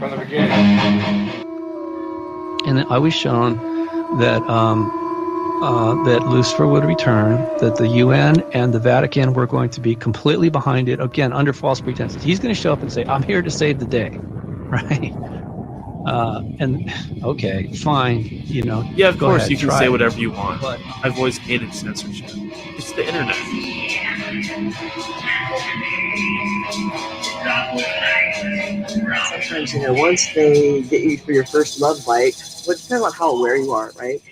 from the beginning. And I was shown that that Lucifer would return, that the UN and the Vatican were going to be completely behind it, again, under false pretenses. He's going to show up and say, I'm here to save the day, right? And okay, fine, you know. Yeah, of course, ahead, you can say it. whatever you want. But I've always hated censorship. It's the internet. Sometimes, you know, once they get you for your first love bite, well, it depends on how aware you are, right?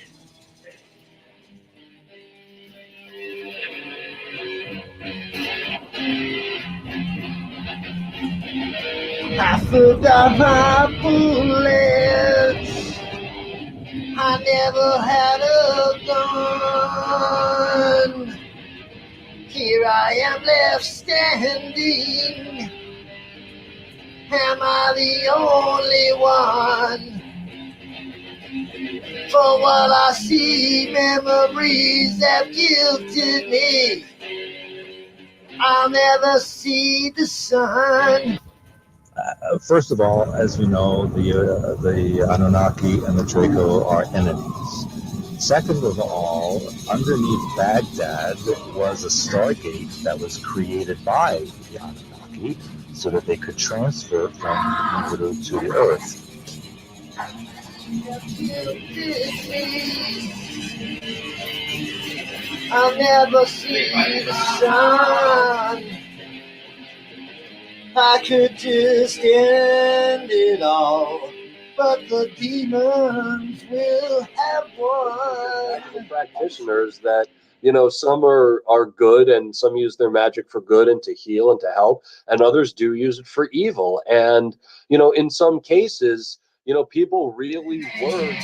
I forgot my bullets. I never had a gun. Here I am left standing. Am I the only one? For what I see, memories have guilted me. I'll never see the sun. First of all, as we know, the Anunnaki and the Draco are enemies. Second of all, underneath Baghdad was a stargate that was created by the Anunnaki so that they could transfer from Jupiter to the Earth. I'll never see the sun. I could just end it all, but the demons will have won. Practitioners that, you know, some are good and some use their magic for good and to heal and to help, and others do use it for evil. And, you know, in some cases, you know, people really were.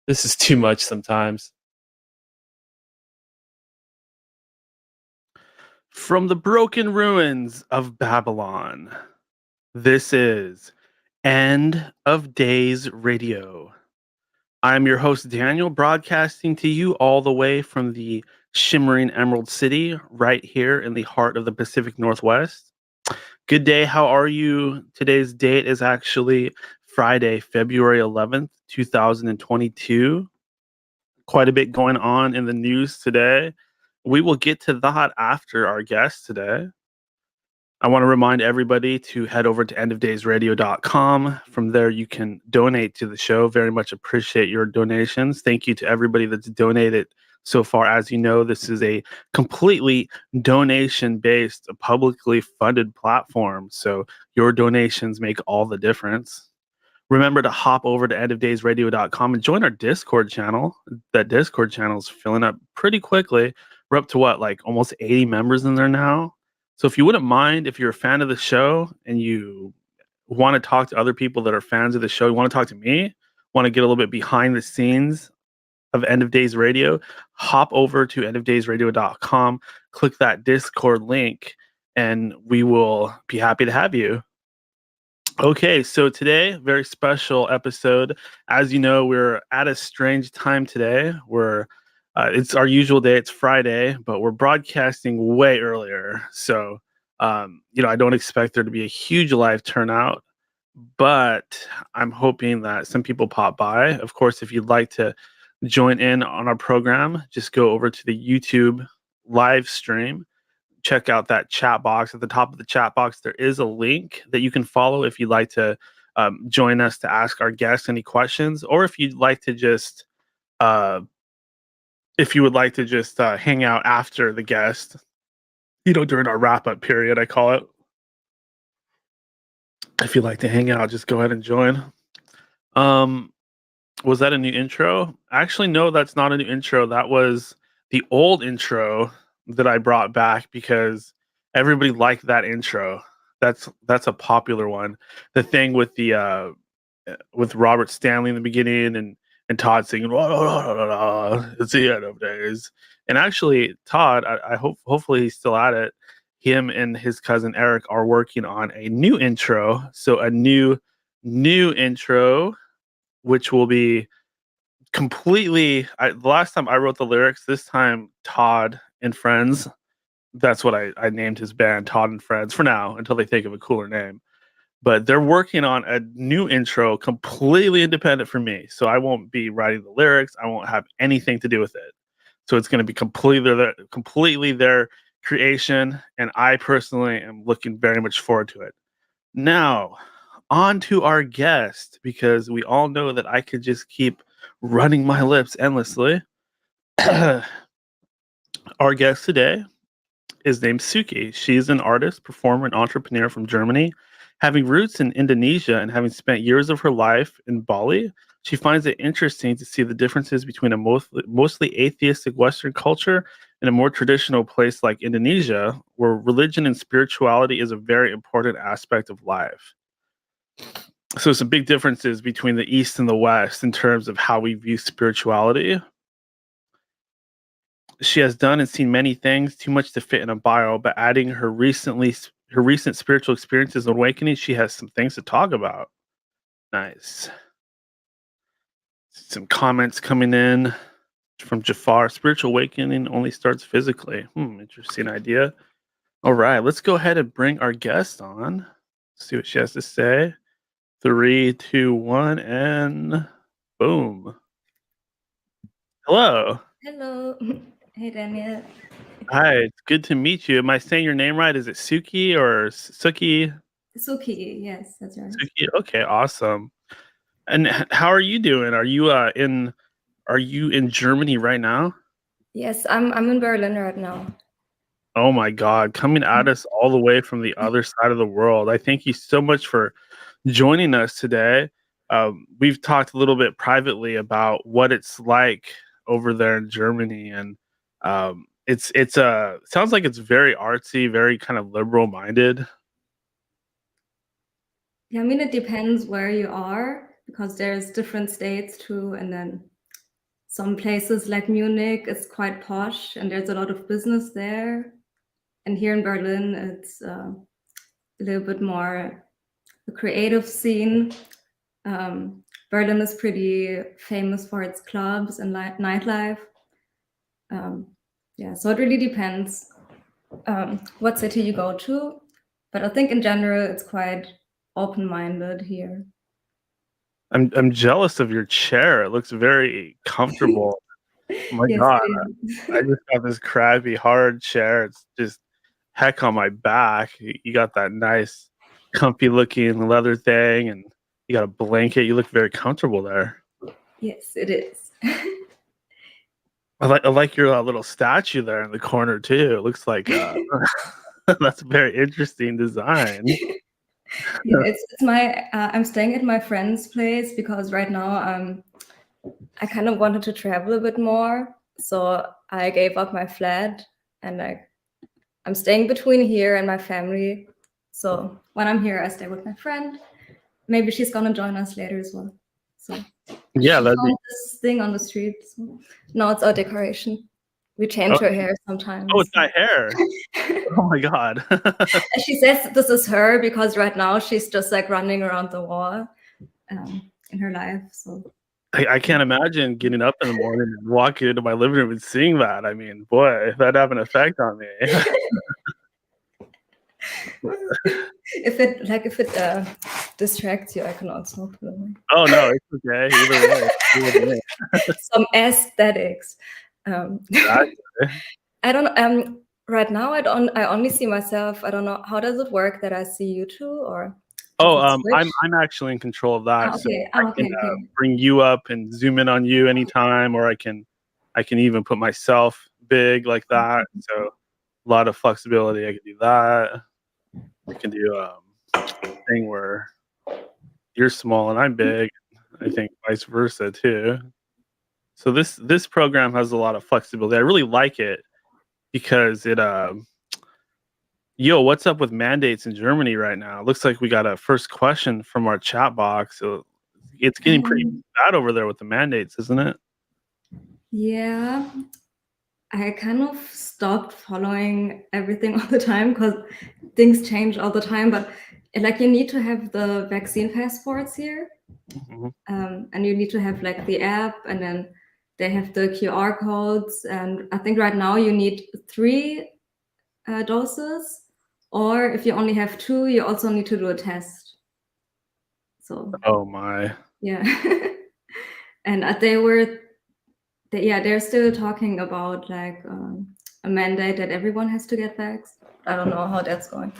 This is too much sometimes. From the broken ruins of Babylon, this is End of Days Radio. I'm your host, Daniel, broadcasting to you all the way from the shimmering Emerald City, right here in the heart of the Pacific Northwest. Good day, how are you? Today's date is actually Friday, February 11th, 2022. Quite a bit going on in the news today. We will get to that after our guest today. I want to remind everybody to head over to endofdaysradio.com. From there, you can donate to the show. Very much appreciate your donations. Thank you to everybody that's donated so far. As you know, this is a completely donation-based, publicly funded platform. So your donations make all the difference. Remember to hop over to endofdaysradio.com and join our Discord channel. That Discord channel is filling up pretty quickly. We're up to what, like almost 80 members in there now. So if you wouldn't mind, if you're a fan of the show and you want to talk to other people that are fans of the show, you want to talk to me, want to get a little bit behind the scenes of End of Days Radio, hop over to endofdaysradio.com, click that Discord link, and we will be happy to have you. Okay, so today, very special episode. As you know, we're at a strange time today. It's our usual day. It's Friday, but we're broadcasting way earlier. So, I don't expect there to be a huge live turnout, but I'm hoping that some people pop by. Of course, if you'd like to join in on our program, just go over to the YouTube live stream. Check out that chat box. At the top of the chat box, there is a link that you can follow if you'd like to join us to ask our guests any questions, or if you'd like to just hang out after the guest, during our wrap-up period, I call it. If you'd like to hang out, just go ahead and join. Was that a new intro? Actually, no, that's not a new intro. That was the old intro that I brought back because everybody liked that intro. That's a popular one. The thing with the with Robert Stanley in the beginning and Todd singing "It's the end of days." And actually, Todd, I hopefully he's still at it. Him and his cousin Eric are working on a new intro, so a new new intro, which will be completely. The last time I wrote the lyrics, this time Todd and Friends. That's what I named his band, Todd and Friends, for now until they think of a cooler name. But they're working on a new intro completely independent from me. So I won't be writing the lyrics. I won't have anything to do with it. So it's going to be completely their creation. And I personally am looking very much forward to it. Now, on to our guest, because we all know that I could just keep running my lips endlessly. Our guest today is named Suki. She's an artist, performer, and entrepreneur from Germany. Having roots in Indonesia and having spent years of her life in Bali, she finds it interesting to see the differences between a mostly atheistic Western culture and a more traditional place like Indonesia, where religion and spirituality is a very important aspect of life. So some big differences between the East and the West in terms of how we view spirituality. She has done and seen many things, too much to fit in a bio, but adding her recent spiritual experiences and awakening, she has some things to talk about. Nice. Some comments coming in from Jafar. Spiritual awakening only starts physically. Interesting idea. All right, let's go ahead and bring our guest on. See what she has to say. 3, 2, 1, and boom. Hello. Hello. Hey, Daniel. Hi, it's good to meet you. Am I saying your name right? Is it Suki or Suki? Suki, yes, that's right. Suki. Okay, awesome. And how are you doing? Are you in Germany right now? Yes, I'm in Berlin right now. Oh my God, coming at us all the way from the other side of the world. I thank you so much for joining us today. We've talked a little bit privately about what it's like over there in Germany, and it's sounds like it's very artsy, very kind of liberal minded. Yeah, I mean, it depends where you are because there's different states too, and then some places like Munich is quite posh and there's a lot of business there. And here in Berlin, it's a little bit more the creative scene. Berlin is pretty famous for its clubs and nightlife. Yeah, so it really depends what city you go to. But I think in general, it's quite open-minded here. I'm jealous of your chair. It looks very comfortable. Oh my Yes, God, it is. I just got this crappy hard chair. It's just heck on my back. You got that nice, comfy looking leather thing, and you got a blanket. You look very comfortable there. Yes, it is. I like your little statue there in the corner too. It looks like that's a very interesting design. Yeah, it's my I'm staying at my friend's place because right now I kind of wanted to travel a bit more, so I gave up my flat and I'm staying between here and my family. So when I'm here, I stay with my friend. Maybe she's gonna join us later as well. So Yeah, she that'd be. found this thing on the street. So now it's our decoration. We change her hair sometimes. Oh, it's my hair. Oh my God. And she says this is her because right now she's just like running around the wall in her life. So I can't imagine getting up in the morning and walking into my living room and seeing that. I mean, boy, that'd have an effect on me. if it distracts you, I can also put away. Oh no, it's okay. Either way. Some aesthetics. Exactly. I don't. Right now, I only see myself. I don't know how does it work that I see you two or. Oh, I'm actually in control of that. Okay. So I can bring you up and zoom in on you anytime, or I can even put myself big like that. So a lot of flexibility. I can do that. I can do a thing where you're small and I'm big. I think vice versa too. So this program has a lot of flexibility. I really like it because it Yo, what's up with mandates in Germany right now? It looks like we got a first question from our chat box. So it's getting pretty bad over there with the mandates, isn't it? Yeah, I kind of stopped following everything all the time because things change all the time. But like you need to have the vaccine passports here, Mhm. and you need to have like the app, and then they have the QR codes. And I think right now you need 3 doses, or if you only have 2, you also need to do a test. So Oh my. yeah, and they're still talking about like a mandate that everyone has to get vaxxed. I don't know how that's going.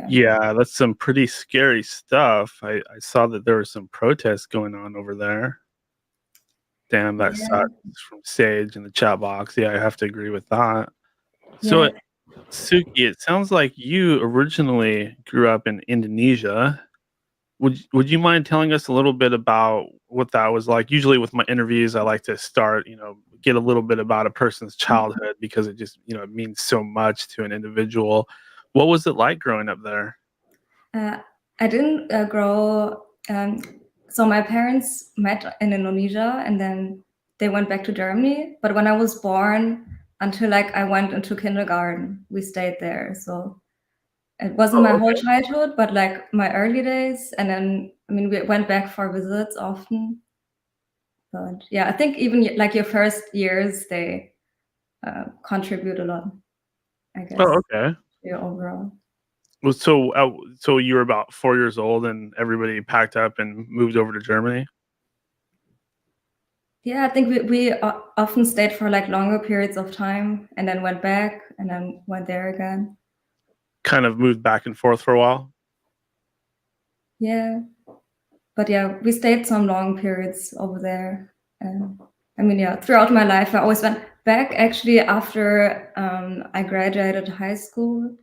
Yeah, that's some pretty scary stuff. I saw that there was some protests going on over there. Damn, that Yeah. sucks. From Sage in the chat box. Yeah, I have to agree with that. So, Yeah. Suki, it sounds like you originally grew up in Indonesia. Would you mind telling us a little bit about what that was like? Usually with my interviews, I like to start, get a little bit about a person's childhood because it just, it means so much to an individual. What was it like growing up there? I didn't grow. So my parents met in Indonesia, and then they went back to Germany. But when I was born, until like I went into kindergarten, we stayed there. So it wasn't my whole childhood, but like my early days. And then, I mean, we went back for visits often. But yeah, I think even like your first years, they contribute a lot, I guess, Oh, okay. to your overall. Well, so you were about 4 years old, and everybody packed up and moved over to Germany. Yeah, I think we often stayed for like longer periods of time, and then went back, and then went there again. Kind of moved back and forth for a while. Yeah, but yeah, we stayed some long periods over there. I mean, yeah, throughout my life, I always went back. Actually, after I graduated high school,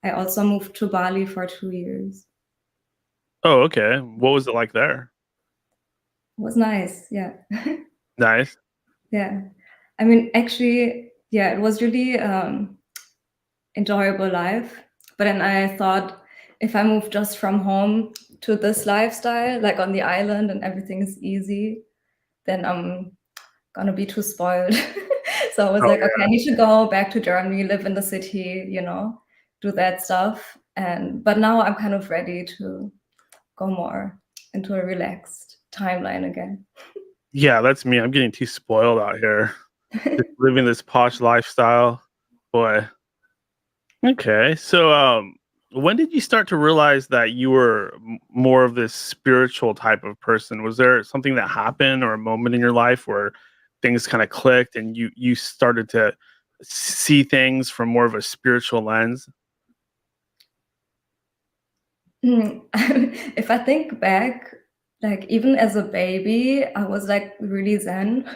I also moved to Bali for 2 years. Oh, okay. What was it like there? It was nice. Yeah. Nice. Yeah. I mean, actually, yeah, it was really enjoyable life. But then I thought, if I move just from home to this lifestyle, like on the island and everything is easy, then I'm gonna be too spoiled. So I was Oh, like, okay, I need to go back to Germany, live in the city, do that stuff. But now I'm kind of ready to go more into a relaxed timeline again. yeah, that's me. I'm getting too spoiled out here, just living this posh lifestyle. Boy. Okay, so when did you start to realize that you were more of this spiritual type of person? Was there something that happened or a moment in your life where things kind of clicked and you started to see things from more of a spiritual lens? If I think back, like even as a baby, I was like really zen.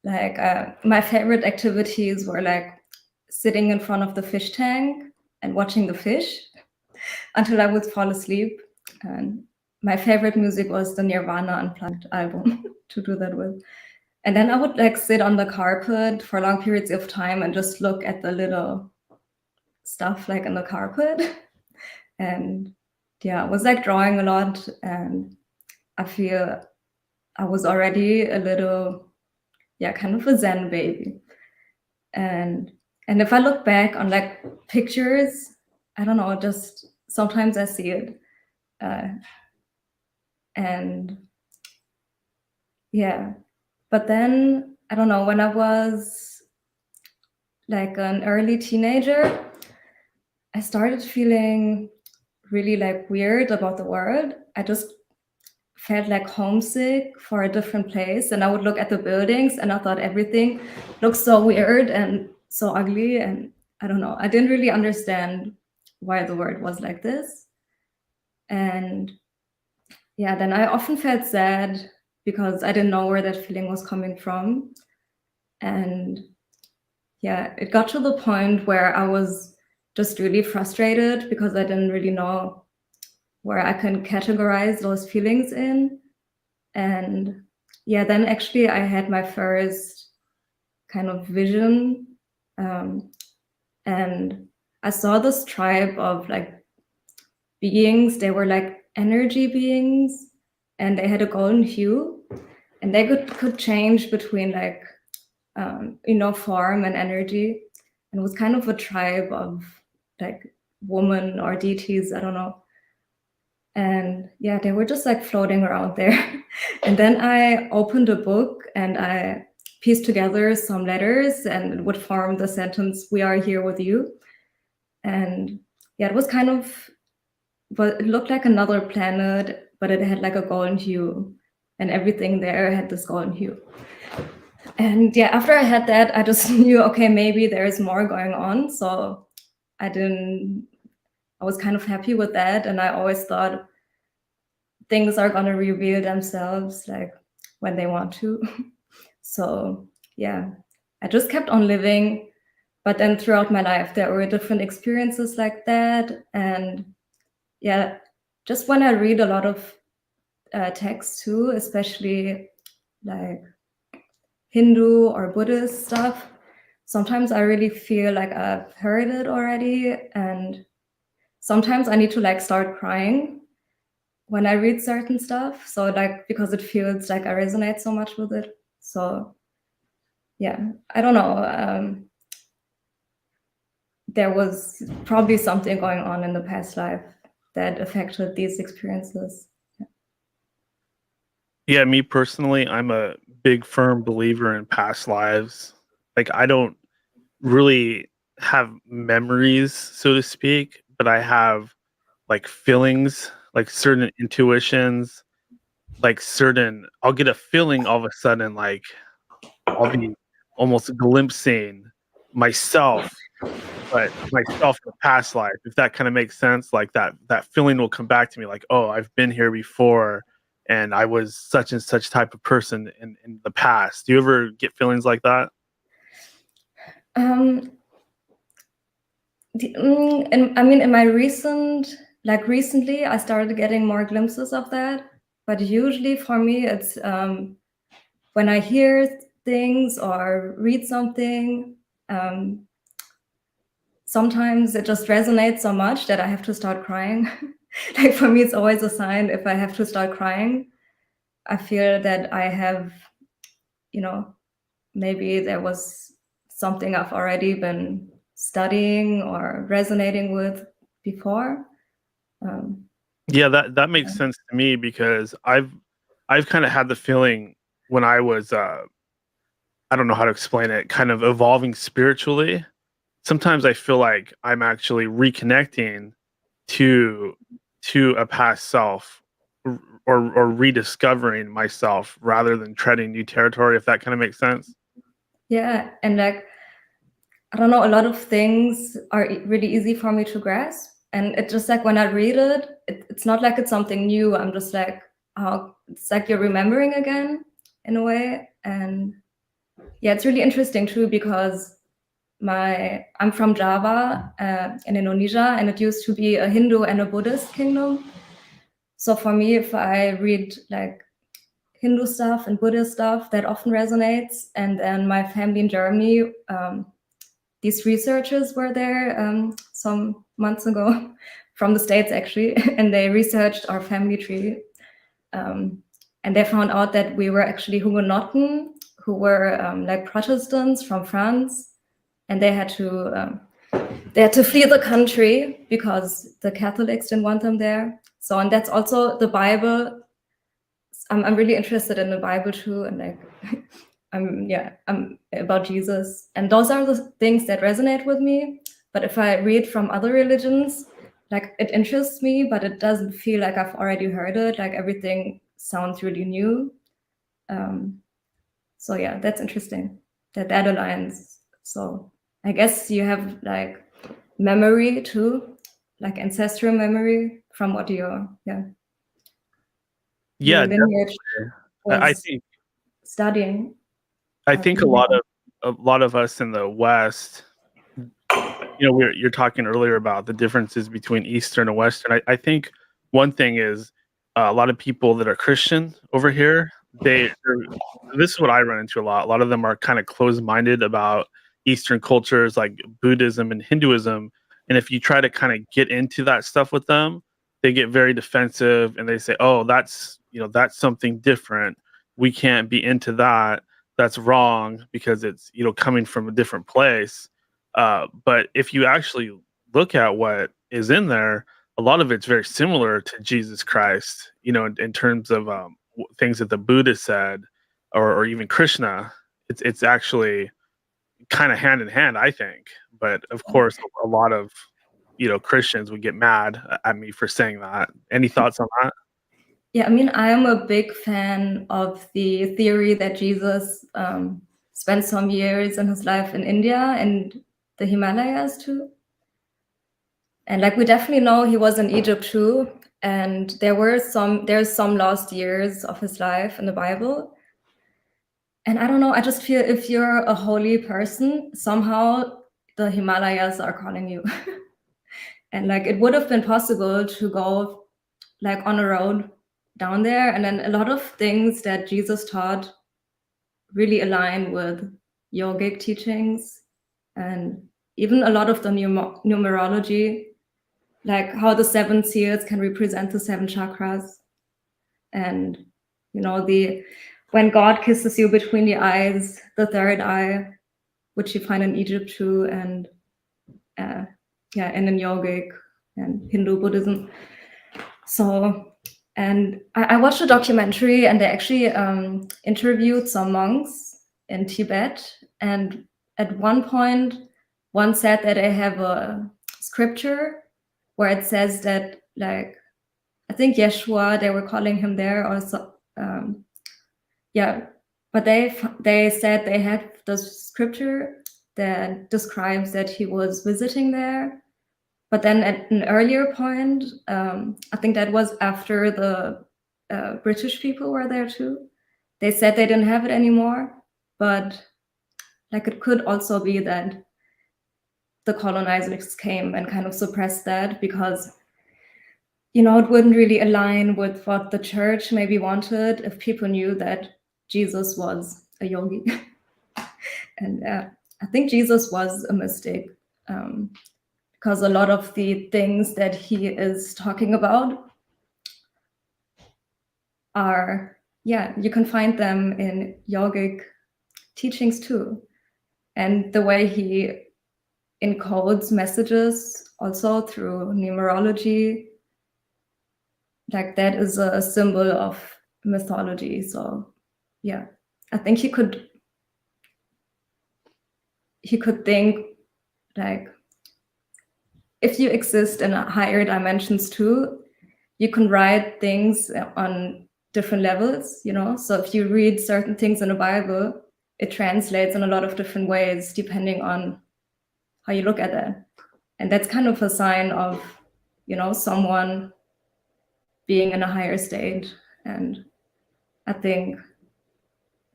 Like my favorite activities were like sitting in front of the fish tank and watching the fish until I would fall asleep. And my favorite music was the Nirvana Unplugged album to do that with. And then I would like sit on the carpet for long periods of time and just look at the little stuff like in the carpet. And yeah, I was like drawing a lot, and I feel I was already a little, yeah, kind of a Zen baby. And if I look back on like pictures, I don't know, just sometimes I see it. And yeah, but then I don't know, when I was like an early teenager, I started feeling really like weird about the world. I just felt like homesick for a different place, and I would look at the buildings and I thought everything looked so weird and so ugly, and I don't know, I didn't really understand why the world was like this. And yeah, then I often felt sad because I didn't know where that feeling was coming from. And yeah, it got to the point where I was just really frustrated because I didn't really know where I can categorize those feelings in. And yeah, then actually I had my first kind of vision. And I saw this tribe of like beings. They were like energy beings, and they had a golden hue, and they could change between like form and energy. And it was kind of a tribe of like woman or deities, I don't know. And yeah, they were just like floating around there. And then I opened a book and I pieced together some letters and it would form the sentence, "We are here with you." And yeah, it was kind of, but it looked like another planet, but it had like a golden hue, and everything there had this golden hue. And yeah, after I had that, I just knew, okay, maybe there's more going on. So I was kind of happy with that. And I always thought things are going to reveal themselves like when they want to. So yeah, I just kept on living. But then throughout my life, there were different experiences like that. And yeah, just when I read a lot of texts too, especially like Hindu or Buddhist stuff, sometimes I really feel like I've heard it already. And sometimes I need to like start crying when I read certain stuff. So like, because it feels like I resonate so much with it. So yeah, I don't know. There was probably something going on in the past life that affected these experiences. Yeah, me personally, I'm a big firm believer in past lives. Like I don't really have memories, so to speak, but I have like feelings, like certain intuitions, like certain I'll get a feeling all of a sudden like I'll be almost glimpsing myself, but myself in a past life, if that kind of makes sense. Like that feeling will come back to me like, oh, I've been here before and I was such and such type of person in the past. Do you ever get feelings like that? And I mean, in my recently, I started getting more glimpses of that. But usually for me, it's when I hear things or read something, sometimes it just resonates so much that I have to start crying. Like for me, it's always a sign if I have to start crying. I feel that I have, maybe there was something I've already been studying or resonating with before. Yeah, that makes sense to me because I've kind of had the feeling when I was I don't know how to explain it, kind of evolving spiritually. Sometimes I feel like I'm actually reconnecting to a past self or rediscovering myself rather than treading new territory, if that kind of makes sense. Yeah, and like I don't know, a lot of things are really easy for me to grasp, and it's just like when I read it's not like it's something new. I'm just like, oh, it's like you're remembering again in a way. And yeah, it's really interesting too because I'm from Java in Indonesia, and it used to be a Hindu and a Buddhist kingdom. So for me, if I read like Hindu stuff and Buddhist stuff, that often resonates. And then my family in Germany, these researchers were there some months ago from the States actually, and they researched our family tree. And they found out that we were actually Hugenotten, who were like Protestants from France, and they had to flee the country because the Catholics didn't want them there. So, and that's also the Bible. I'm really interested in the Bible too, and like I'm about Jesus, and those are the things that resonate with me. But if I read from other religions, like it interests me, but it doesn't feel like I've already heard it. Like everything sounds really new. So yeah, that's interesting that aligns. So I guess you have like memory too, like ancestral memory from what your Yeah, lineage I was think studying. I think a lot of us in the West, you're talking earlier about the differences between Eastern and Western. I think one thing is a lot of people that are Christian over here, this is what I run into a lot. A lot of them are kind of closed-minded about Eastern cultures like Buddhism and Hinduism. And if you try to kind of get into that stuff with them, they get very defensive and they say, oh, that's something different. We can't be into that. That's wrong because it's coming from a different place. But if you actually look at what is in there, a lot of it's very similar to Jesus Christ, in terms of things that the Buddha said, or even Krishna. It's actually kind of hand in hand, I think. But of course, a lot of Christians would get mad at me for saying that. Any thoughts on that? Yeah, I mean, I am a big fan of the theory that Jesus spent some years in his life in India and the Himalayas too. And like we definitely know he was in Egypt too. And there's some lost years of his life in the Bible. And I don't know, I just feel if you're a holy person, somehow the Himalayas are calling you. And like it would have been possible to go like on a road down there, and then a lot of things that Jesus taught really align with yogic teachings, and even a lot of the numerology, like how the 7 seals can represent the 7 chakras, and when God kisses you between the eyes, the third eye, which you find in Egypt too, and and in yogic and Hindu Buddhism. So, and I watched a documentary, and they actually interviewed some monks in Tibet. And at one point, one said that they have a scripture where it says that, like, I think Yeshua, they were calling him there, or so, but they said they had the scripture that describes that he was visiting there. But then at an earlier point, I think that was after the British people were there too, they said they didn't have it anymore. But like it could also be that the colonizers came and kind of suppressed that, because it wouldn't really align with what the church maybe wanted if people knew that Jesus was a yogi. And I think Jesus was a mystic. Because a lot of the things that he is talking about are, you can find them in yogic teachings too. And the way he encodes messages also through numerology, like that is a symbol of mythology. So yeah, I think he could think like, if you exist in higher dimensions too, you can write things on different levels, So if you read certain things in the Bible, it translates in a lot of different ways depending on how you look at it. And that's kind of a sign of, someone being in a higher state. And I think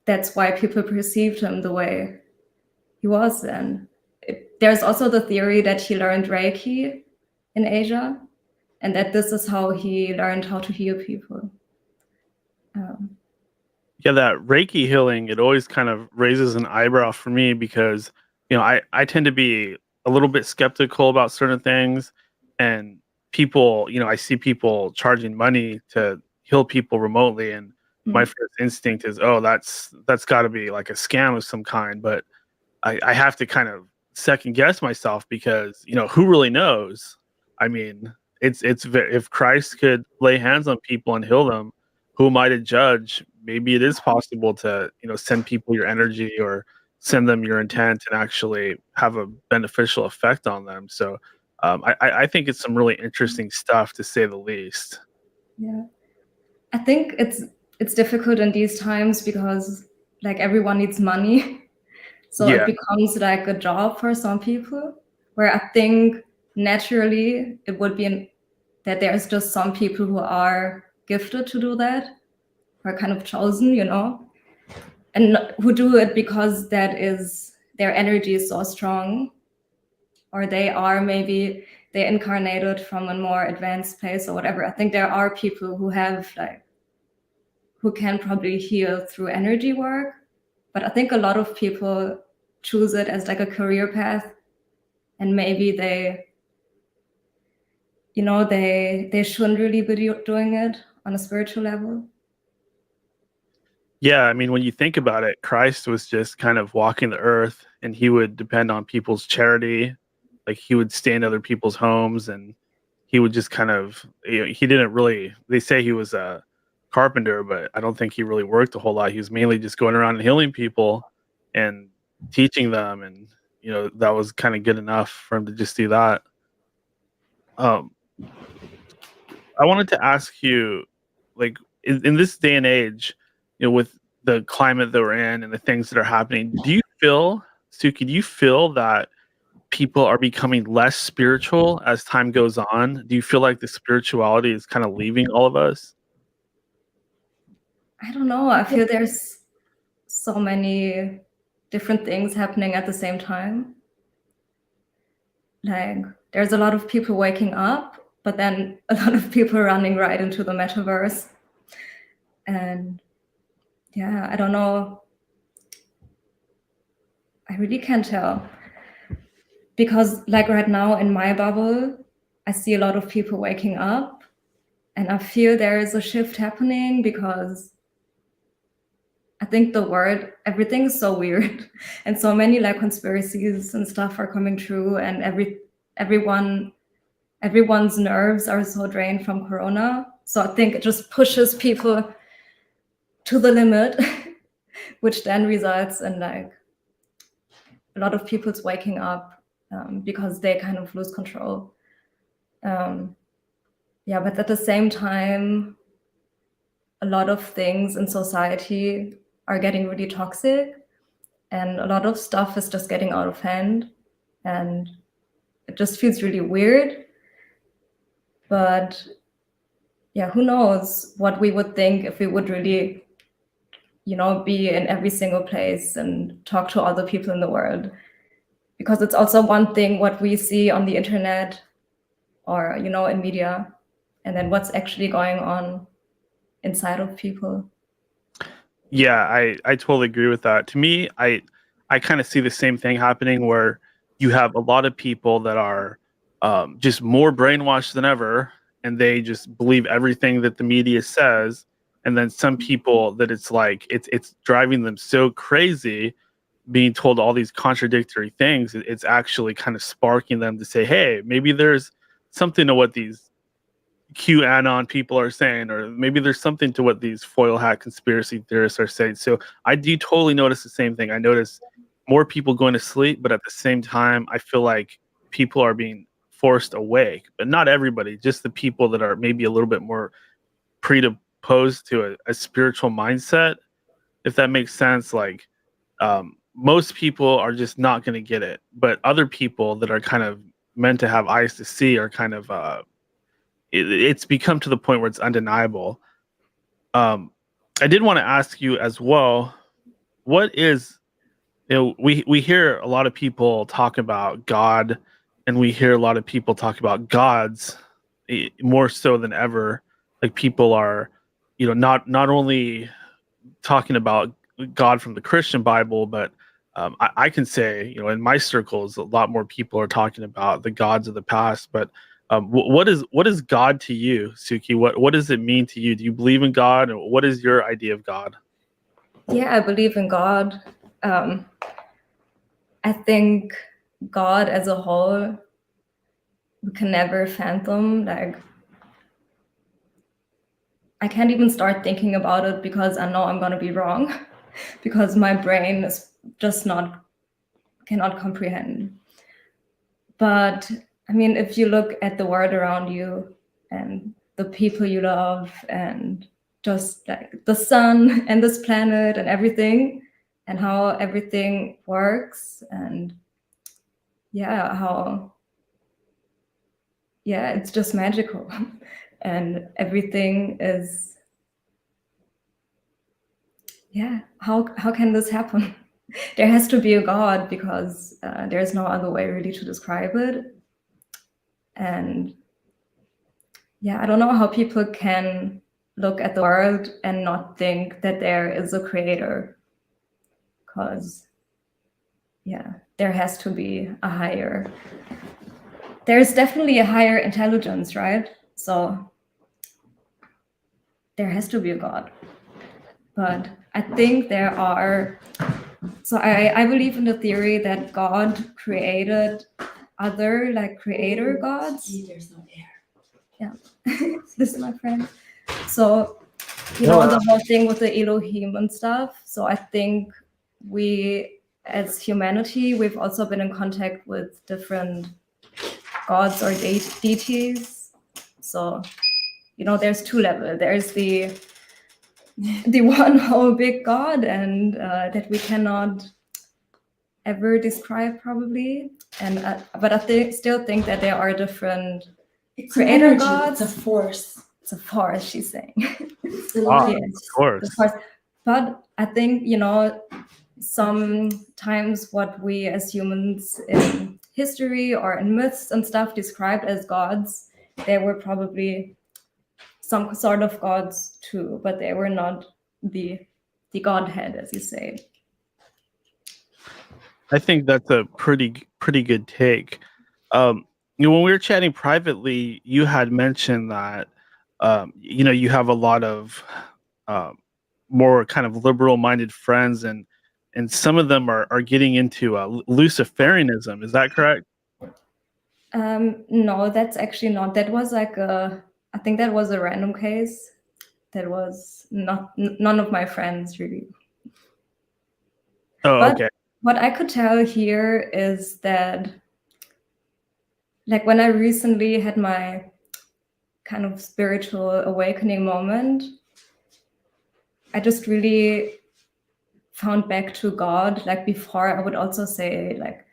that's why people perceived him the way he was then. There's also the theory that he learned Reiki in Asia, and that this is how he learned how to heal people. Yeah, that Reiki healing, it always kind of raises an eyebrow for me, because I tend to be a little bit skeptical about certain things, and people, I see people charging money to heal people remotely, and my first instinct is, oh, that's got to be like a scam of some kind. But I have to kind of second guess myself, because who really knows? I mean, if Christ could lay hands on people and heal them, who am I to judge? Maybe it is possible to send people your energy, or send them your intent, and actually have a beneficial effect on them. So I think it's some really interesting stuff, to say the least. Yeah, I think it's difficult in these times, because like everyone needs money. So it becomes like a job for some people, where I think naturally it would be that there's just some people who are gifted to do that, who are kind of chosen, and who do it because that is their energy is so strong, or they incarnated from a more advanced place or whatever. I think there are people who have who can probably heal through energy work, but I think a lot of people choose it as like a career path, and maybe they shouldn't really be doing it on a spiritual level. Yeah, I mean, when you think about it, Christ was just kind of walking the earth, and he would depend on people's charity. Like, he would stay in other people's homes and he would just kind of, he didn't really, they say he was a carpenter, but I don't think he really worked a whole lot. He was mainly just going around and healing people and teaching them, and that was kind of good enough for him to just do that. I wanted to ask you, like, in this day and age, with the climate that we're in and the things that are happening, do you feel, Suki, do you feel that people are becoming less spiritual as time goes on? Do you feel like the spirituality is kind of leaving all of us? I don't know. I feel there's so many different things happening at the same time. Like, there's a lot of people waking up, but then a lot of people running right into the metaverse. And yeah, I don't know. I really can't tell. Because like right now in my bubble, I see a lot of people waking up, and I feel there is a shift happening, because I think the world, everything is so weird, and so many like conspiracies and stuff are coming true, and everyone's nerves are so drained from Corona. So I think it just pushes people to the limit, which then results in like a lot of people's waking up, because they kind of lose control. Yeah, but at the same time, a lot of things in society are getting really toxic, and a lot of stuff is just getting out of hand, and it just feels really weird. But yeah, who knows what we would think if we would really, be in every single place and talk to other people in the world. Because it's also one thing what we see on the internet or, in media, and then what's actually going on inside of people. Yeah, I totally agree with that. To me, I kind of see the same thing happening, where you have a lot of people that are just more brainwashed than ever, and they just believe everything that the media says. And then some people that it's like it's driving them so crazy, being told all these contradictory things. It's actually kind of sparking them to say, hey, maybe there's something to what these QAnon people are saying, or maybe there's something to what these foil hat conspiracy theorists are saying. So I do totally notice the same thing. I notice more people going to sleep, but at the same time, I feel like people are being forced awake, but not everybody, just the people that are maybe a little bit more predisposed to a spiritual mindset, if that makes sense. Like, most people are just not going to get it, but other people that are kind of meant to have eyes to see are kind of, it's become to the point where it's undeniable. I did want to ask you as well, what is, we hear a lot of people talk about God, and we hear a lot of people talk about gods, more so than ever. Like, people are, not only talking about God from the Christian Bible, but I can say, in my circles, a lot more people are talking about the gods of the past. But what is God to you, Suki? What does it mean to you? Do you believe in God? And what is your idea of God? Yeah, I believe in God. I think God as a whole, we can never fathom. Like, I can't even start thinking about it, because I know I'm going to be wrong, because my brain is just cannot comprehend. But I mean, if you look at the world around you and the people you love, and just like the sun and this planet and everything, and how everything works, and it's just magical. And everything is, how can this happen? There has to be a God, because there's no other way really to describe it. And I don't know how people can look at the world and not think that there is a creator, because there has to be there's definitely a higher intelligence, right? So there has to be a God. But I think I believe in the theory that God created other, like, creator gods. There's no air. Yeah, this is my friend. So, you know, the whole thing with the Elohim and stuff. So I think we, as humanity, we've also been in contact with different gods or deities. So, you know, there's two levels. There's the one whole big God, and that we cannot ever describe probably. And but I still think that there are different creator gods. It's a force. It's a force, she's saying. Ah, Yes, of course. the force. But I think, you know, sometimes what we as humans in history or in myths and stuff described as gods, they were probably some sort of gods too, but they were not the godhead, as you say. I think that's a pretty good take. You know, when we were chatting privately, you had mentioned that you know, you have a lot of more kind of liberal-minded friends, and some of them are getting into Luciferianism. Is that correct? No, that's actually not. That was like I think that was a random case. That was not none of my friends really. Oh, But okay. what I could tell here is that, like, when I recently had my kind of spiritual awakening moment, I just really found back to God. Like before, I would also say like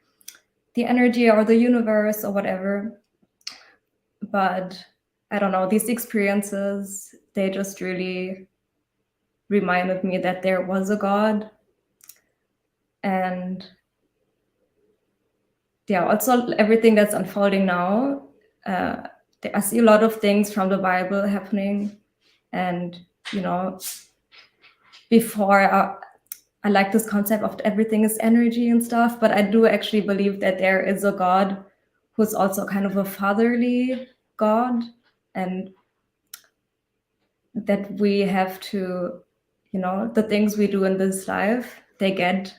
the energy or the universe or whatever. But I don't know, these experiences, they just really reminded me that there was a God. And yeah, also everything that's unfolding now, I see a lot of things from the Bible happening. And, you know, before I like this concept of everything is energy and stuff, but I do actually believe that there is a God who's also kind of a fatherly God, and that we have to, you know, the things we do in this life, they get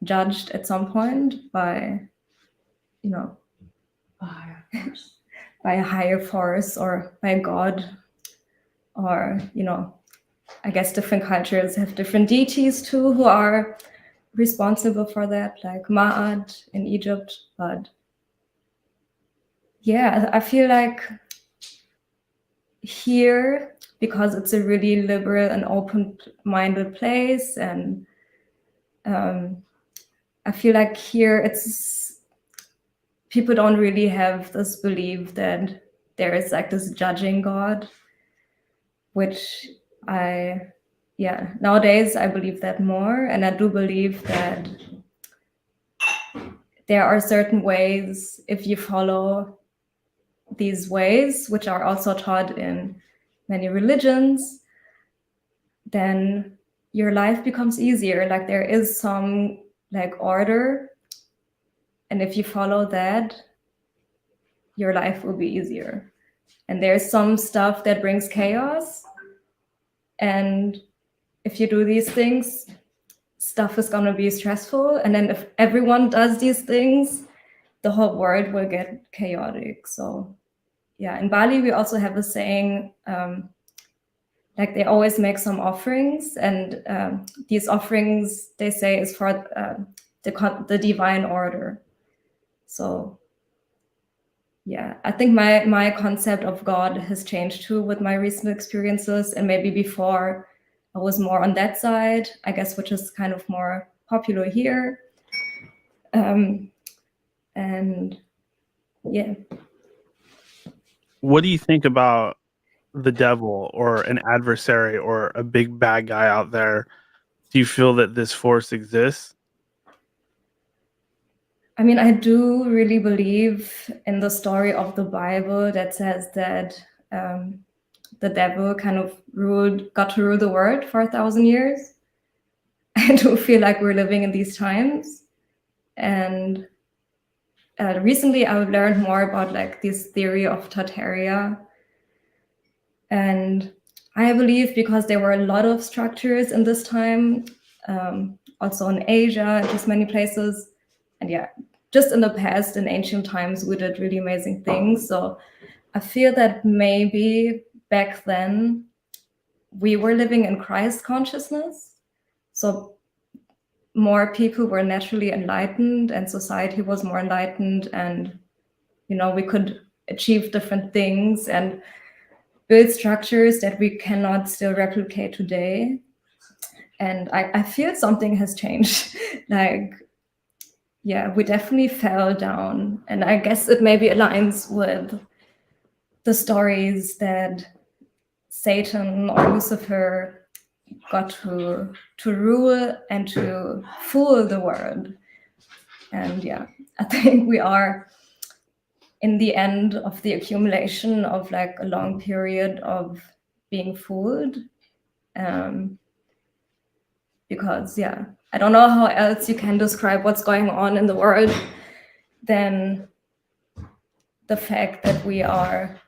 judged at some point by, you know, by a higher force or by God, or, you know, I guess different cultures have different deities too who are responsible for that, like Ma'at in Egypt. But yeah, I feel like here, because it's a really liberal and open-minded place, and I feel like here it's people don't really have this belief that there is like this judging God, which nowadays I believe that more. And I do believe that there are certain ways, if you follow these ways, which are also taught in many religions, then your life becomes easier. Like there is some like order, and if you follow that, your life will be easier. And there's some stuff that brings chaos, and if you do these things, stuff is going to be stressful. And then if everyone does these things, the whole world will get chaotic. So yeah, in Bali we also have a saying, like they always make some offerings, and these offerings, they say, is for the divine order. So yeah, I think my concept of God has changed too with my recent experiences, and maybe before I was more on that side, I guess, which is kind of more popular here. And yeah. What do you think about the devil or an adversary or a big bad guy out there? Do you feel that this force exists? I mean, I do really believe in the story of the Bible that says that the devil kind of got to rule the world for 1,000 years. I do feel like we're living in these times. And recently I learned more about like this theory of Tartaria. And I believe because there were a lot of structures in this time, also in Asia, just many places. And yeah, just in the past, in ancient times, we did really amazing things. So I feel that maybe back then we were living in Christ consciousness. So more people were naturally enlightened and society was more enlightened, and we could achieve different things and build structures that we cannot still replicate today. And I feel something has changed. Like, yeah, we definitely fell down. And I guess it maybe aligns with the stories that Satan or Lucifer got to rule and to fool the world. And yeah, I think we are in the end of the accumulation of like a long period of being fooled. Because yeah, I don't know how else you can describe what's going on in the world than the fact that we are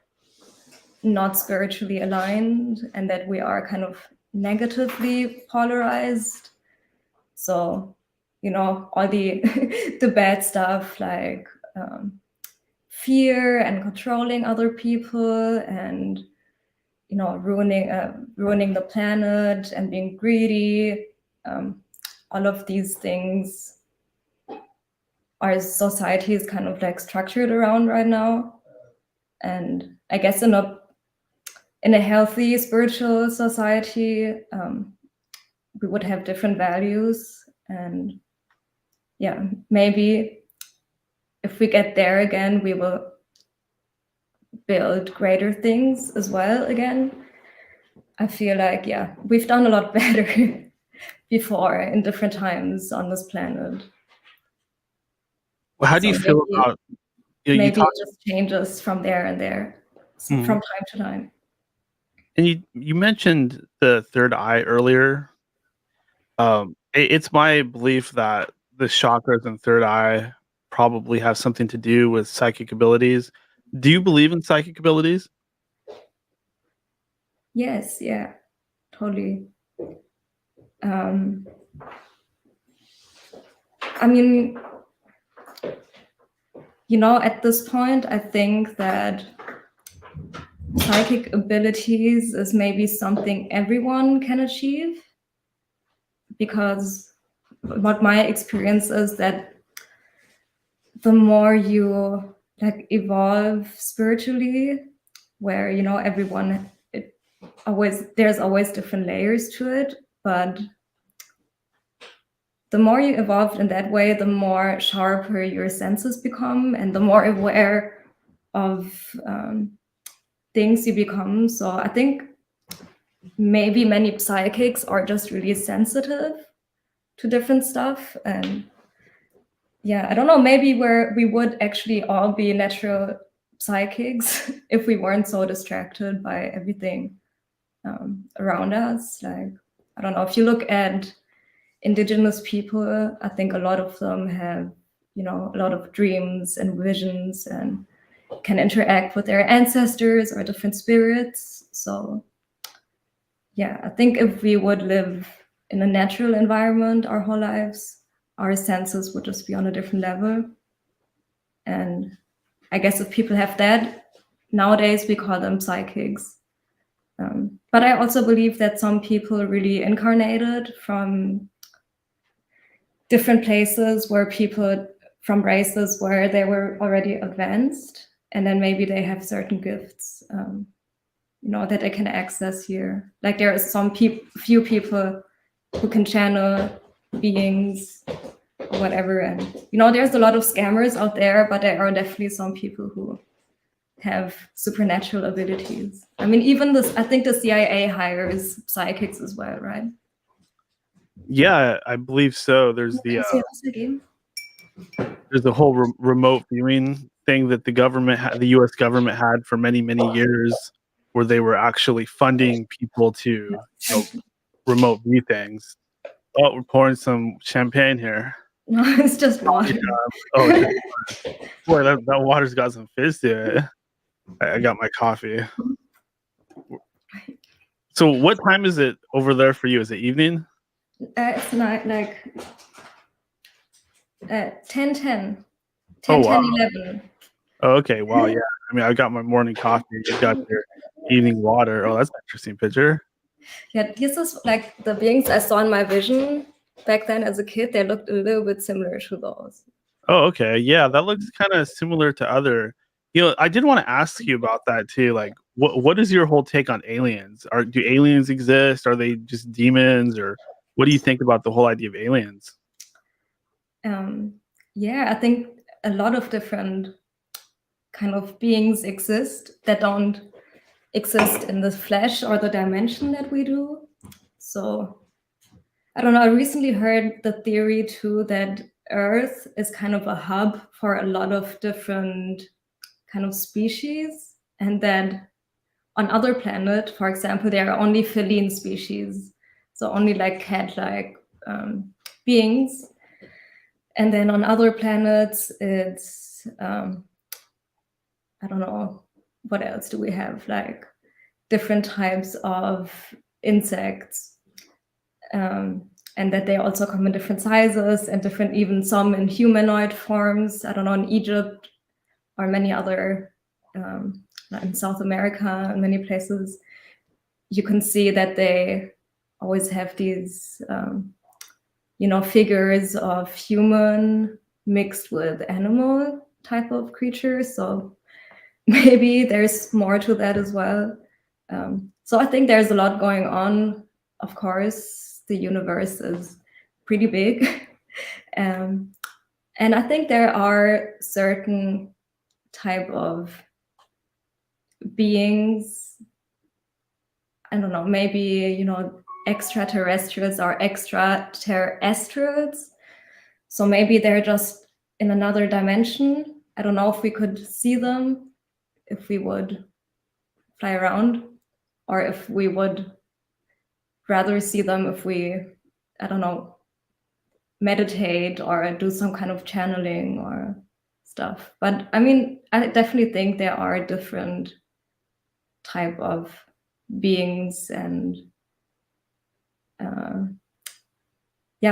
not spiritually aligned and that we are kind of negatively polarized. So, all the the bad stuff like fear and controlling other people and ruining the planet and being greedy. All of these things our society is kind of like structured around right now. And I guess in a healthy spiritual society, we would have different values. And yeah, maybe if we get there again, we will build greater things as well again. I feel like, yeah, we've done a lot better before in different times on this planet. Well, how do you feel about maybe it just changes from there and there, from time to time. And you mentioned the third eye earlier. It's my belief that the chakras and third eye probably have something to do with psychic abilities. Do you believe in psychic abilities? Yes, yeah, totally. I mean, at this point, I think that psychic abilities is maybe something everyone can achieve, because what my experience is that the more you like evolve spiritually, where everyone there's always different layers to it, but the more you evolve in that way, the more sharper your senses become and the more aware of things you become. So I think maybe many psychics are just really sensitive to different stuff. And yeah, I don't know, maybe we would actually all be natural psychics if we weren't so distracted by everything around us. Like, I don't know, if you look at indigenous people, I think a lot of them have, a lot of dreams and visions and can interact with their ancestors or different spirits. So yeah, I think if we would live in a natural environment our whole lives, our senses would just be on a different level. And I guess if people have that, nowadays we call them psychics. But I also believe that some people really incarnated from different places where people from races where they were already advanced, and then maybe they have certain gifts, that they can access here. Like there are few people who can channel beings, or whatever, and there's a lot of scammers out there, but there are definitely some people who have supernatural abilities. I mean, even I think the CIA hires psychics as well, right? Yeah, I believe so. There's the whole remote viewing thing that the U.S. government had for many, many years, where they were actually funding people to remote view things. Oh, we're pouring some champagne here. No, it's just water. Oh, boy, that water's got some fizz to it. I got my coffee. So what time is it over there for you? Is it evening? It's night, like 10:10. 10, Oh, wow. 11. Oh, okay. Wow. Yeah. I mean, I got my morning coffee. You got your evening water. Oh, that's an interesting picture. Yeah, this is like the beings I saw in my vision back then as a kid. They looked a little bit similar to those. Oh, okay. Yeah, that looks kind of similar to other. I did want to ask you about that too. Like, what is your whole take on aliens? Do aliens exist? Are they just demons, or what do you think about the whole idea of aliens? Yeah, I think a lot of different kind of beings exist that don't exist in the flesh or the dimension that we do. So I don't know, I recently heard the theory too that Earth is kind of a hub for a lot of different kind of species, and that on other planets, for example, there are only feline species, so only like cat-like beings. And then on other planets, it's I don't know, what else do we have? Like different types of insects, and that they also come in different sizes and different, even some in humanoid forms. I don't know, in Egypt or many other, in South America and many places, you can see that they always have these, figures of human mixed with animal type of creatures. So maybe there's more to that as well. So I think there's a lot going on. Of course, the universe is pretty big. And I think there are certain type of beings, I don't know, maybe, extraterrestrials or extraterrestrials. So maybe they're just in another dimension. I don't know if we could see them, if we would fly around, or if we would rather see them if we, I don't know, meditate or do some kind of channeling or stuff. But I mean, I definitely think there are different type of beings and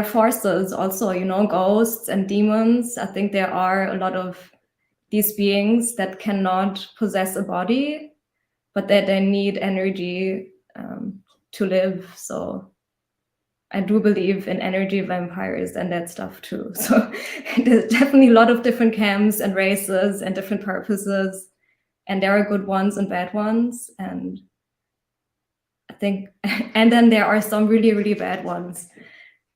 forces also, ghosts and demons. I think there are a lot of these beings that cannot possess a body, but that they need energy to live. So I do believe in energy vampires and that stuff too. So there's definitely a lot of different camps and races and different purposes, and there are good ones and bad ones. And I think, and then there are some really, really bad ones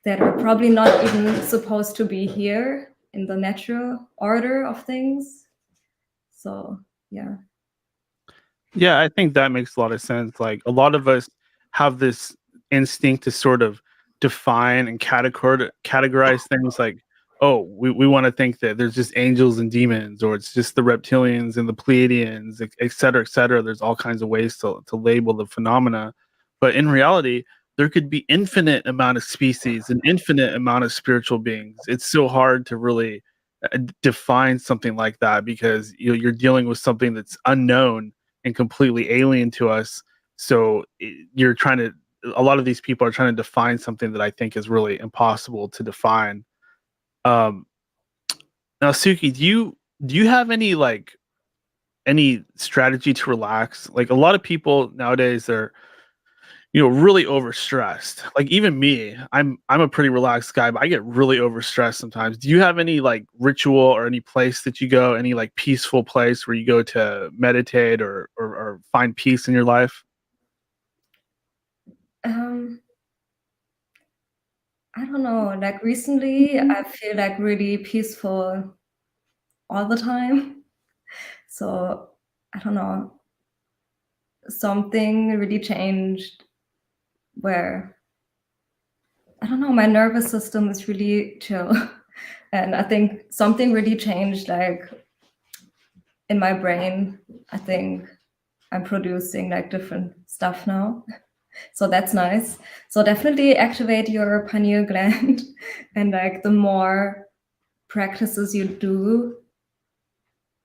that are probably not even supposed to be here in the natural order of things. So, yeah. Yeah, I think that makes a lot of sense. Like, a lot of us have this instinct to sort of define and categorize things like, oh, we want to think that there's just angels and demons, or it's just the reptilians and the Pleiadians, et cetera, et cetera. There's all kinds of ways to label the phenomena. But in reality, there could be infinite amount of species, an infinite amount of spiritual beings. It's so hard to really define something like that, because you're dealing with something that's unknown and completely alien to us. So a lot of these people are trying to define something that I think is really impossible to define. Now, Suki, do you have any strategy to relax? Like, a lot of people nowadays are really overstressed. Like, even me, I'm a pretty relaxed guy, but I get really overstressed sometimes. Do you have any like ritual or any place that you go, any like peaceful place where you go to meditate or find peace in your life? I don't know. Like, recently, I feel like really peaceful all the time. So I don't know. Something really changed where, I don't know, my nervous system is really chill. And I think something really changed, like, in my brain. I think I'm producing like different stuff now. So that's nice. So definitely activate your pineal gland. And like, the more practices you do,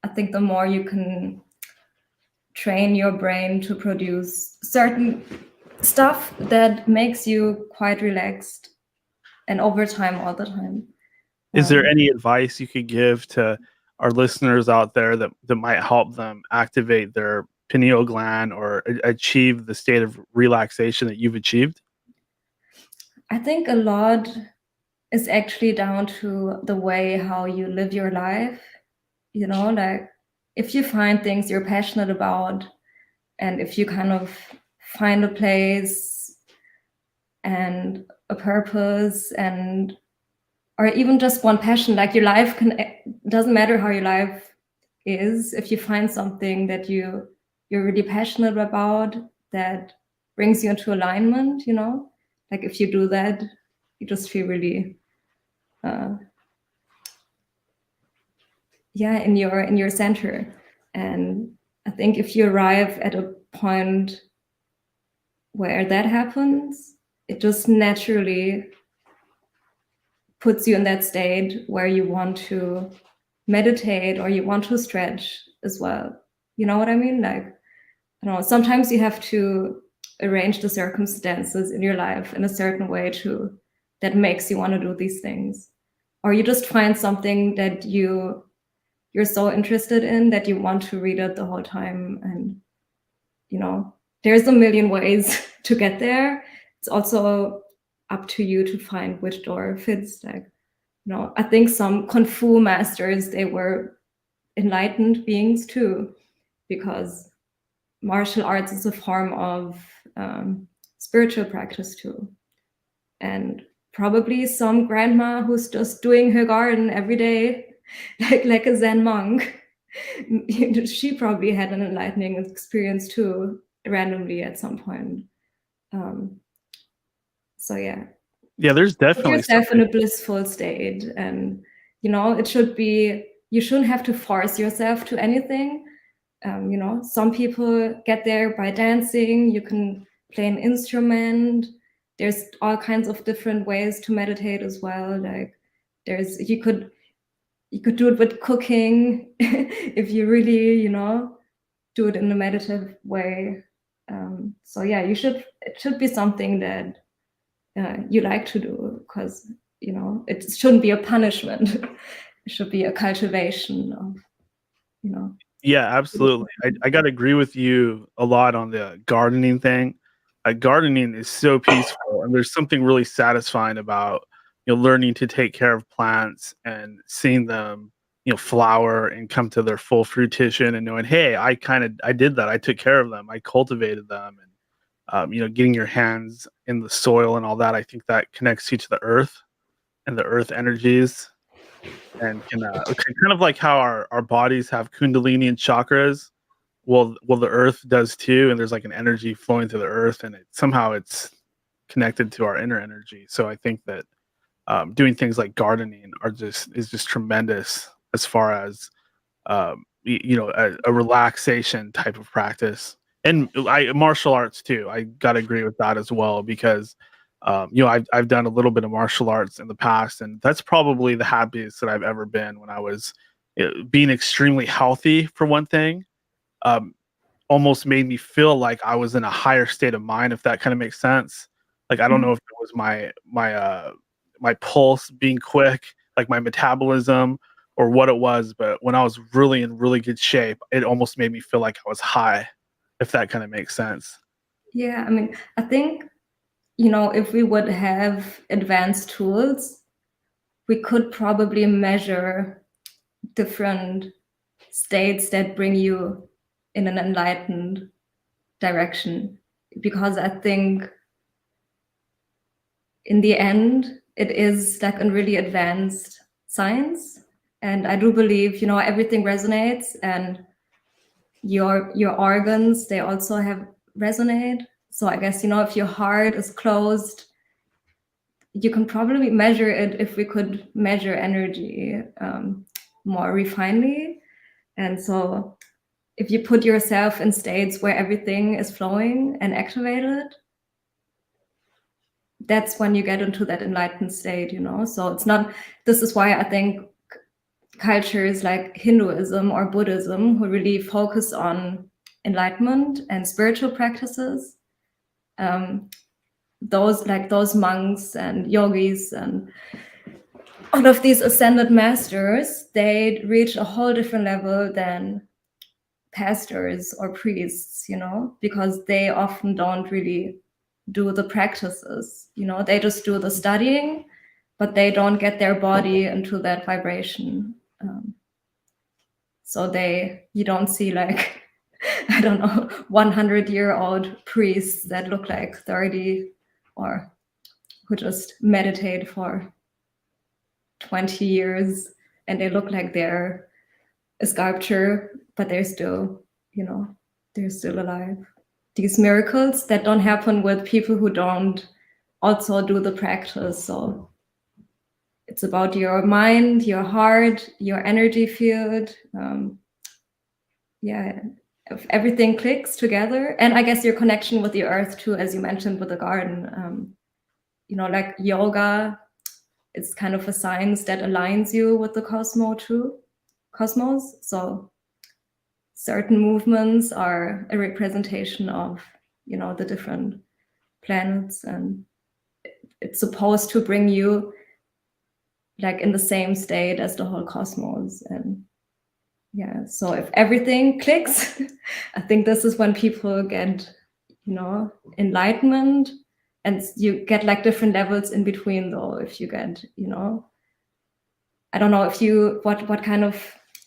I think the more you can train your brain to produce certain stuff that makes you quite relaxed, and over time, all the time. Is there any advice you could give to our listeners out there that might help them activate their pineal gland or achieve the state of relaxation that you've achieved? I think a lot is actually down to the way how you live your life. You know, like if you find things you're passionate about, and if you kind of find a place and a purpose, and or even just one passion, like your life doesn't matter how your life is, if you find something that you're really passionate about that brings you into alignment, you know, like if you do that, you just feel really in your center. And I think if you arrive at a point where that happens, it just naturally puts you in that state where you want to meditate or you want to stretch as well. You know what I mean? Like, I don't know, sometimes you have to arrange the circumstances in your life in a certain way that makes you want to do these things. Or you just find something that you're so interested in that you want to read it the whole time. And, you know, there's a million ways to get there. It's also up to you to find which door fits. Like, you know, I think some Kung Fu masters, they were enlightened beings too, because martial arts is a form of spiritual practice too. And probably some grandma who's just doing her garden every day, like a Zen monk, she probably had an enlightening experience too, randomly at some point. So yeah. Yeah, there's definitely put yourself in a blissful state, and you know, you shouldn't have to force yourself to anything. You know, some people get there by dancing. You can play an instrument. There's all kinds of different ways to meditate as well. Like you could do it with cooking if you really, you know, do it in a meditative way. So yeah, it should be something that you like to do, because, you know, it shouldn't be a punishment. It should be a cultivation of, you know. Yeah, absolutely. I got to agree with you a lot on the gardening thing. Gardening is so peaceful, and there's something really satisfying about, you know, learning to take care of plants and seeing them, you know, flower and come to their full fruition, and knowing, hey, I did that. I took care of them. I cultivated them, and you know, getting your hands in the soil and all that. I think that connects you to the earth and the earth energies, and can kind of like how our bodies have kundalini and chakras. Well, the earth does too, and there's like an energy flowing through the earth, and somehow it's connected to our inner energy. So I think that doing things like gardening is just tremendous as far as you know, a relaxation type of practice. And martial arts too. I gotta agree with that as well, because you know, I've done a little bit of martial arts in the past, and that's probably the happiest that I've ever been, when I was being extremely healthy for one thing. Almost made me feel like I was in a higher state of mind, if that kind of makes sense. Like, I don't know if it was my pulse being quick, like my metabolism, or what it was, but when I was really in really good shape, it almost made me feel like I was high, if that kind of makes sense. Yeah, I mean, I think, you know, if we would have advanced tools, we could probably measure different states that bring you in an enlightened direction, because I think in the end it is like a really advanced science, and I do believe, you know, everything resonates, and your organs, they also have resonate. So I guess, you know, if your heart is closed, you can probably measure it, if we could measure energy more refinedly. And so if you put yourself in states where everything is flowing and activated, that's when you get into that enlightened state, you know. So this is why I think cultures like Hinduism or Buddhism, who really focus on enlightenment and spiritual practices, those monks and yogis and all of these ascended masters, they reach a whole different level than pastors or priests, you know, because they often don't really do the practices, you know, they just do the studying, but they don't get their body into that vibration. So you don't see like, I don't know, 100-year-old priests that look like 30 or who just meditate for 20 years and they look like they're a sculpture, but they're still, you know, they're still alive. These miracles that don't happen with people who don't also do the practice. So it's about your mind, your heart, your energy field. If everything clicks together, and I guess your connection with the earth too, as you mentioned with the garden. You know, like yoga, it's kind of a science that aligns you with the cosmos. So certain movements are a representation of, you know, the different planets, and it's supposed to bring you like in the same state as the whole cosmos. And yeah, so if everything clicks, I think this is when people get, you know, enlightenment, and you get like different levels in between though. If you get, you know, I don't know if you what kind of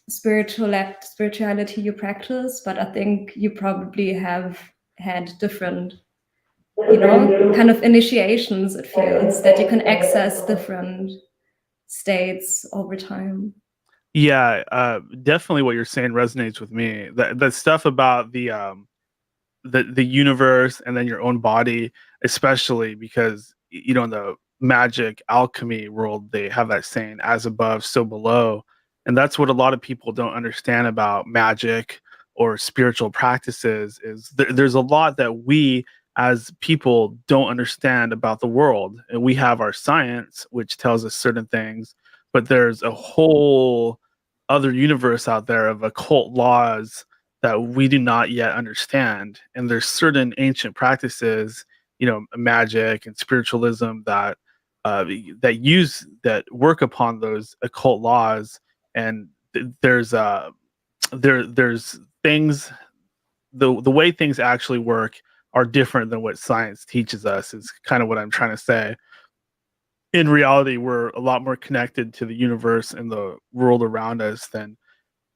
spirituality you practice, but I think you probably have had different, you know, kind of initiations. It feels that you can access different states over time. Yeah, definitely what you're saying resonates with me. The stuff about the universe and then your own body, especially because you know in the magic alchemy world they have that saying "as above, so below," and that's what a lot of people don't understand about magic or spiritual practices. Is there's a lot that we as people don't understand about the world, and we have our science which tells us certain things, but there's a whole other universe out there of occult laws that we do not yet understand. And there's certain ancient practices, you know, magic and spiritualism that that work upon those occult laws. And there's things, the way things actually work are different than what science teaches us. Is kind of what I'm trying to say. In reality, we're a lot more connected to the universe and the world around us than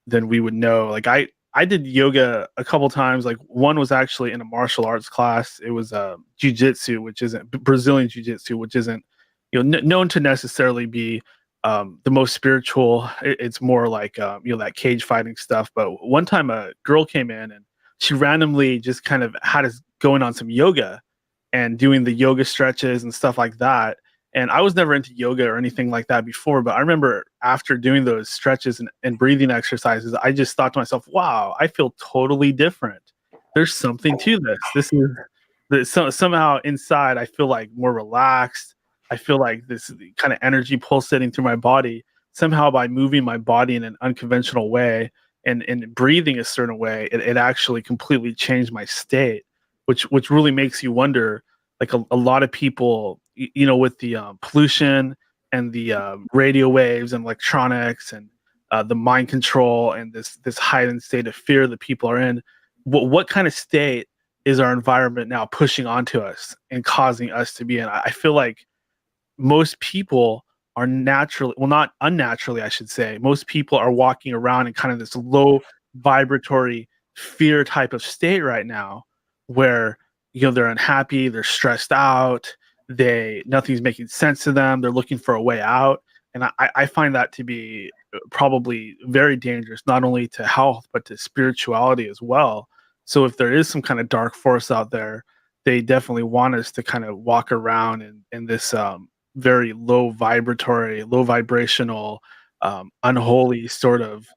we would know. Like I did yoga a couple times. Like one was actually in a martial arts class. It was jiu-jitsu, which isn't Brazilian jiu-jitsu, which isn't, you know, known to necessarily be the most spiritual. It's more like you know, that cage fighting stuff. But one time a girl came in and she randomly just kind of had us going on some yoga and doing the yoga stretches and stuff like that. And I was never into yoga or anything like that before, but I remember after doing those stretches and breathing exercises, I just thought to myself, wow, I feel totally different. There's something to this. Somehow inside, I feel like more relaxed. I feel like this kind of energy pulsating through my body. Somehow by moving my body in an unconventional way and breathing a certain way, it actually completely changed my state, which really makes you wonder, like a lot of people, you know, with the pollution and the radio waves and electronics and the mind control and this heightened state of fear that people are in, what kind of state is our environment now pushing onto us and causing us to be in? I feel like most people are naturally, well, not unnaturally, I should say, most people are walking around in kind of this low vibratory fear type of state right now, where, you know, they're unhappy, they're stressed out, nothing's making sense to them, they're looking for a way out. And I find that to be probably very dangerous, not only to health but to spirituality as well. So if there is some kind of dark force out there, they definitely want us to kind of walk around in this very low vibratory, low vibrational, unholy sort of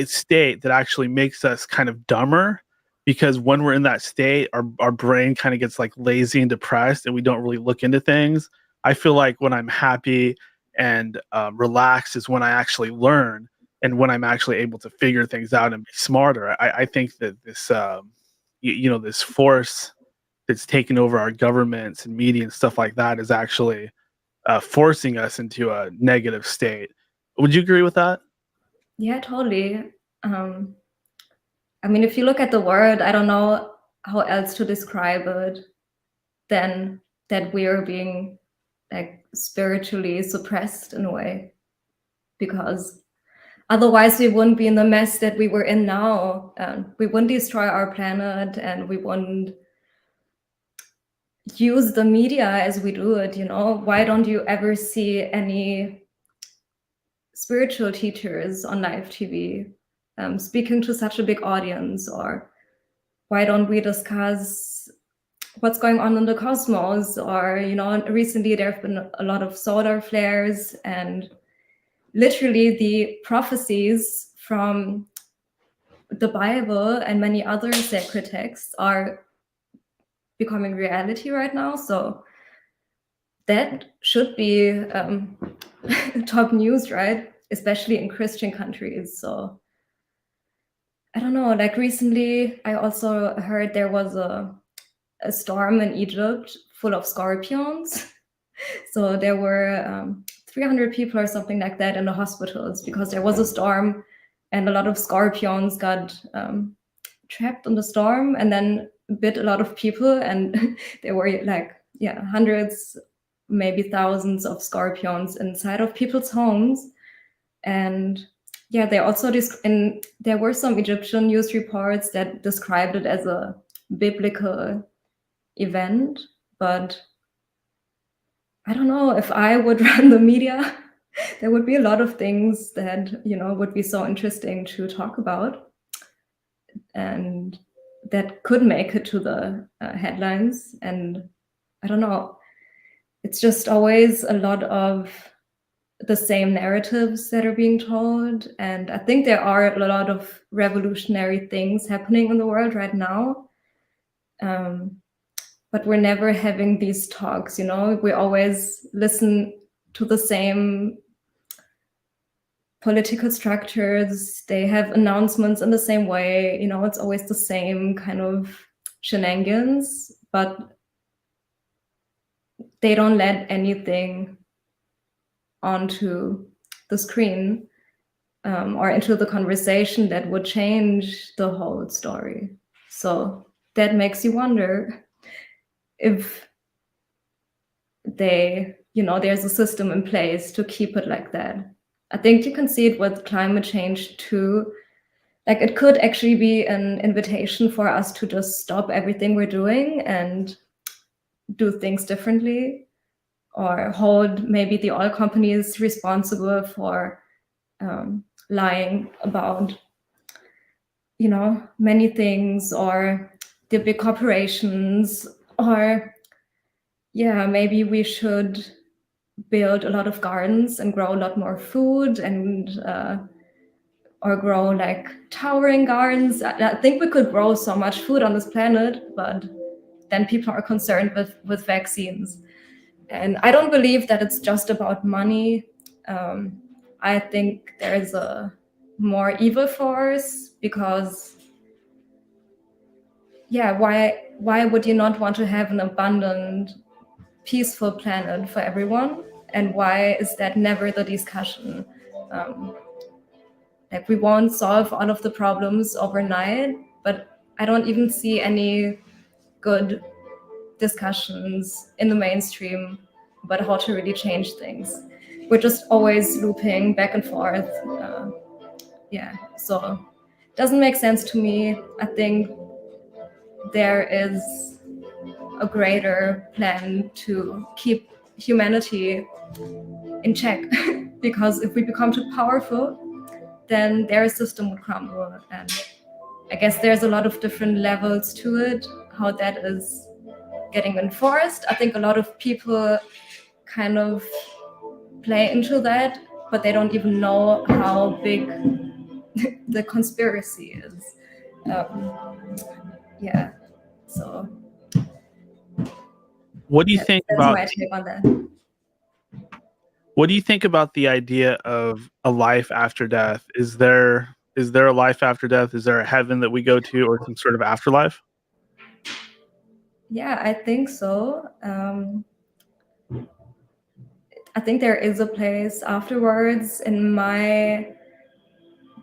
state that actually makes us kind of dumber, because when we're in that state, our brain kind of gets like lazy and depressed and we don't really look into things. I feel like when I'm happy and relaxed is when I actually learn, and when I'm actually able to figure things out and be smarter. I think that this you know, this force that's taken over our governments and media and stuff like that is actually forcing us into a negative state. Would you agree with that? Yeah, totally. I mean, if you look at the world, I don't know how else to describe it than that we are being like spiritually suppressed in a way, because otherwise we wouldn't be in the mess that we were in now. We wouldn't destroy our planet, and we wouldn't use the media as we do it. Why don't you ever see any spiritual teachers on live TV speaking to such a big audience? Or why don't we discuss what's going on in the cosmos? Or recently there have been a lot of solar flares, and literally the prophecies from the Bible and many other sacred texts are becoming reality right now. So that should be top news, right? Especially in Christian countries. So I don't know, like recently I also heard there was a storm in Egypt full of scorpions. So there were 300 people or something like that in the hospitals because there was a storm, and a lot of scorpions got trapped in the storm and then bit a lot of people, and there were like hundreds, maybe thousands of scorpions inside of people's homes. And they also there were some Egyptian news reports that described it as a biblical event, but I don't know if I would run the media. There would be a lot of things that would be so interesting to talk about, and that could make it to the headlines. And I don't know, it's just always a lot of the same narratives that are being told. And I think there are a lot of revolutionary things happening in the world right now, but we're never having these talks. We always listen to the same political structures. They have announcements in the same way. It's always the same kind of shenanigans, but they don't let anything onto the screen or into the conversation that would change the whole story. So that makes you wonder if there's a system in place to keep it like that. I think you can see it with climate change too. Like, it could actually be an invitation for us to just stop everything we're doing and do things differently, or hold maybe the oil companies responsible for lying about many things, or the big corporations, or maybe we should build a lot of gardens and grow a lot more food, and or grow like towering gardens. I think we could grow so much food on this planet, but then people are concerned with vaccines. And I don't believe that it's just about money. I think there is a more evil force, because why would you not want to have an abundant, peaceful planet for everyone? And why is that never the discussion? Like, we won't solve all of the problems overnight, but I don't even see any good discussions in the mainstream about how to really change things. We're just always looping back and forth. So it doesn't make sense to me. I think there is a greater plan to keep humanity in check, because if we become too powerful, then their system would crumble. And I guess there's a lot of different levels to it, how that is getting enforced. I think a lot of people kind of play into that, but they don't even know how big the conspiracy is. So what do you think that's about my take on that. What do you think about the idea of a life after death? Is there a life after death? Is there a heaven that we go to, or some sort of afterlife? Yeah, I think so. I think there is a place afterwards.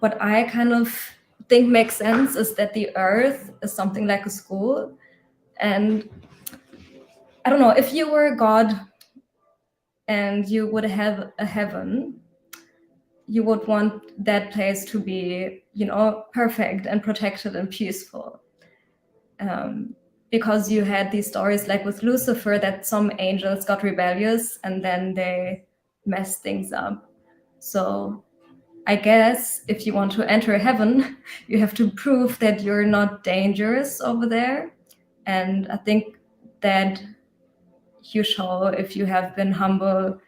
What I kind of think makes sense is that the earth is something like a school. And I don't know, if you were God and you would have a heaven, you would want that place to be, perfect and protected and peaceful. Because you had these stories like with Lucifer that some angels got rebellious and then they messed things up. So I guess if you want to enter heaven, you have to prove that you're not dangerous over there. And I think that you show if you have been humble,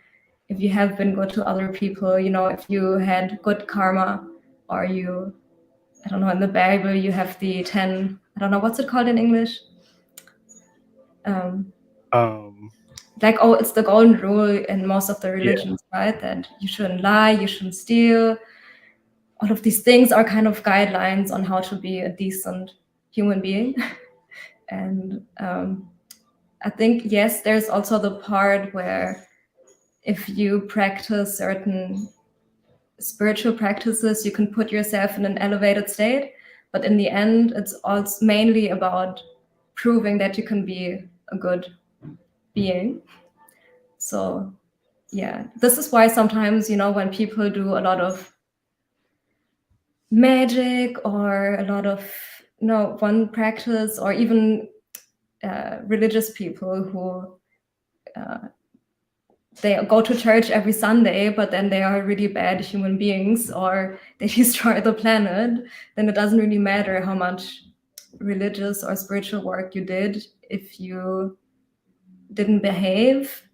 if you have been good to other people, if you had good karma, or I don't know, in the Bible you have the 10, I don't know, what's it called in English? It's the golden rule in most of the religions, right? That you shouldn't lie, you shouldn't steal. All of these things are kind of guidelines on how to be a decent human being. And I think, yes, there's also the part where if you practice certain spiritual practices, you can put yourself in an elevated state. But in the end, it's also mainly about proving that you can be a good being. So, yeah, this is why sometimes, when people do a lot of magic or a lot of, one practice, or even religious people who they go to church every Sunday, but then they are really bad human beings or they destroy the planet, then it doesn't really matter how much religious or spiritual work you did. If you didn't behave,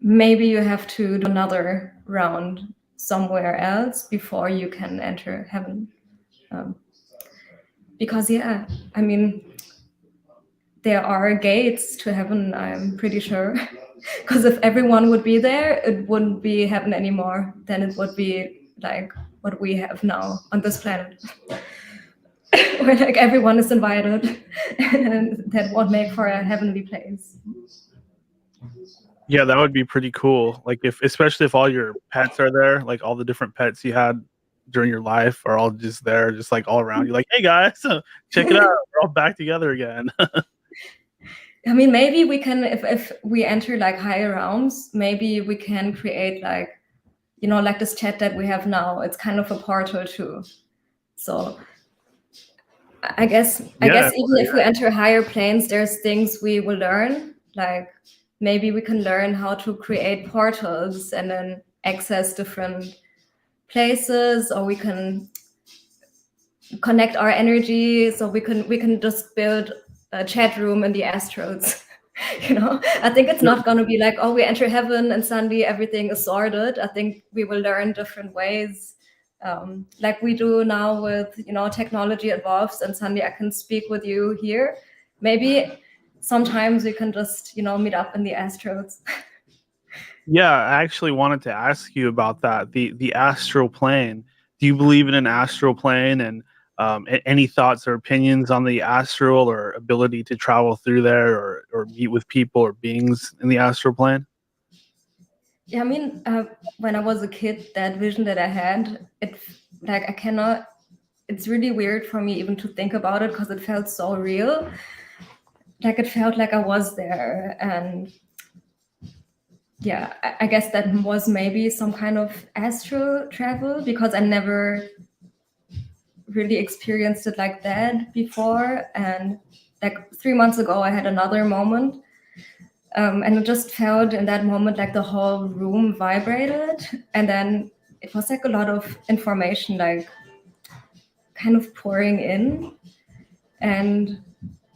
maybe you have to do another round somewhere else before you can enter heaven. Because, yeah, I mean, there are gates to heaven, I'm pretty sure. Because if everyone would be there, it wouldn't be heaven anymore. Then it would be like what we have now on this planet, where like everyone is invited, and that won't make for a heavenly place. Yeah, that would be pretty cool. Like especially if all your pets are there, like all the different pets you had during your life are all just there, just like all around you. Like, hey guys, check it out, we're all back together again. I mean, maybe we can, if we enter like higher realms, maybe we can create like, like this chat that we have now. It's kind of a portal too. So I guess even if we enter higher planes, there's things we will learn. Like maybe we can learn how to create portals and then access different places, or we can connect our energy. So we can just build a chat room in the astrals. I think it's not going to be like, oh, we enter heaven and suddenly everything is sorted. I think we will learn different ways, like we do now with technology evolves and suddenly I can speak with you here. Maybe sometimes we can just meet up in the astrals. Yeah, I actually wanted to ask you about that, the astral plane. Do you believe in an astral plane, and any thoughts or opinions on the astral or ability to travel through there or meet with people or beings in the astral plane? Yeah, I mean, when I was a kid, that vision that I had, it's really weird for me even to think about it because it felt so real. Like it felt like I was there. And yeah, I guess that was maybe some kind of astral travel because I never really experienced it like that before. And like 3 months ago, I had another moment. And it just felt in that moment like the whole room vibrated. And then it was like a lot of information, like kind of pouring in. And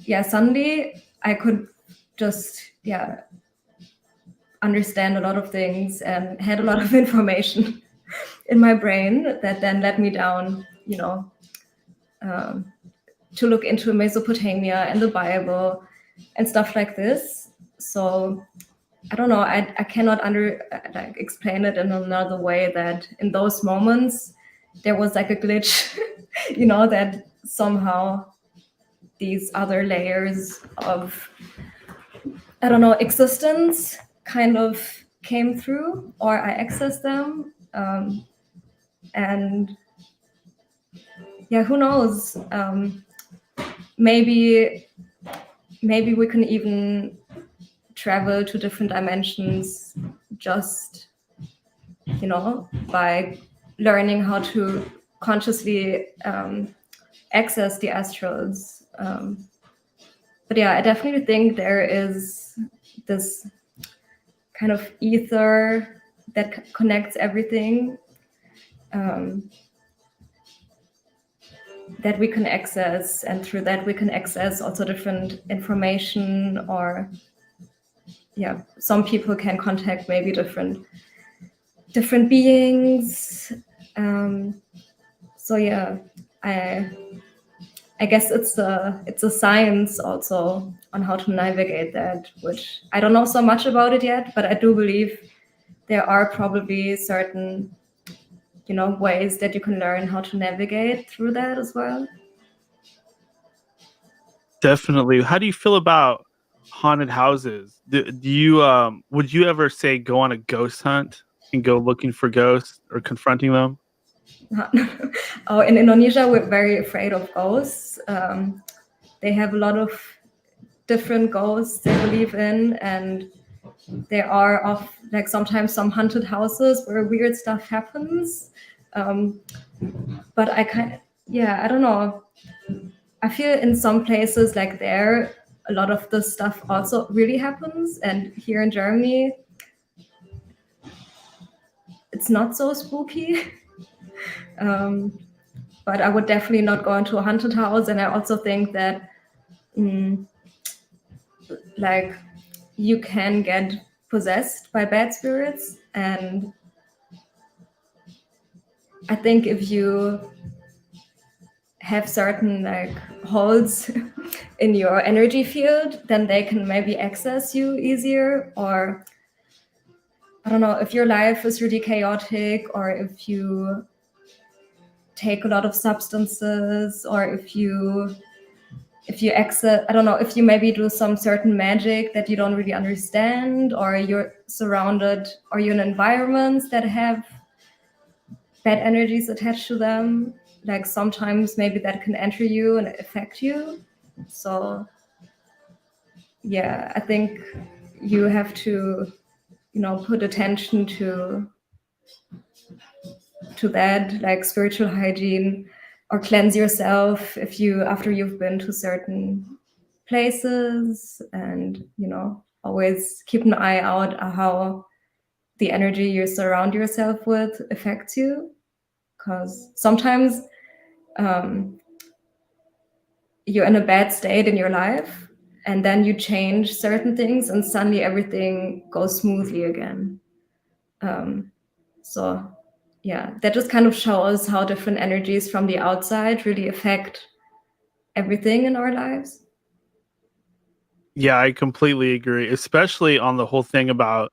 yeah, suddenly I could just, understand a lot of things and had a lot of information in my brain that then led me down, to look into Mesopotamia and the Bible and stuff like this. So I don't know, I cannot explain it in another way that in those moments there was like a glitch, that somehow these other layers of, I don't know, existence kind of came through, or I accessed them. And yeah, who knows? Maybe we can even travel to different dimensions just, by learning how to consciously access the astrals. But yeah, I definitely think there is this kind of ether that connects everything, that we can access, and through that we can access also different information, or some people can contact maybe different beings. So yeah, I guess it's a science also on how to navigate that, which I don't know so much about it yet, but I do believe there are probably certain ways that you can learn how to navigate through that as well. Definitely. How do you feel about haunted houses? Do you would you ever say go on a ghost hunt and go looking for ghosts or confronting them? Oh, in Indonesia, we're very afraid of ghosts. They have a lot of different ghosts they believe in, and there are sometimes some haunted houses where weird stuff happens. But I don't know. I feel in some places there, a lot of this stuff also really happens, and here in Germany, it's not so spooky. But I would definitely not go into a haunted house, and I also think that you can get possessed by bad spirits, and I think if you have certain holes in your energy field, then they can maybe access you easier. Or I don't know, if your life is really chaotic, or if you take a lot of substances, or if you access, I don't know, if you maybe do some certain magic that you don't really understand, or you're surrounded, or you're in environments that have bad energies attached to them, sometimes maybe that can enter you and affect you. So yeah, I think you have to put attention to that, spiritual hygiene, or cleanse yourself after you've been to certain places, and always keep an eye out how the energy you surround yourself with affects you, because sometimes you're in a bad state in your life, and then you change certain things, and suddenly everything goes smoothly again. So yeah, that just kind of shows how different energies from the outside really affect everything in our lives. Yeah, I completely agree, especially on the whole thing about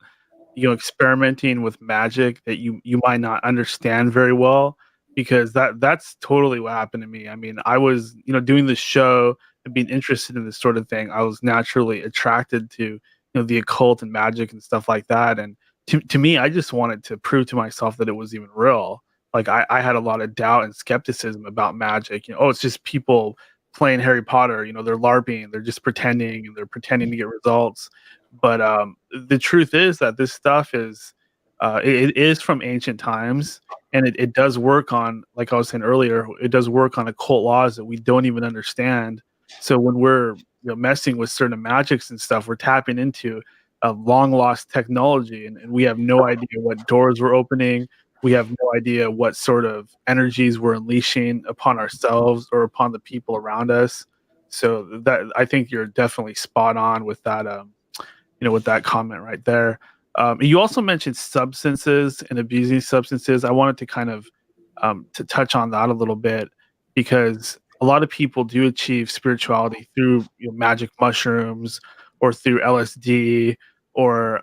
experimenting with magic that you might not understand very well, because that's totally what happened to me. I mean, I was doing this show and being interested in this sort of thing. I was naturally attracted to the occult and magic and stuff like that, and to me, I just wanted to prove to myself that it was even real. Like I had a lot of doubt and skepticism about magic. Oh, it's just people playing Harry Potter. They're LARPing, they're just pretending, and they're pretending to get results. But the truth is that this stuff is it is from ancient times, and it does work on, like I was saying earlier, it does work on occult laws that we don't even understand. So when we're messing with certain magics and stuff, we're tapping into a long lost technology, and we have no idea what doors we're opening. We have no idea what sort of energies we're unleashing upon ourselves or upon the people around us. So that, I think you're definitely spot on with that. With that comment right there. You also mentioned substances and abusing substances. I wanted to kind of to touch on that a little bit, because a lot of people do achieve spirituality through magic mushrooms, or through LSD, or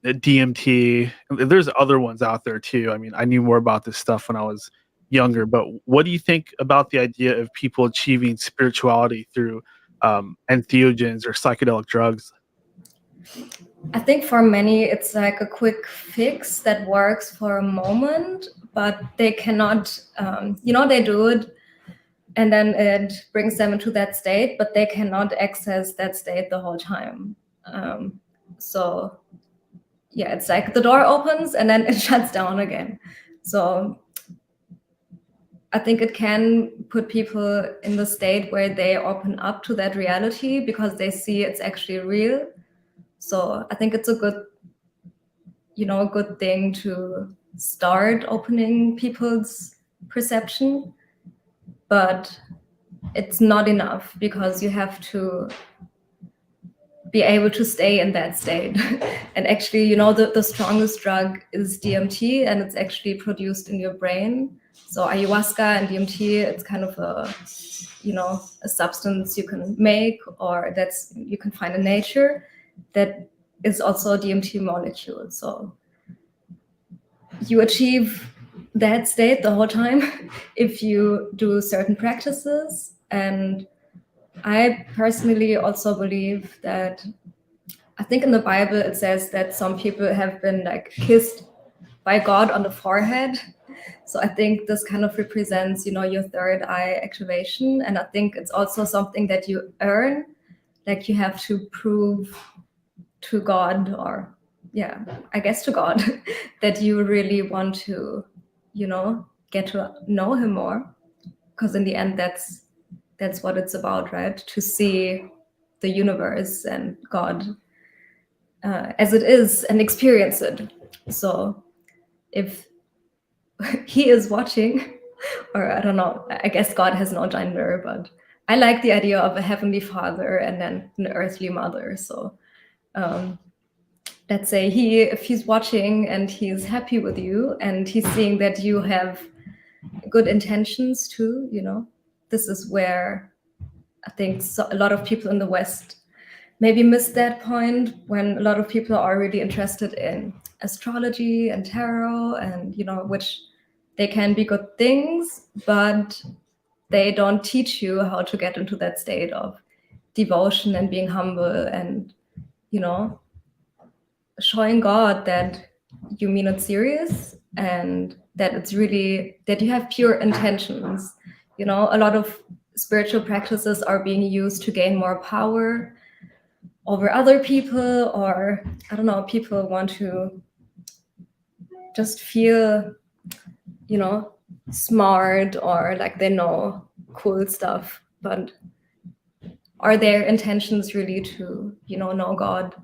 DMT. There's other ones out there too. I mean, I knew more about this stuff when I was younger, but what do you think about the idea of people achieving spirituality through entheogens or psychedelic drugs? I think for many it's like a quick fix that works for a moment, but they cannot, they do it and then it brings them into that state, but they cannot access that state the whole time. So yeah, it's like the door opens and then it shuts down again. So I think it can put people in the state where they open up to that reality because they see it's actually real. So I think it's a good thing to start opening people's perception, but it's not enough because you have to be able to stay in that state. And actually, the strongest drug is DMT, and it's actually produced in your brain. So ayahuasca and DMT, it's kind of a substance you can make or you can find in nature that is also a DMT molecule. So you achieve that state the whole time if you do certain practices. And I personally also believe that, I think in the Bible it says that some people have been like kissed by God on the forehead. So I think this kind of represents, your third eye activation. And I think it's also something that you earn, like you have to prove to God, or I guess to God, that you really want to, get to know him more. Because in the end, that's what it's about, right? To see the universe and God as it is and experience it. So if he is watching, or I don't know, I guess God has no gender, but I like the idea of a heavenly father and then an earthly mother. So let's say if he's watching and he's happy with you and he's seeing that you have good intentions too, this is where I think a lot of people in the West maybe miss that point, when a lot of people are really interested in astrology and tarot and, which they can be good things, but they don't teach you how to get into that state of devotion and being humble and, showing God that you mean it serious and that it's really, that you have pure intentions. A lot of spiritual practices are being used to gain more power over other people, or I don't know, people want to just feel, smart, or like they know cool stuff, but are their intentions really to, know God?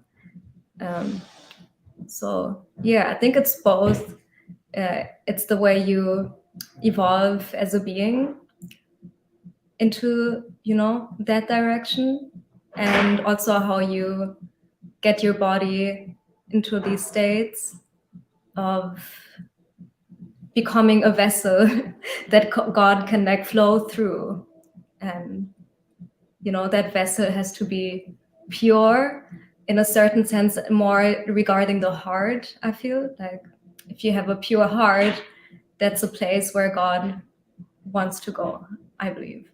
So yeah, I think it's both. It's the way you evolve as a being into, that direction, and also how you get your body into these states of becoming a vessel that God can like flow through. And, that vessel has to be pure in a certain sense, more regarding the heart. I feel like if you have a pure heart, that's a place where God wants to go, I believe.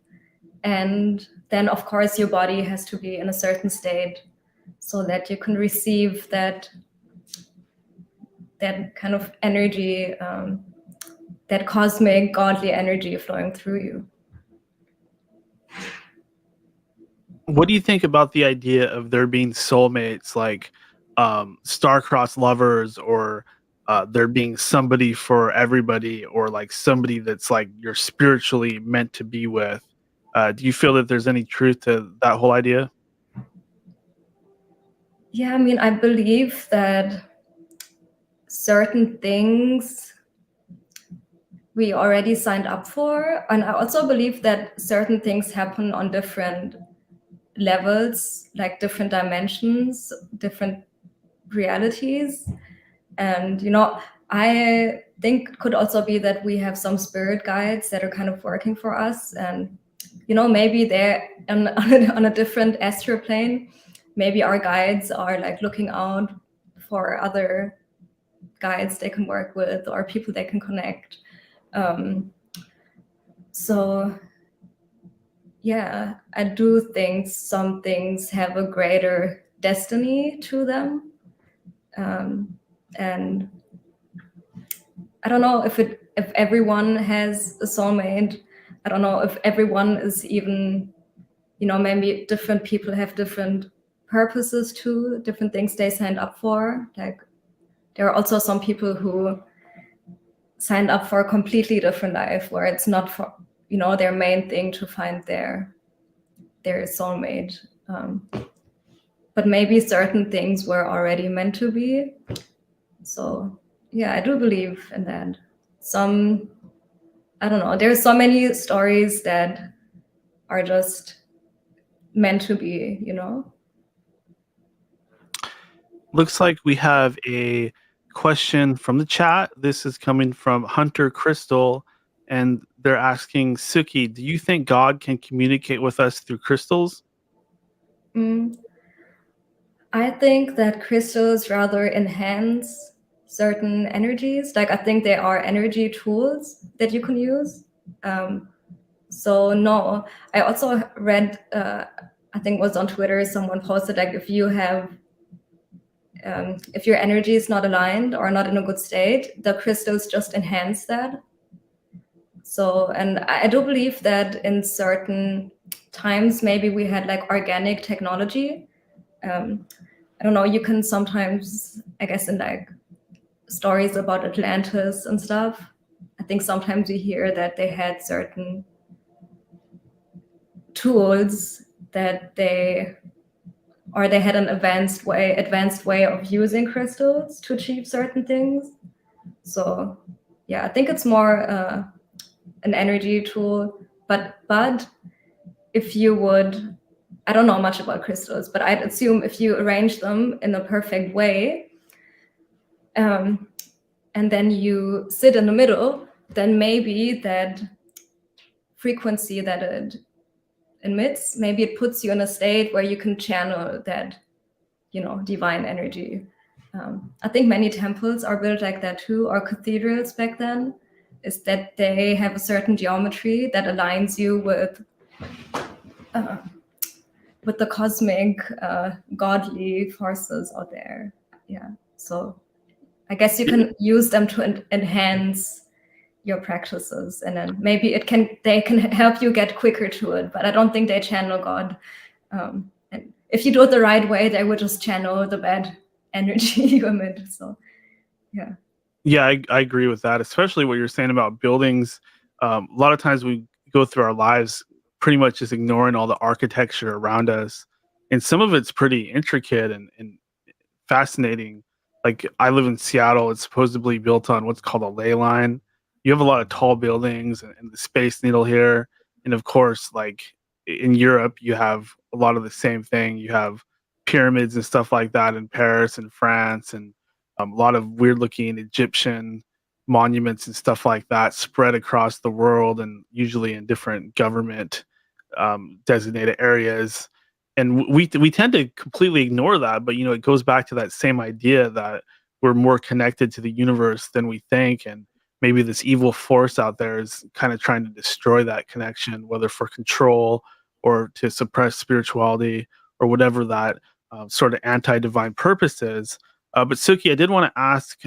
And then, of course, your body has to be in a certain state so that you can receive that kind of energy, that cosmic, godly energy flowing through you. What do you think about the idea of there being soulmates, like star-crossed lovers, or there being somebody for everybody, or like somebody that's like you're spiritually meant to be with? Do you feel that there's any truth to that whole idea? Yeah, I mean, I believe that certain things we already signed up for, and I also believe that certain things happen on different levels, like different dimensions, different realities. And I think it could also be that we have some spirit guides that are kind of working for us, and maybe they're on a different astral plane. Maybe our guides are like looking out for other guides they can work with, or people they can connect. So yeah, I do think some things have a greater destiny to them. And I don't know if everyone has a soulmate. I don't know if everyone is even, maybe different people have different purposes too, different things they signed up for. Like there are also some people who signed up for a completely different life where it's not for, their main thing to find their soulmate. But maybe certain things were already meant to be. So yeah, I do believe in that. I don't know, there's so many stories that are just meant to be, Looks like we have a question from the chat. This is coming from Hunter Crystal, and they're asking, Suki, do you think God can communicate with us through crystals? I think that crystals rather enhance certain energies. Like I think they are energy tools that you can use. So no, I also read, I think it was on Twitter, someone posted like if you have, if your energy is not aligned or not in a good state, the crystals just enhance that. So, and I do believe that in certain times, maybe we had like organic technology. I don't know, you can sometimes, I guess in like stories about Atlantis and stuff, I think sometimes we hear that they had certain tools that they had an advanced way of using crystals to achieve certain things. So yeah, I think it's more an energy tool, but if you would, I don't know much about crystals, but I'd assume if you arrange them in a perfect way, and then you sit in the middle, then maybe that frequency that it emits, maybe it puts you in a state where you can channel that, divine energy. I think many temples are built like that too, or cathedrals back then, is that they have a certain geometry that aligns you with the cosmic, godly forces out there. Yeah. So I guess you can use them to enhance your practices, and then maybe they can help you get quicker to it. But I don't think they channel God. And if you do it the right way, they would just channel the bad energy you emit. So yeah. Yeah, I agree with that, especially what you're saying about buildings. A lot of times we go through our lives pretty much just ignoring all the architecture around us. And some of it's pretty intricate and fascinating. Like I live in Seattle. It's supposedly built on what's called a ley line. You have a lot of tall buildings and the Space Needle here. And of course, like in Europe, you have a lot of the same thing. You have pyramids and stuff like that in Paris and France, and a lot of weird looking Egyptian monuments and stuff like that spread across the world, and usually in different government designated areas. And we tend to completely ignore that, but it goes back to that same idea that we're more connected to the universe than we think, and maybe this evil force out there is kind of trying to destroy that connection, whether for control or to suppress spirituality or whatever that sort of anti-divine purpose is. But Suki, I did want to ask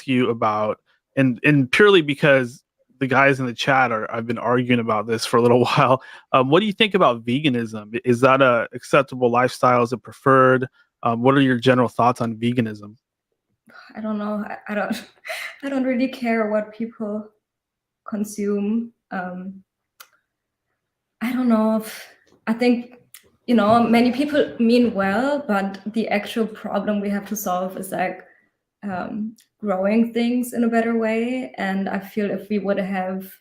you about, and purely because the guys in the chat I've been arguing about this for a little while. What do you think about veganism? Is that a acceptable lifestyle? Is it preferred? What are your general thoughts on veganism? I don't know. I don't really care what people consume. I don't know I think, many people mean well, but the actual problem we have to solve is like growing things in a better way. And I feel if we would have,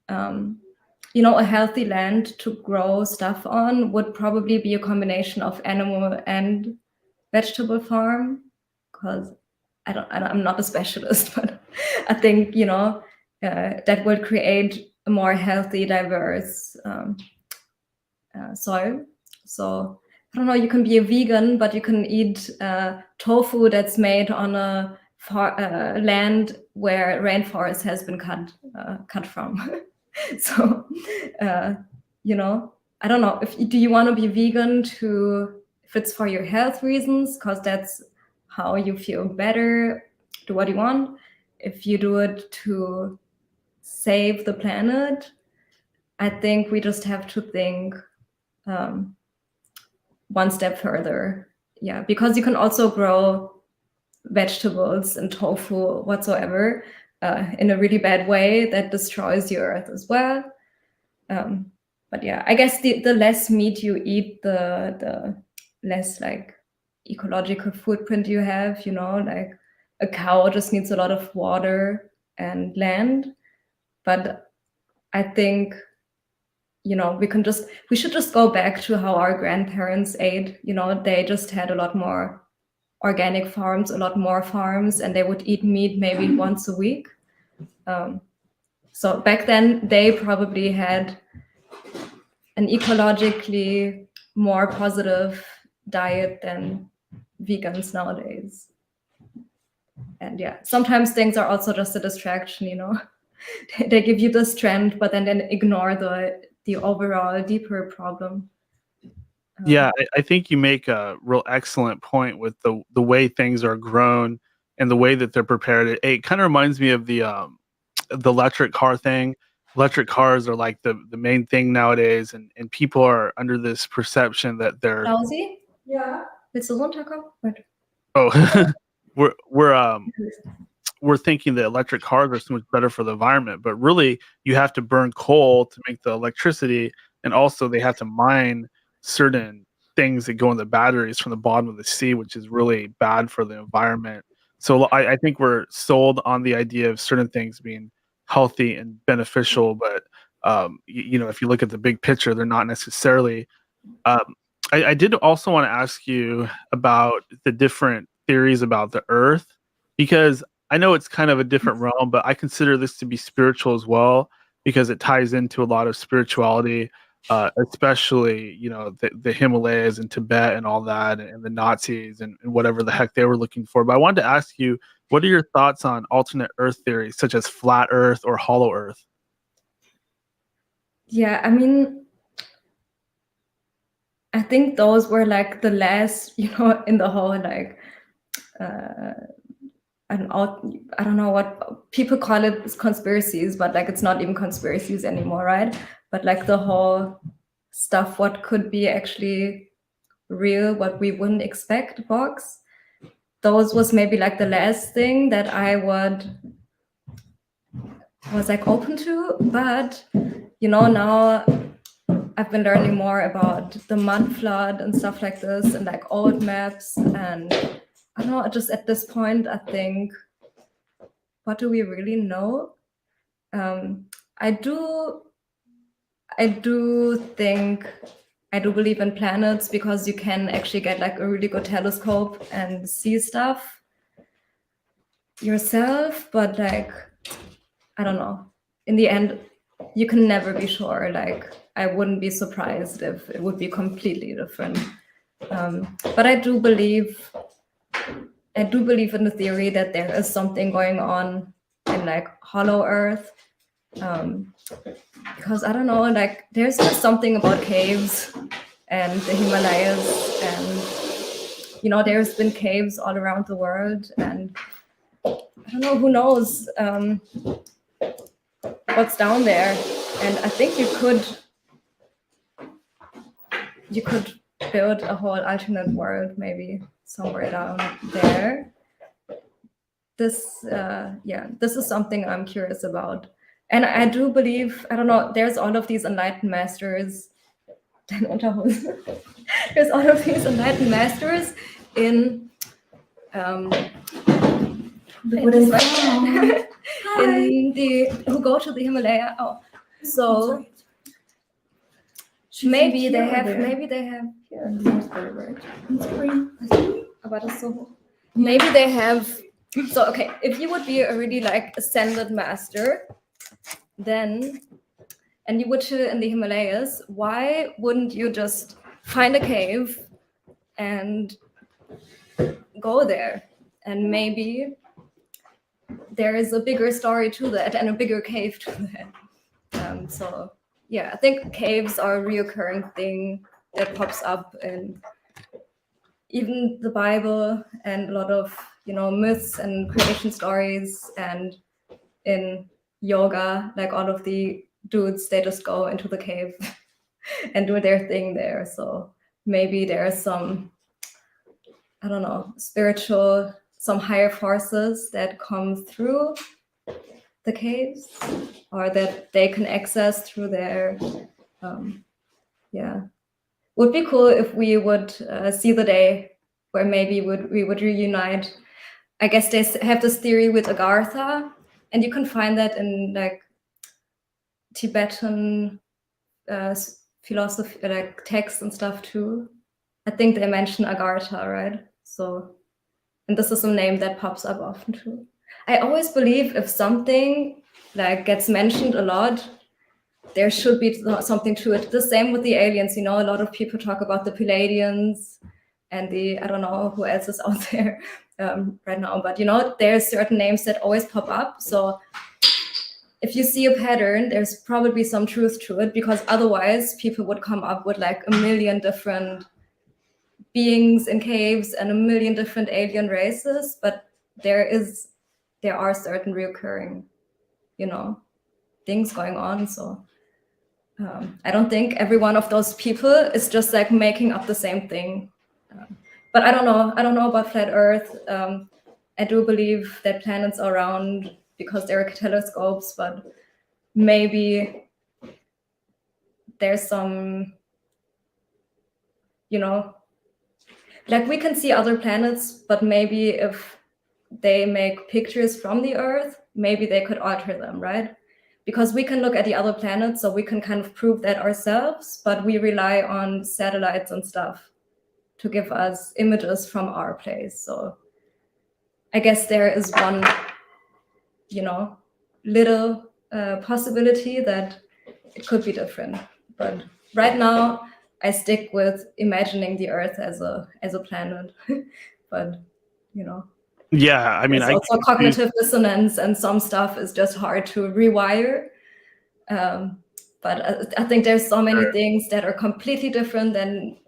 a healthy land to grow stuff on, would probably be a combination of animal and vegetable farm. Because I'm not a specialist, but I think that would create a more healthy, diverse soil. So I don't know, you can be a vegan, but you can eat tofu that's made on a land where rainforest has been cut from. So, I don't know, do you want to be vegan if it's for your health reasons, because that's how you feel better, do what you want. If you do it to save the planet, I think we just have to think one step further. Yeah, because you can also grow vegetables and tofu whatsoever in a really bad way that destroys your earth as well. But yeah, I guess the less meat you eat, the less like ecological footprint you have, you know, like a cow just needs a lot of water and land. But I think, you know, we should just go back to how our grandparents ate. You know, they just had a lot more organic farms, a lot more farms, and they would eat meat maybe once a week. So back then they probably had an ecologically more positive diet than vegans nowadays. And yeah, sometimes things are also just a distraction, you know. They give you this trend, but then ignore the overall deeper problem. Yeah, I think you make a real excellent point with the way things are grown and the way that they're prepared. It kind of reminds me of the electric car thing. Electric cars are like the main thing nowadays, and people are under this perception that they're Klausi? Ja. Willst du runterkommen? Wait. oh we're thinking that electric cars are so much better for the environment, but really you have to burn coal to make the electricity, and also they have to mine certain things that go in the batteries from the bottom of the sea, which is really bad for the environment. So I think we're sold on the idea of certain things being healthy and beneficial, but you know, if you look at the big picture, they're not necessarily. I did also want to ask you about the different theories about the Earth, because I know it's kind of a different realm, but I consider this to be spiritual as well, because it ties into a lot of spirituality, especially, you know, the Himalayas and Tibet and all that, and the Nazis and whatever the heck they were looking for. But I wanted to ask you, what are your thoughts on alternate Earth theories, such as flat Earth or hollow Earth? Yeah, I mean, I think those were like the last, you know, in the whole like I don't know what people call it, conspiracies, but like it's not even conspiracies anymore, right? But like the whole stuff, what could be actually real, what we wouldn't expect box. Those was maybe like the last thing that I was like open to, but you know, now I've been learning more about the mud flood and stuff like this, and like old maps, and I don't know, just at this point, I think, what do we really know? I do think, I do believe in planets, because you can actually get like a really good telescope and see stuff yourself, but like, I don't know. In the end, you can never be sure. Like, I wouldn't be surprised if it would be completely different. But I do believe in the theory that there is something going on in like hollow Earth. Because I don't know, like there's just something about caves and the Himalayas, and you know, there's been caves all around the world, and I don't know, who knows what's down there. And I think you could build a whole alternate world maybe somewhere down there. This is something I'm curious about. And I do believe, I don't know, there's all of these enlightened masters. There's all of these enlightened masters in who go to the Himalaya. Oh, so maybe they have here. Maybe they have. So okay, if you would be a really like ascended master, then, and you would chill in the Himalayas, why wouldn't you just find a cave and go there? And maybe there is a bigger story to that and a bigger cave to that. So yeah, I think caves are a reoccurring thing that pops up in even the Bible and a lot of, myths and creation stories, and in yoga, like all of the dudes, they just go into the cave and do their thing there. So maybe there's some, I don't know, spiritual, some higher forces that come through the caves, or that they can access through their, would be cool if we would see the day where maybe we would reunite. I guess they have this theory with Agartha, and you can find that in like Tibetan philosophy, like texts and stuff too. I think they mention Agartha, right? So, and this is a name that pops up often too. I always believe if something like gets mentioned a lot, there should be something to it. The same with the aliens, a lot of people talk about the Pleiadians and I don't know who else is out there right now, but there's certain names that always pop up. So if you see a pattern, there's probably some truth to it, because otherwise people would come up with like a million different beings in caves and a million different alien races, but there are certain recurring, things going on. So I don't think every one of those people is just like making up the same thing. But I don't know about flat Earth. I do believe that planets are round because there are telescopes, but maybe there's some, like we can see other planets, but maybe if they make pictures from the Earth, maybe they could alter them, right? Because we can look at the other planets, so we can kind of prove that ourselves, but we rely on satellites and stuff to give us images from our place. So I guess there is one, little possibility that it could be different. But right now, I stick with imagining the Earth as a planet. But, Yeah, I mean, there's also cognitive dissonance, and some stuff is just hard to rewire. But I think there's so many things that are completely different than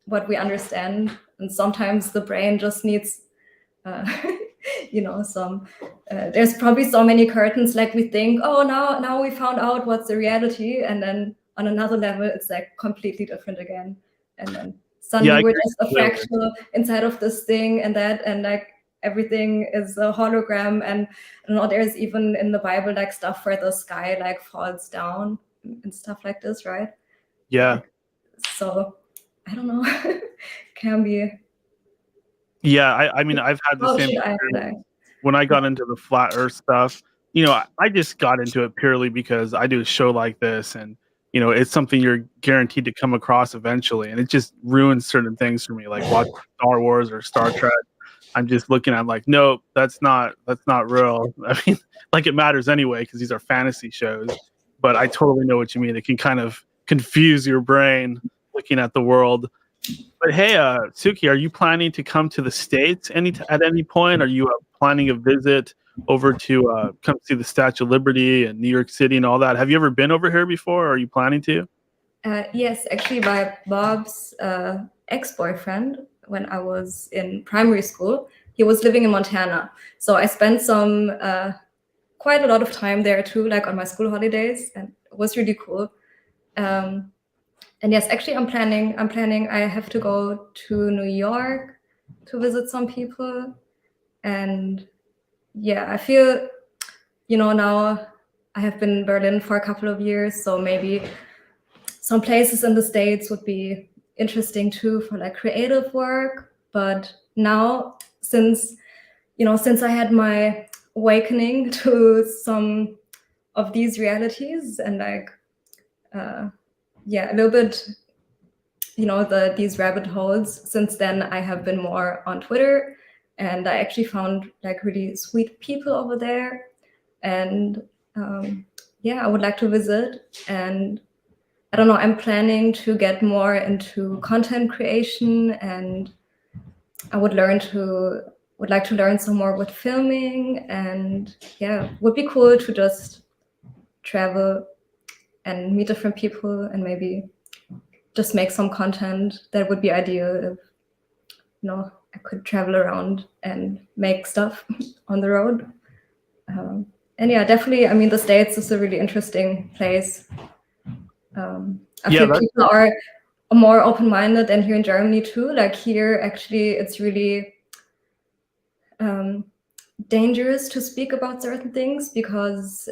what we understand, and sometimes the brain just needs some there's probably so many curtains, like we think, oh, now we found out what's the reality, and then on another level it's like completely different again, and then suddenly we're just a fractal inside of this thing, and like everything is a hologram. And there's even in the Bible like stuff where the sky like falls down and stuff like this, right? Yeah. So I don't know. Can be. Yeah, I mean, I've had the same experience when I got into the flat Earth stuff. I just got into it purely because I do a show like this, and it's something you're guaranteed to come across eventually, and it just ruins certain things for me, like watching Star Wars or Star Trek. I'm just looking at like, nope, that's not real. I mean, like it matters anyway because these are fantasy shows, but I totally know what you mean. It can kind of confuse your brain looking at the world. But hey, Suki, are you planning to come to the States at any point? Are you planning a visit over to come see the Statue of Liberty and New York City and all that? Have you ever been over here before? Or are you planning to? Yes, actually, my Bob's ex-boyfriend, when I was in primary school, he was living in Montana. So I spent quite a lot of time there too, like on my school holidays, and it was really cool. And yes, actually, I'm planning. I have to go to New York to visit some people, and yeah, I feel, now I have been in Berlin for a couple of years, so maybe some places in the States would be interesting too for like creative work. But now, since I had my awakening to some of these realities, and like a little bit, these rabbit holes, since then I have been more on Twitter, and I actually found like really sweet people over there, and I would like to visit. And I don't know, I'm planning to get more into content creation, and I would like to learn some more with filming, and would be cool to just travel and meet different people and maybe just make some content. That would be ideal if I could travel around and make stuff on the road. And yeah, definitely, I mean, the States is a really interesting place. I feel people are more open-minded than here in Germany too. Like here, actually, it's really dangerous to speak about certain things because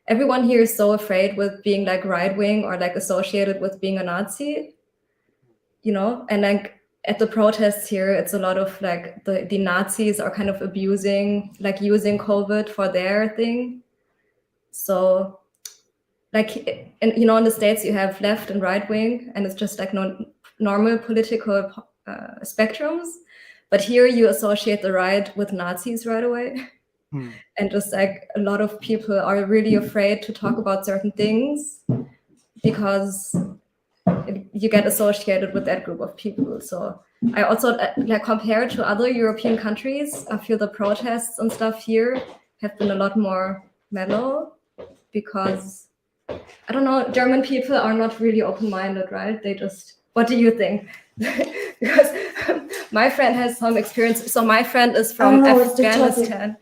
everyone here is so afraid with being like right-wing or like associated with being a Nazi, and like at the protests here, it's a lot of like the Nazis are kind of abusing, like using COVID for their thing. So like, and in the States you have left and right wing, and it's just like normal political spectrums. But here you associate the right with Nazis right away. And just like a lot of people are really afraid to talk about certain things because you get associated with that group of people. So I also like compared to other European countries, I feel the protests and stuff here have been a lot more mellow because I don't know, German people are not really open-minded, right? They just, what do you think? Because my friend has some experience. So my friend is from Afghanistan.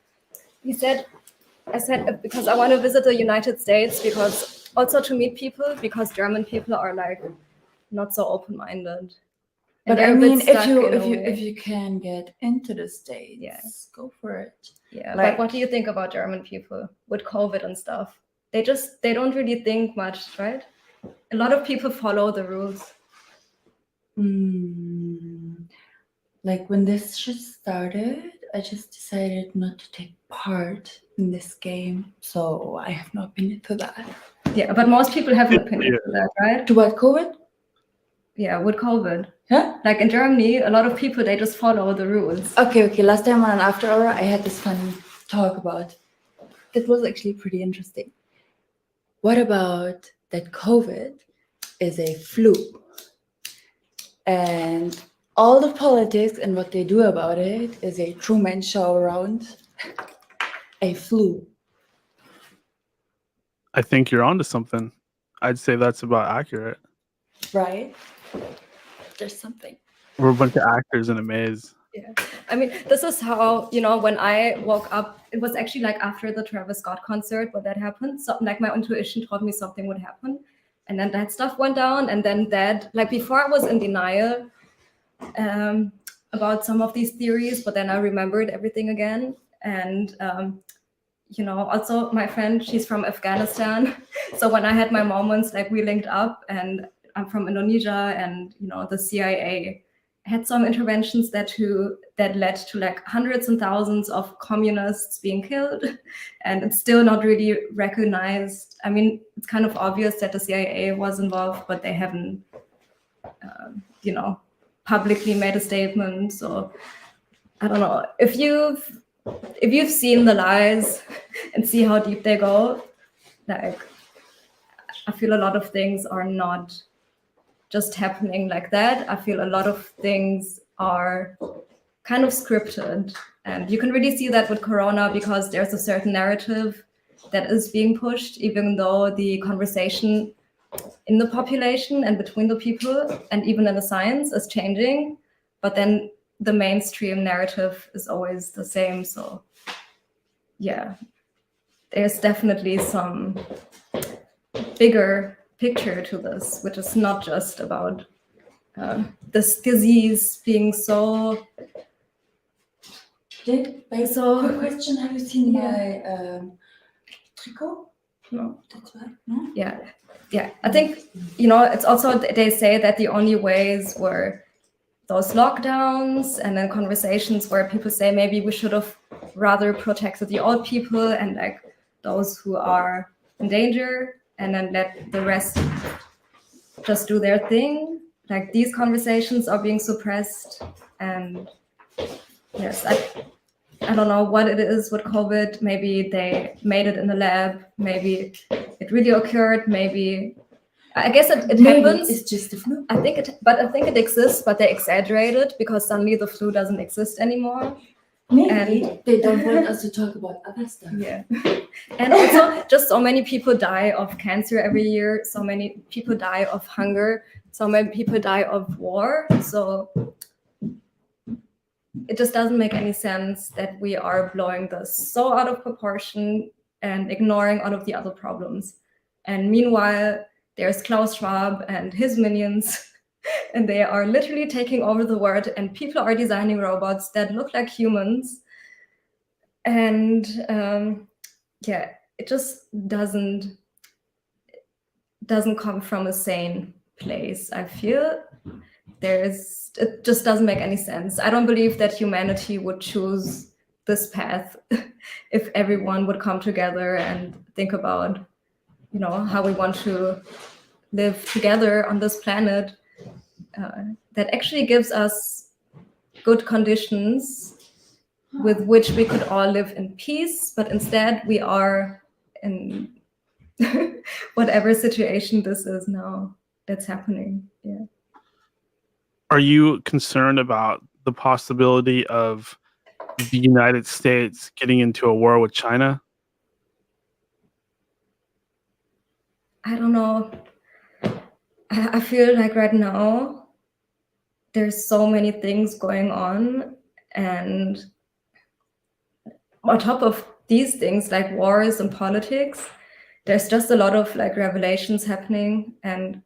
I said, because I want to visit the United States because also to meet people, because German people are like not so open-minded. But I mean, if you can get into the States, go for it. Yeah, like, but what do you think about German people with COVID and stuff? They don't really think much, right? A lot of people follow the rules. Like when this shit started, I just decided not to take part in this game. So I have no opinion to that. Yeah, but most people have an opinion to that, right? To what, COVID? Yeah, with COVID. Huh? Like in Germany, a lot of people, they just follow the rules. Okay. Last time on an after hour, I had this funny talk about. That was actually pretty interesting. What about that COVID is a flu? And all the politics and what they do about it is a Truman Show around a flu. I think you're onto something. I'd say that's about accurate. Right? There's something. We're a bunch of actors in a maze. Yeah, I mean, this is how, when I woke up, it was actually like after the Travis Scott concert when that happened. So like my intuition told me something would happen. And then that stuff went down. And then that, like before I was in denial about some of these theories, but then I remembered everything again. And, also my friend, she's from Afghanistan. So when I had my moments, like we linked up, and I'm from Indonesia, and, the CIA had some interventions that led to like hundreds and thousands of communists being killed, and it's still not really recognized. I mean, it's kind of obvious that the CIA was involved, but they haven't, publicly made a statement. So I don't know if you've seen the lies and see how deep they go. Like, I feel a lot of things are not just happening like that. I feel a lot of things are kind of scripted. And you can really see that with Corona because there's a certain narrative that is being pushed, even though the conversation in the population and between the people and even in the science is changing. But then the mainstream narrative is always the same. So yeah, there's definitely some bigger picture to this, which is not just about this disease being so. Quick question: have you seen my tricot? No. That's right. No. Yeah. I think it's also they say that the only ways were those lockdowns and then conversations where people say maybe we should have rather protected the old people and like those who are in danger, and then let the rest just do their thing. Like these conversations are being suppressed. And yes, I don't know what it is with COVID. Maybe they made it in the lab. Maybe it really occurred. Maybe, I guess it happens. It's just the flu. I think it exists, but they exaggerate it because suddenly the flu doesn't exist anymore. Maybe they don't want us to talk about other stuff. Yeah. And also just so many people die of cancer every year. So many people die of hunger. So many people die of war. So it just doesn't make any sense that we are blowing this so out of proportion and ignoring all of the other problems. And meanwhile, there's Klaus Schwab and his minions, and they are literally taking over the world, and people are designing robots that look like humans. And yeah, it just doesn't come from a sane place, I feel. It just doesn't make any sense. I don't believe that humanity would choose this path if everyone would come together and think about, how we want to live together on this planet. That actually gives us good conditions with which we could all live in peace, but instead we are in whatever situation this is now that's happening. Yeah. Are you concerned about the possibility of the United States getting into a war with China? I don't know. I feel like right now there's so many things going on, and on top of these things like wars and politics, there's just a lot of like revelations happening, and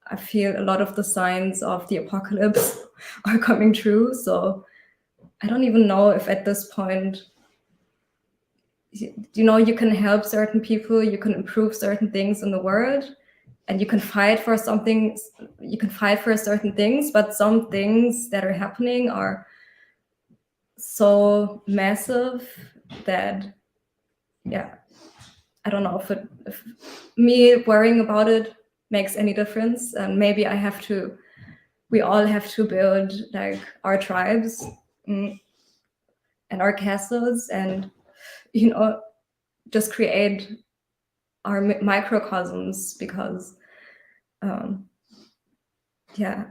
I feel a lot of the signs of the apocalypse are coming true. So I don't even know if at this point, you can help certain people, you can improve certain things in the world, and you can fight for something, you can fight for certain things, but some things that are happening are so massive that, yeah, I don't know if me worrying about it makes any difference. And maybe we all have to build like our tribes and our castles, and just create our microcosms, because yeah,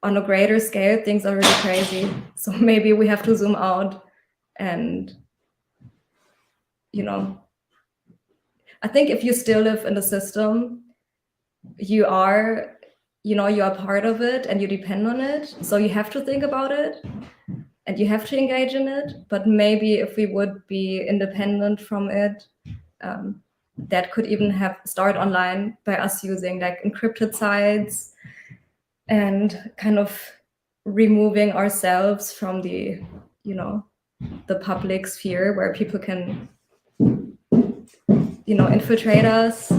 on a greater scale things are really crazy. So maybe we have to zoom out, and I think if you still live in the system, you are part of it and you depend on it. So you have to think about it and you have to engage in it. But maybe if we would be independent from it, that could even start online by us using like encrypted sites and kind of removing ourselves from the public sphere where people can infiltrate us.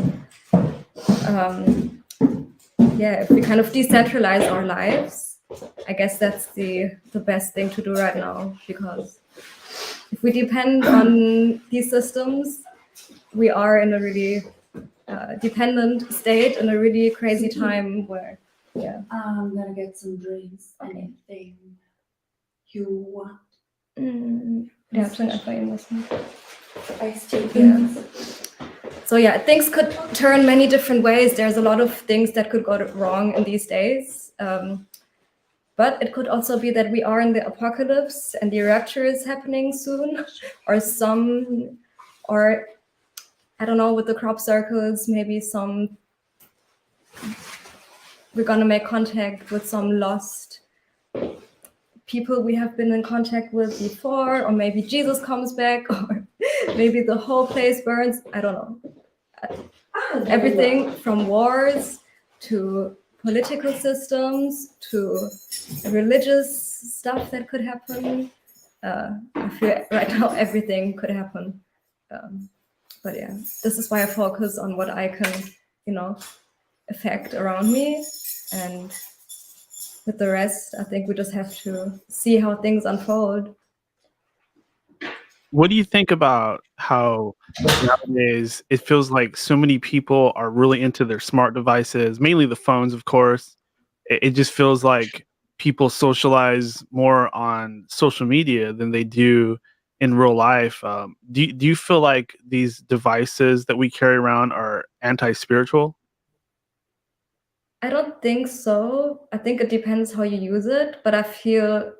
Yeah, if we kind of decentralize our lives, I guess that's the best thing to do right now, because if we depend on these systems, we are in a really dependent state, in a really crazy time where, yeah. I'm gonna get some drinks, anything you want. Ja, schon einfach irgendwas. Iced tea. Yeah. So yeah, things could turn many different ways. There's a lot of things that could go wrong in these days. But it could also be that we are in the apocalypse and the rapture is happening soon, or I don't know, with the crop circles, maybe we're gonna make contact with some lost people we have been in contact with before, or maybe Jesus comes back, or maybe the whole place burns. I don't know. Everything from wars to political systems to religious stuff that could happen. I feel right now everything could happen. But yeah, this is why I focus on what I can, affect around me, and with the rest, I think we just have to see how things unfold. What do you think about how nowadays it feels like so many people are really into their smart devices, mainly the phones, of course? It just feels like people socialize more on social media than they do in real life. Do you feel like these devices that we carry around are anti-spiritual? I don't think so. I think it depends how you use it, but I feel,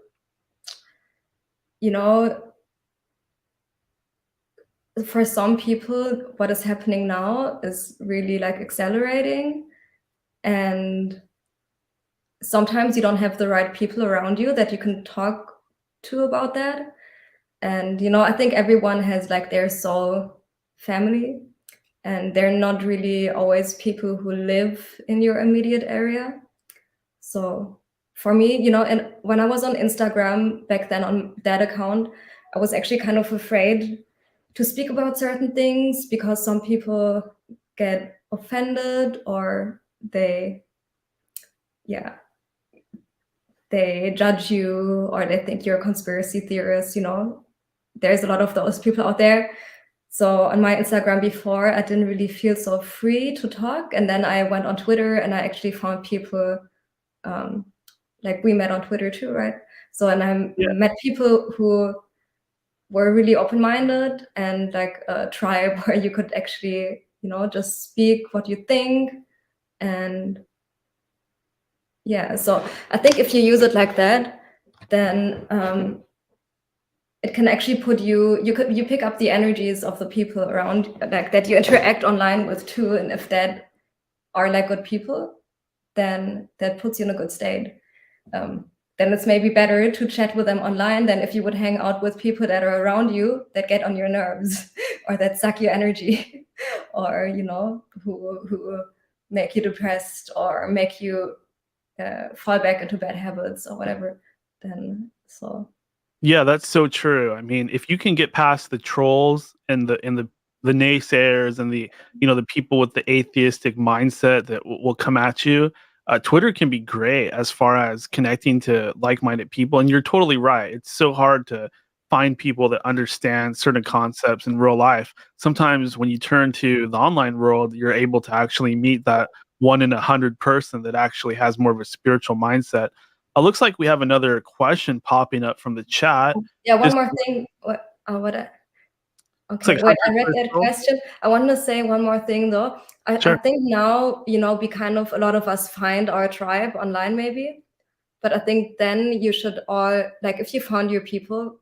for some people, what is happening now is really like accelerating, and sometimes you don't have the right people around you that you can talk too about that. And, you know, I think everyone has like their soul family, and they're not really always people who live in your immediate area. So for me, you know, and when I was on Instagram back then on that account, I was actually kind of afraid to speak about certain things because some people get offended, or they judge you, or they think you're a conspiracy theorist. You know, there's a lot of those people out there. So on my Instagram before, I didn't really feel so free to talk. And then I went on Twitter and I actually found people, like we met on Twitter too, right? So, and I met people who were really open-minded, and like a tribe where you could actually, you know, just speak what you think. And yeah, so I think if you use it like that, then it can actually put you pick up the energies of the people around, like that you interact online with too. And if that are like good people, then that puts you in a good state. Then it's maybe better to chat with them online than if you would hang out with people that are around you that get on your nerves or that suck your energy or, you know, who make you depressed or make you fall back into bad habits or whatever. Then so Yeah, that's so true. I mean, if you can get past the trolls and the naysayers and the, you know, the people with the atheistic mindset that will come at you, Twitter can be great as far as connecting to like-minded people. And you're totally right. It's so hard to find people that understand certain concepts in real life. Sometimes when you turn to the online world, you're able to actually meet that 1 in 100 person that actually has more of a spiritual mindset. It looks like we have another question popping up from the chat. yeah, one Just- more thing. Okay, like wait, I read Hunter that Crystal. question. I want to say one more thing though. I Sure. think now, you know, a lot of us find our tribe online maybe, but I think then you should all, like, if you found your people,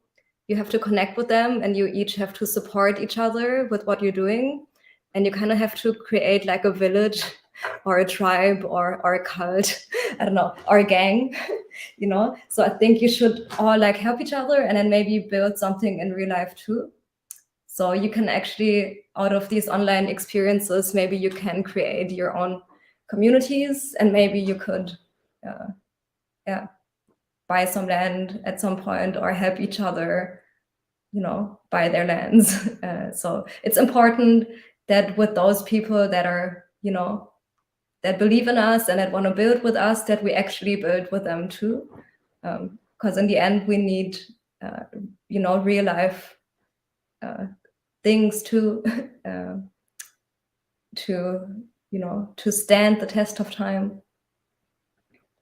you have to connect with them, and you each have to support each other with what you're doing, and you kind of have to create like a village or a tribe or a cult, I don't know, or a gang, you know. So I think you should all like help each other, and then maybe build something in real life too. So you can actually, out of these online experiences, maybe you can create your own communities, and maybe you could, buy some land at some point or help each other, you know, buy their lands. So it's important that with those people that are, you know, that believe in us and that want to build with us, that we actually build with them too. Because in the end, we need, you know, real life things to you know, to stand the test of time.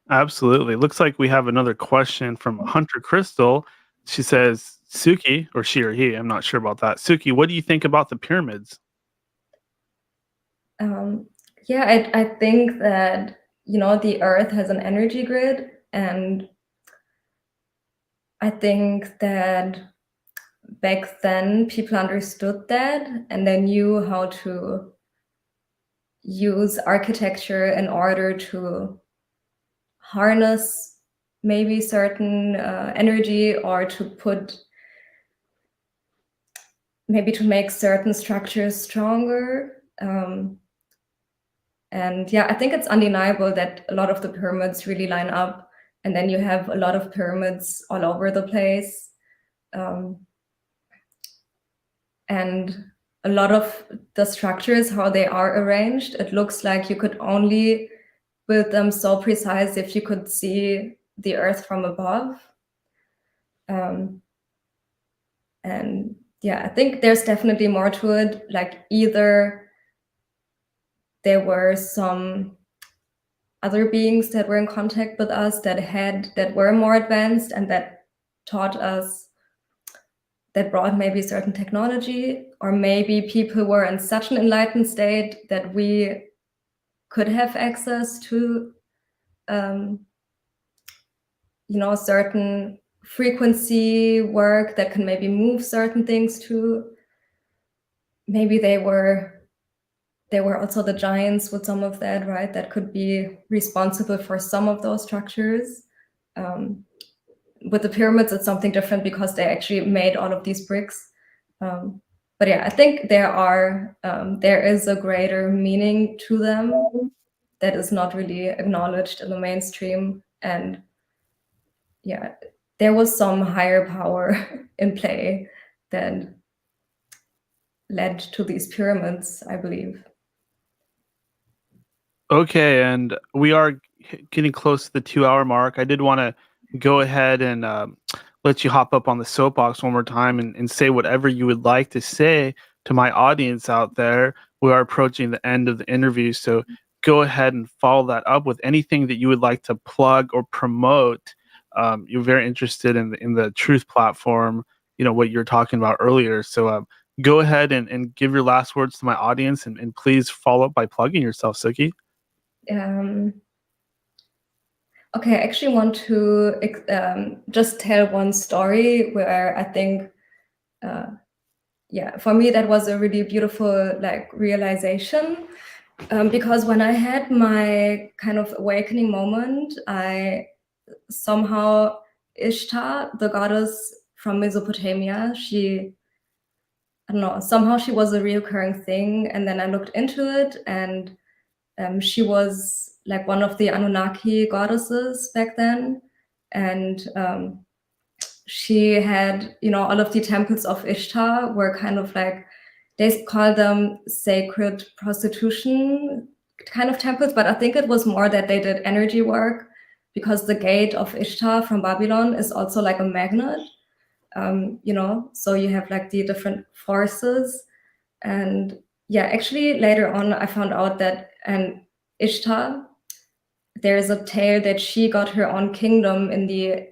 Absolutely. Looks like we have another question from Hunter Crystal. She says, Suki, or she or he, I'm not sure about that. Suki, what do you think about the pyramids? Yeah, I think that, you know, the Earth has an energy grid, and I think that back then people understood that, and they knew how to use architecture in order to harness maybe certain energy, or to put, maybe to make certain structures stronger. And yeah, I think it's undeniable that a lot of the pyramids really line up, and then you have a lot of pyramids all over the place. And a lot of the structures, how they are arranged, it looks like you could only build them so precise if you could see the Earth from above. And yeah, I think there's definitely more to it. Like, either there were some other beings that were in contact with us that were more advanced and that taught us, that brought maybe certain technology, or maybe people were in such an enlightened state that we could have access to, you know, certain frequency work that can maybe move certain things too. Maybe they were also the giants with some of that, right? That could be responsible for some of those structures. with the pyramids, it's something different because they actually made all of these bricks. But yeah, I think there is a greater meaning to them that is not really acknowledged in the mainstream. And yeah, there was some higher power in play that led to these pyramids, I believe. Okay, and we are getting close to the 2-hour mark. I did want to go ahead and let you hop up on the soapbox one more time and say whatever you would like to say to my audience out there. We are approaching the end of the interview, so go ahead and follow that up with anything that you would like to plug or promote. You're very interested in the Truth platform, what you're talking about earlier. So go ahead and give your last words to my audience, and please follow up by plugging yourself, Suki. Okay, I actually want to just tell one story where I think, for me, that was a really beautiful realization. Because when I had my kind of awakening moment, I somehow, Ishtar, the goddess from Mesopotamia, I don't know, somehow she was a reoccurring thing. And then I looked into it, and she was like one of the Anunnaki goddesses back then. And she had, all of the temples of Ishtar were kind of like, they call them sacred prostitution kind of temples, but I think it was more that they did energy work, because the gate of Ishtar from Babylon is also like a magnet, so you have like the different forces. And yeah, actually later on I found out that Ishtar, there's a tale that she got her own kingdom in the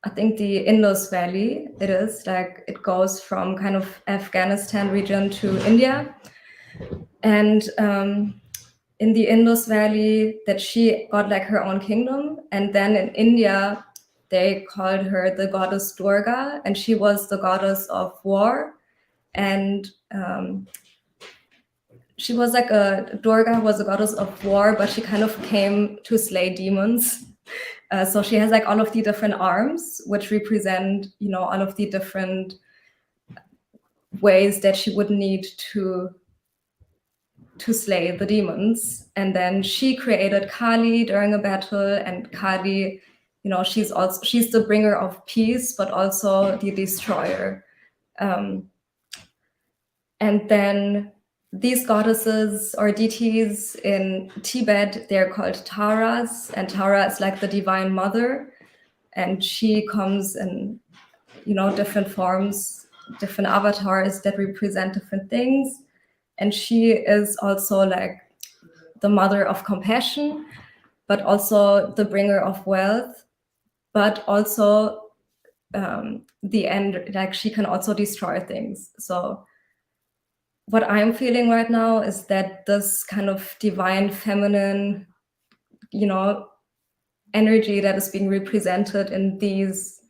I think the Indus Valley. It is like, it goes from kind of Afghanistan region to India. And in the Indus Valley, that she got like her own kingdom. And then in India, they called her the goddess Durga, and she was the goddess of war. And she was like Durga was a goddess of war, but she kind of came to slay demons. So she has like all of the different arms, which represent, all of the different ways that she would need to slay the demons. And then she created Kali during a battle, and Kali, she's the bringer of peace, but also the destroyer. And then these goddesses or deities in Tibet, they're called Taras, and Tara is like the divine mother, and she comes in, different forms, different avatars that represent different things. And she is also like the mother of compassion, but also the bringer of wealth, but also the end, like she can also destroy things. So what I'm feeling right now is that this kind of divine feminine, energy that is being represented in these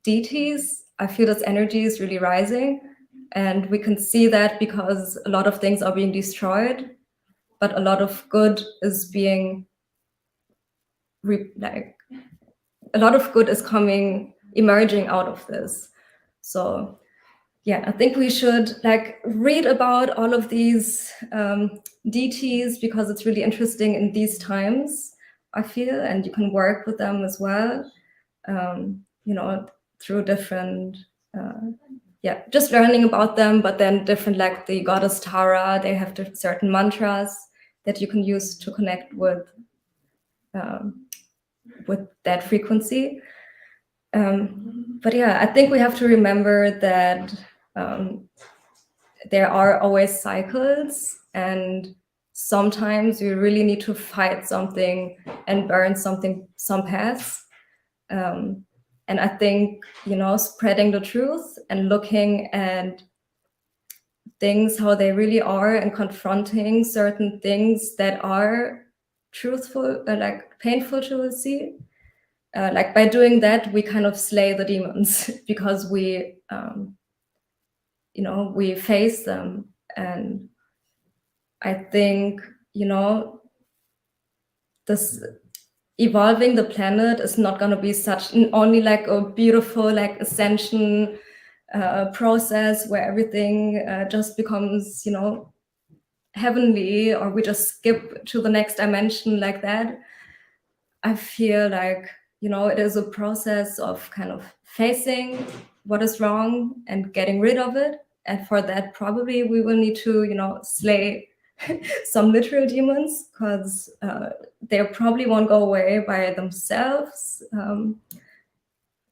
deities, I feel this energy is really rising. And we can see that because a lot of things are being destroyed, but a lot of good is being, a lot of good is emerging out of this. So yeah, I think we should read about all of these deities, because it's really interesting in these times, I feel, and you can work with them as well, through different, just learning about them, but then different, like the goddess Tara, they have certain mantras that you can use to connect with that frequency. But yeah, I think we have to remember that there are always cycles, and sometimes you really need to fight something and burn some paths. And I think, spreading the truth and looking at things how they really are, and confronting certain things that are truthful, painful to see. By doing that, we kind of slay the demons because we face them. And I think, this, evolving the planet is not going to be only like a beautiful like ascension process where everything just becomes, you know, heavenly, or we just skip to the next dimension like that. I feel like, you know, it is a process of kind of facing what is wrong and getting rid of it. And for that, probably we will need to, you know, slay some literal demons, because they probably won't go away by themselves.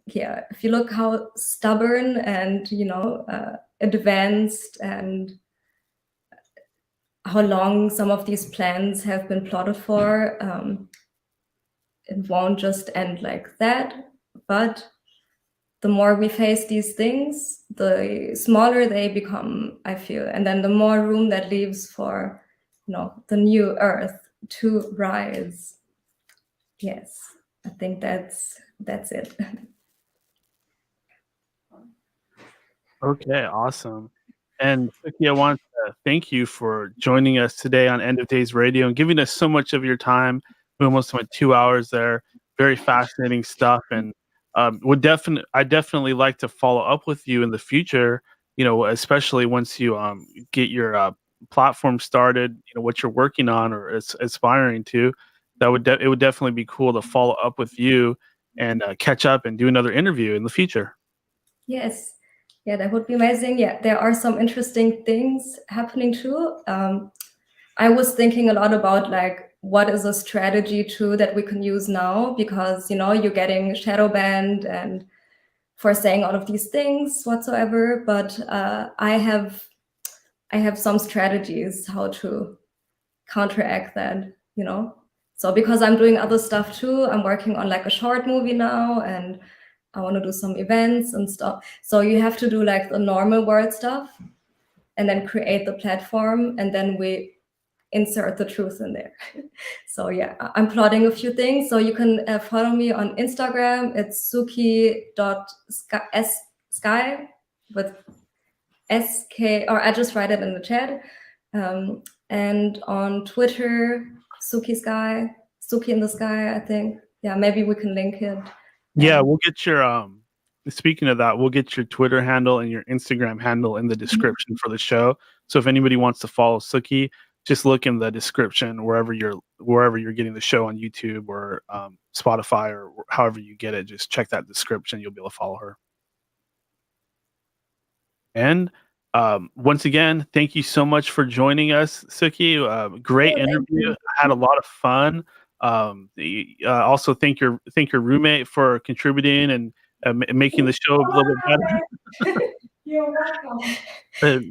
Yeah, if you look how stubborn and, you know, advanced and how long some of these plans have been plotted for, it won't just end like that. But the more we face these things, the smaller they become, I feel. And then the more room that leaves for, you know, the new earth to rise. Yes, I think that's it. Okay, awesome. And Suki, I want to thank you for joining us today on End of Days Radio and giving us so much of your time. We almost went 2 hours there. Very fascinating stuff, and I definitely like to follow up with you in the future. You know, especially once you get your platform started. You know what you're working on or aspiring to. It would definitely be cool to follow up with you and catch up and do another interview in the future. Yes. Yeah, that would be amazing. Yeah, there are some interesting things happening too. I was thinking a lot about like, what is a strategy too that we can use now? Because, you know, you're getting shadow banned and for saying all of these things whatsoever. But I have some strategies how to counteract that, you know. So because I'm doing other stuff too, I'm working on like a short movie now, and I want to do some events and stuff. So you have to do like the normal world stuff and then create the platform, and then we insert the truth in there. So yeah, I'm plotting a few things. So you can follow me on Instagram. It's suki.sky with SK, or I just write it in the chat. And on Twitter, Suki Sky, Suki in the Sky, I think. Yeah, maybe we can link it. Yeah, we'll get your speaking of that, we'll get your Twitter handle and your Instagram handle in the description for the show. So if anybody wants to follow Suki, just look in the description wherever you're getting the show on YouTube or Spotify or however you get it. Just check that description. You'll be able to follow her. And once again, thank you so much for joining us, Suki. Great interview. I had a lot of fun. Also thank your roommate for contributing and making the show a little bit better. You're welcome.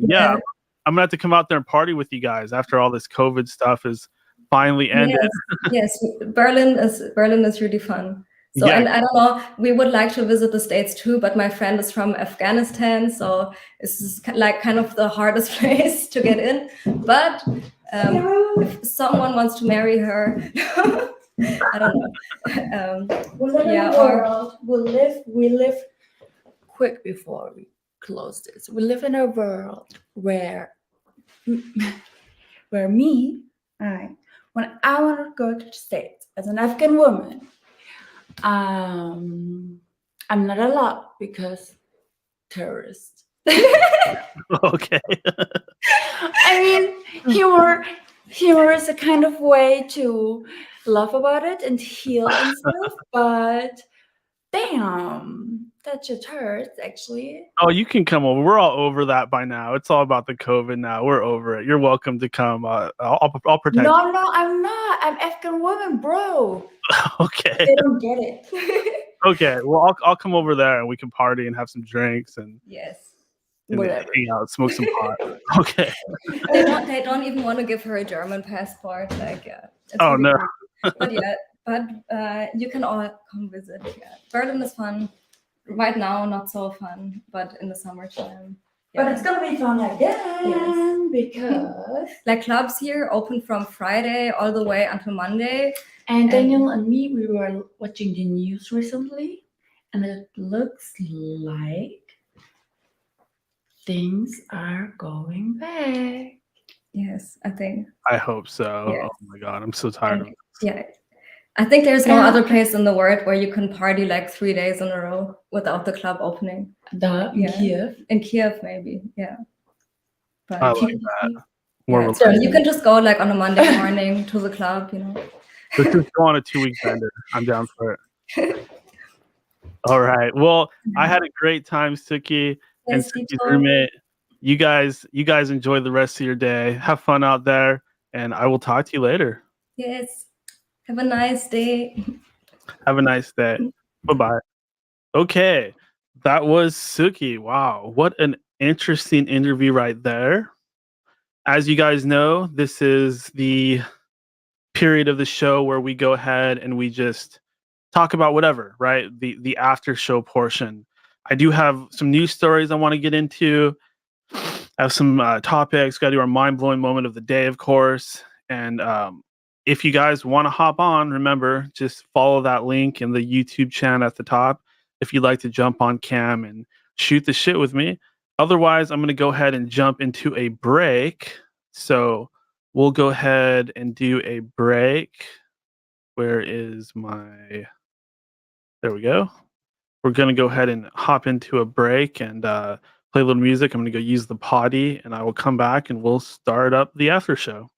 Yeah, I'm gonna have to come out there and party with you guys after all this COVID stuff is finally ended. Yes, Berlin is really fun. So, yeah. And I don't know, we would like to visit the States too, but my friend is from Afghanistan, so this is like kind of the hardest place to get in. But if someone wants to marry her, I don't know. We live quick before we close this. We live in a world where when I want to go to the States as an Afghan woman, I'm not allowed because terrorists. Okay. I mean, humor is a kind of way to laugh about it and heal and stuff, but damn, that just hurts actually. Oh, you can come over. We're all over that by now. It's all about the COVID now. We're over it. You're welcome to come. I'll protect you. No, I'm not. I'm Afghan woman, bro. Okay. They don't get it. Okay. Well, I'll come over there and we can party and have some drinks and Whatever. hang out, smoke some pot. Okay. They don't even want to give her a German passport. Like, yeah. Oh no. But you can all come visit. Yeah. Berlin is fun. Right now, not so fun, but in the summertime. Yeah. But it's gonna be fun again because like clubs here open from Friday all the way until Monday. And Daniel and me, we were watching the news recently, and it looks like things are going back. Yes, I think. I hope so. Yes. Oh my God, I'm so tired of this. Yeah. I think there's no other Okay. place in the world where you can party like 3 days in a row without the club opening. In Yeah. Kiev. In Kiev, maybe. Yeah. But I like that. More yeah, relaxed. so you can just go like on a Monday morning to the club, you know. Let's just go on a 2-week bender. I'm down for it. All right. Well, I had a great time, Suki and Yes, Suki's Todd. roommate. You guys enjoy the rest of your day. Have fun out there, and I will talk to you later. Yes. Have a nice day. Have a nice day. Bye-bye. Okay. That was Suki. Wow. What an interesting interview right there. As you guys know, this is the period of the show where we go ahead and we just talk about whatever, right? The after show portion. I do have some news stories I want to get into. I have some topics. Got to do our mind blowing moment of the day, of course. And if you guys want to hop on, remember, just follow that link in the YouTube channel at the top if you'd like to jump on cam and shoot the shit with me. Otherwise, I'm going to go ahead and jump into a break. So we'll go ahead and do a break. Where is my... There we go. We're going to go ahead and hop into a break and play a little music. I'm going to go use the potty, and I will come back and we'll start up the after show.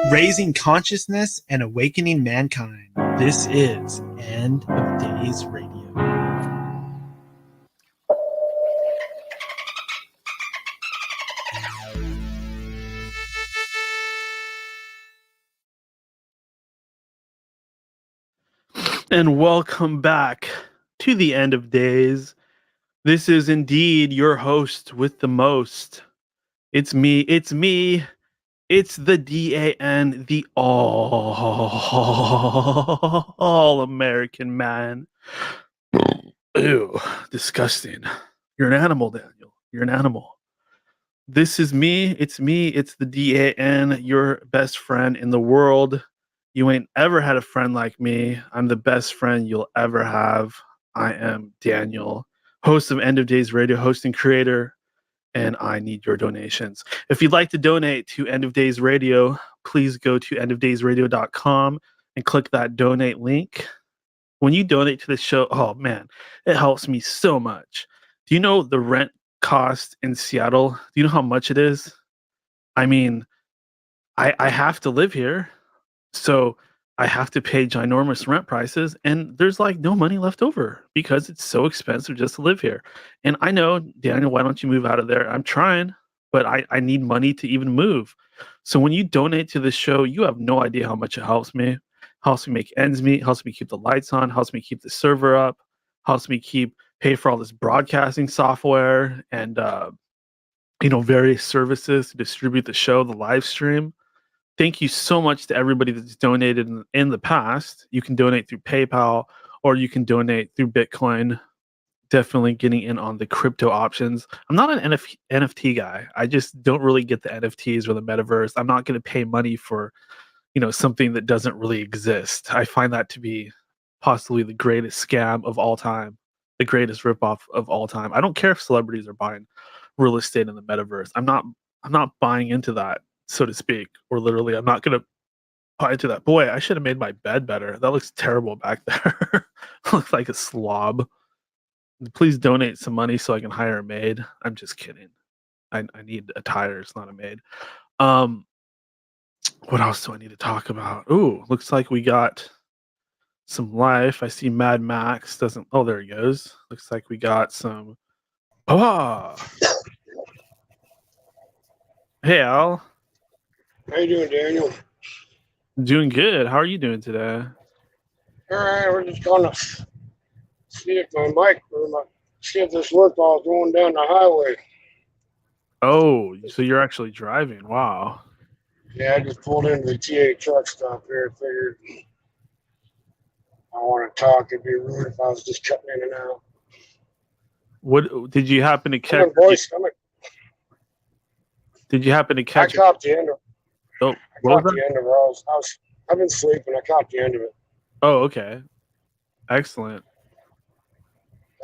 Raising consciousness and awakening mankind. This is End of Days Radio. And welcome back to the end of days. This is indeed your host with the most. It's me. It's the DAN, the all American man. Ew, disgusting. You're an animal, Daniel. You're an animal. This is me. It's the DAN, your best friend in the world. You ain't ever had a friend like me. I'm the best friend you'll ever have. I am Daniel, host of End of Days Radio, host and creator, and I need your donations. If you'd like to donate to End of Days Radio, please go to endofdaysradio.com and click that donate link. When you donate to the show, oh man, it helps me so much. Do you know the rent cost in Seattle? Do you know how much it is? I mean, I have to live here. So I have to pay ginormous rent prices, and there's like no money left over because it's so expensive just to live here. And I know, Daniel, why don't you move out of there? I'm trying, but I need money to even move. So when you donate to the show, you have no idea how much it helps me. Helps me make ends meet, helps me keep the lights on, helps me keep the server up, helps me pay for all this broadcasting software and various services to distribute the show, the live stream. Thank you so much to everybody that's donated in the past. You can donate through PayPal or you can donate through Bitcoin. Definitely getting in on the crypto options. I'm not an NFT guy. I just don't really get the NFTs or the metaverse. I'm not going to pay money for, something that doesn't really exist. I find that to be possibly the greatest scam of all time, the greatest ripoff of all time. I don't care if celebrities are buying real estate in the metaverse. I'm not buying into that, so to speak, or literally I'm not going to buy into that. Boy, I should have made my bed better. That looks terrible back there. Looks like a slob. Please donate some money so I can hire a maid. I'm just kidding. I need a tire. It's not a maid. What else do I need to talk about? Ooh, looks like we got some life. I see Mad Max doesn't. Oh, there he goes. Looks like we got some. Oh, hey Al. How you doing, Daniel? Doing good. How are you doing today? All right, we're just gonna see if see if this worked while I was going down the highway. Oh, so you're actually driving? Wow. Yeah, I just pulled into the TA truck stop here. Figured I want to talk. It'd be rude if I was just cutting in and out. What did you happen to catch? Did you happen to catch? I caught the end of. Oh, I caught the end of it. I've been sleeping. I caught the end of it. Oh, okay. Excellent.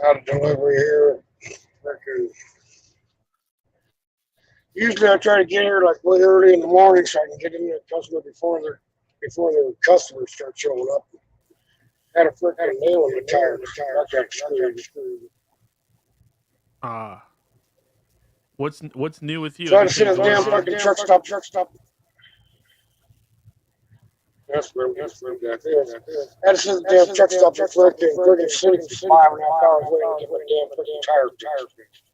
Got a delivery here. Usually I try to get here like way early in the morning so I can get in the customer before the customers start showing up. Had a freaking nail in the tire. I got screwed. What's new with you? Trying to sit at the damn fucking truck stop. That's where that is. I had to sit at the damn truck stop for freaking city for 5.5 hours waiting to get my damn freaking tire fixed.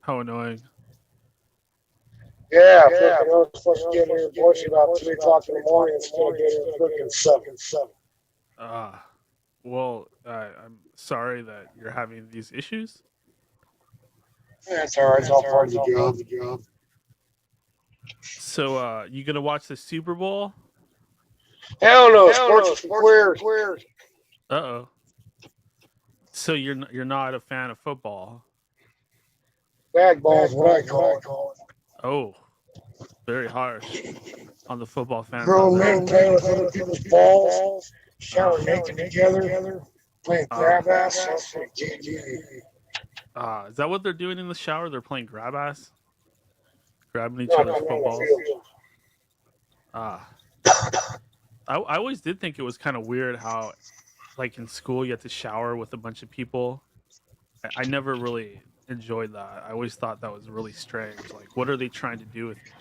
How annoying. Yeah, I was supposed to get here in Boise about 3 o'clock in the morning instead of getting here freaking 7. Well, I'm sorry that you're having these issues. That's all right. It's all part of the job. So, you gonna watch the Super Bowl? Hell no. Sports is weird. Uh-oh. So you're not a fan of football? Bag balls, what I call it. Oh, very harsh on the football fans. Grown men playing with other people's balls, showering naked together, playing grab ass. Is that what they're doing in the shower? They're playing grab ass? Grabbing each other's footballs? I always did think it was kind of weird how, like in school, you had to shower with a bunch of people. I never really enjoyed that. I always thought that was really strange. Like, what are they trying to do with it?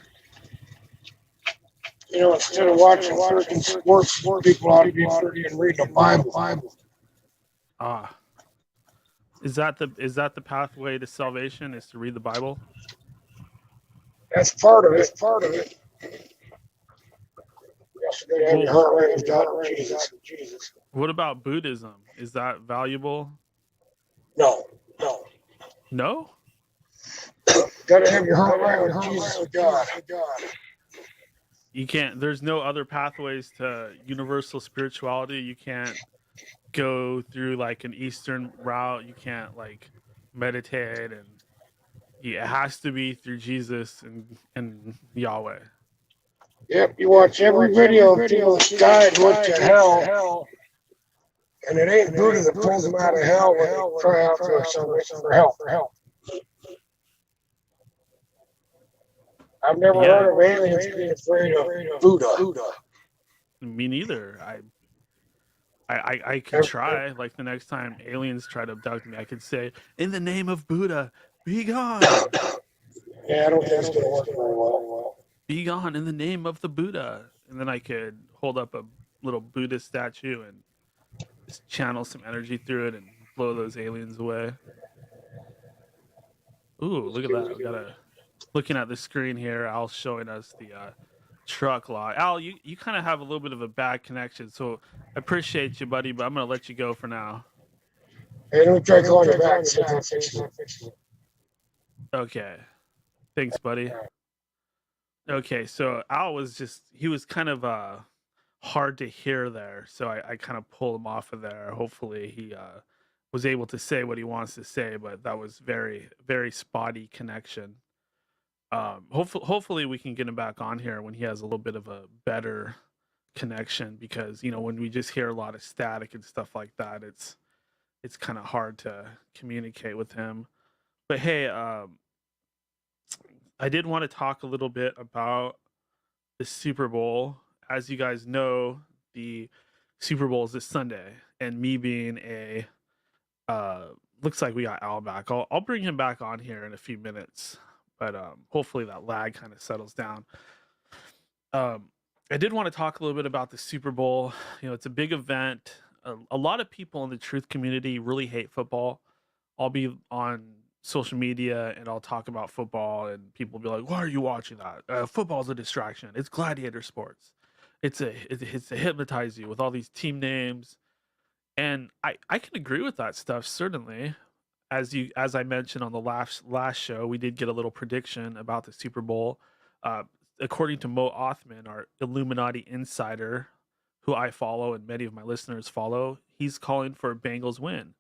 Instead of watching freaking sports, people ought to be freaking reading the Bible. Is that the pathway to salvation? Is to read the Bible? That's part of it. Also, gotta have your heart right with God and Jesus. What about Buddhism? Is that valuable? No. No? Gotta have your heart right with Jesus and God. You can't, there's no other pathways to universal spirituality. You can't go through like an Eastern route. You can't like meditate, and it has to be through Jesus and Yahweh. Yep, you watch every video of people that died and went to hell, and it ain't Buddha that pulls them out of hell when they cry out for help. I've never heard of aliens being afraid of Buddha. Me neither. I could try. Like the next time aliens try to abduct me, I could say, "In the name of Buddha, be gone." Yeah, I don't think it's gonna work very well. Be gone in the name of the Buddha, and then I could hold up a little Buddha statue and just channel some energy through it and blow those aliens away. Ooh, look at that! We got looking at the screen here. Al's showing us the truck lot. Al, you kind of have a little bit of a bad connection, so I appreciate you, buddy, but I'm gonna let you go for now. Hey, don't try calling you back. Okay, thanks, buddy. Okay, so Al was he was kind of hard to hear there, so I kind of pulled him off of there. Hopefully he was able to say what he wants to say, but that was very, very spotty connection. Hopefully we can get him back on here when he has a little bit of a better connection, because when we just hear a lot of static and stuff like that, it's kind of hard to communicate with him. But hey, I did want to talk a little bit about the Super Bowl. As you guys know, the Super Bowl is this Sunday, and me being a looks like we got Al back. I'll bring him back on here in a few minutes, but hopefully that lag kind of settles down. I did want to talk a little bit about the Super Bowl. It's a big event. A lot of people in the truth community really hate football. I'll be on social media and I'll talk about football, and people will be like, "Why are you watching that? Football's a distraction. It's gladiator sports. It's to hypnotize you with all these team names." And I can agree with that stuff, certainly. As I mentioned on the last show, we did get a little prediction about the Super Bowl. According to Mo Othman, our Illuminati insider, who I follow and many of my listeners follow, he's calling for a Bengals win.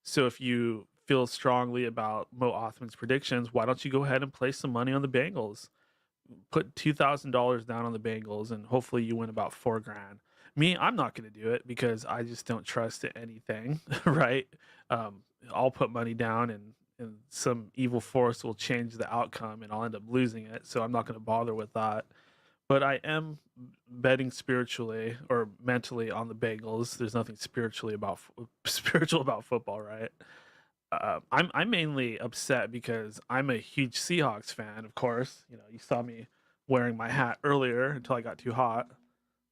So if you feel strongly about Mo Othman's predictions, why don't you go ahead and place some money on the Bengals? Put $2,000 down on the Bengals, and hopefully you win about $4,000. Me, I'm not going to do it because I just don't trust anything, right? I'll put money down, and some evil force will change the outcome, and I'll end up losing it. So I'm not going to bother with that. But I am betting spiritually or mentally on the Bengals. There's nothing spiritual about football, right? I'm mainly upset because I'm a huge Seahawks fan, of course. You saw me wearing my hat earlier until I got too hot.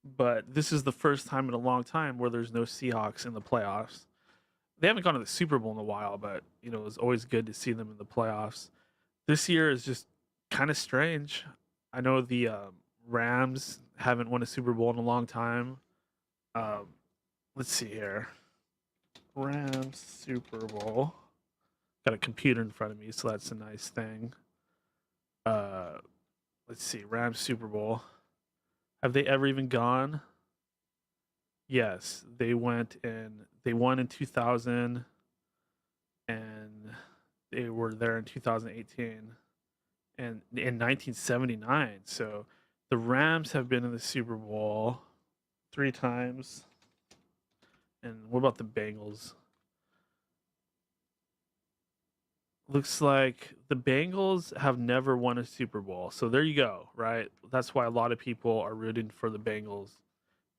But this is the first time in a long time where there's no Seahawks in the playoffs. They haven't gone to the Super Bowl in a while, but it was always good to see them in the playoffs. This year is just kind of strange. I know the Rams haven't won a Super Bowl in a long time. Let's see here. Rams Super Bowl. Got a computer in front of me, so that's a nice thing. Let's see. Rams Super Bowl. Have they ever even gone? Yes, they won in 2000, and they were there in 2018 and in 1979. So the Rams have been in the Super Bowl 3 times. And what about the Bengals? Looks like the Bengals have never won a Super Bowl. So there you go, right? That's why a lot of people are rooting for the Bengals,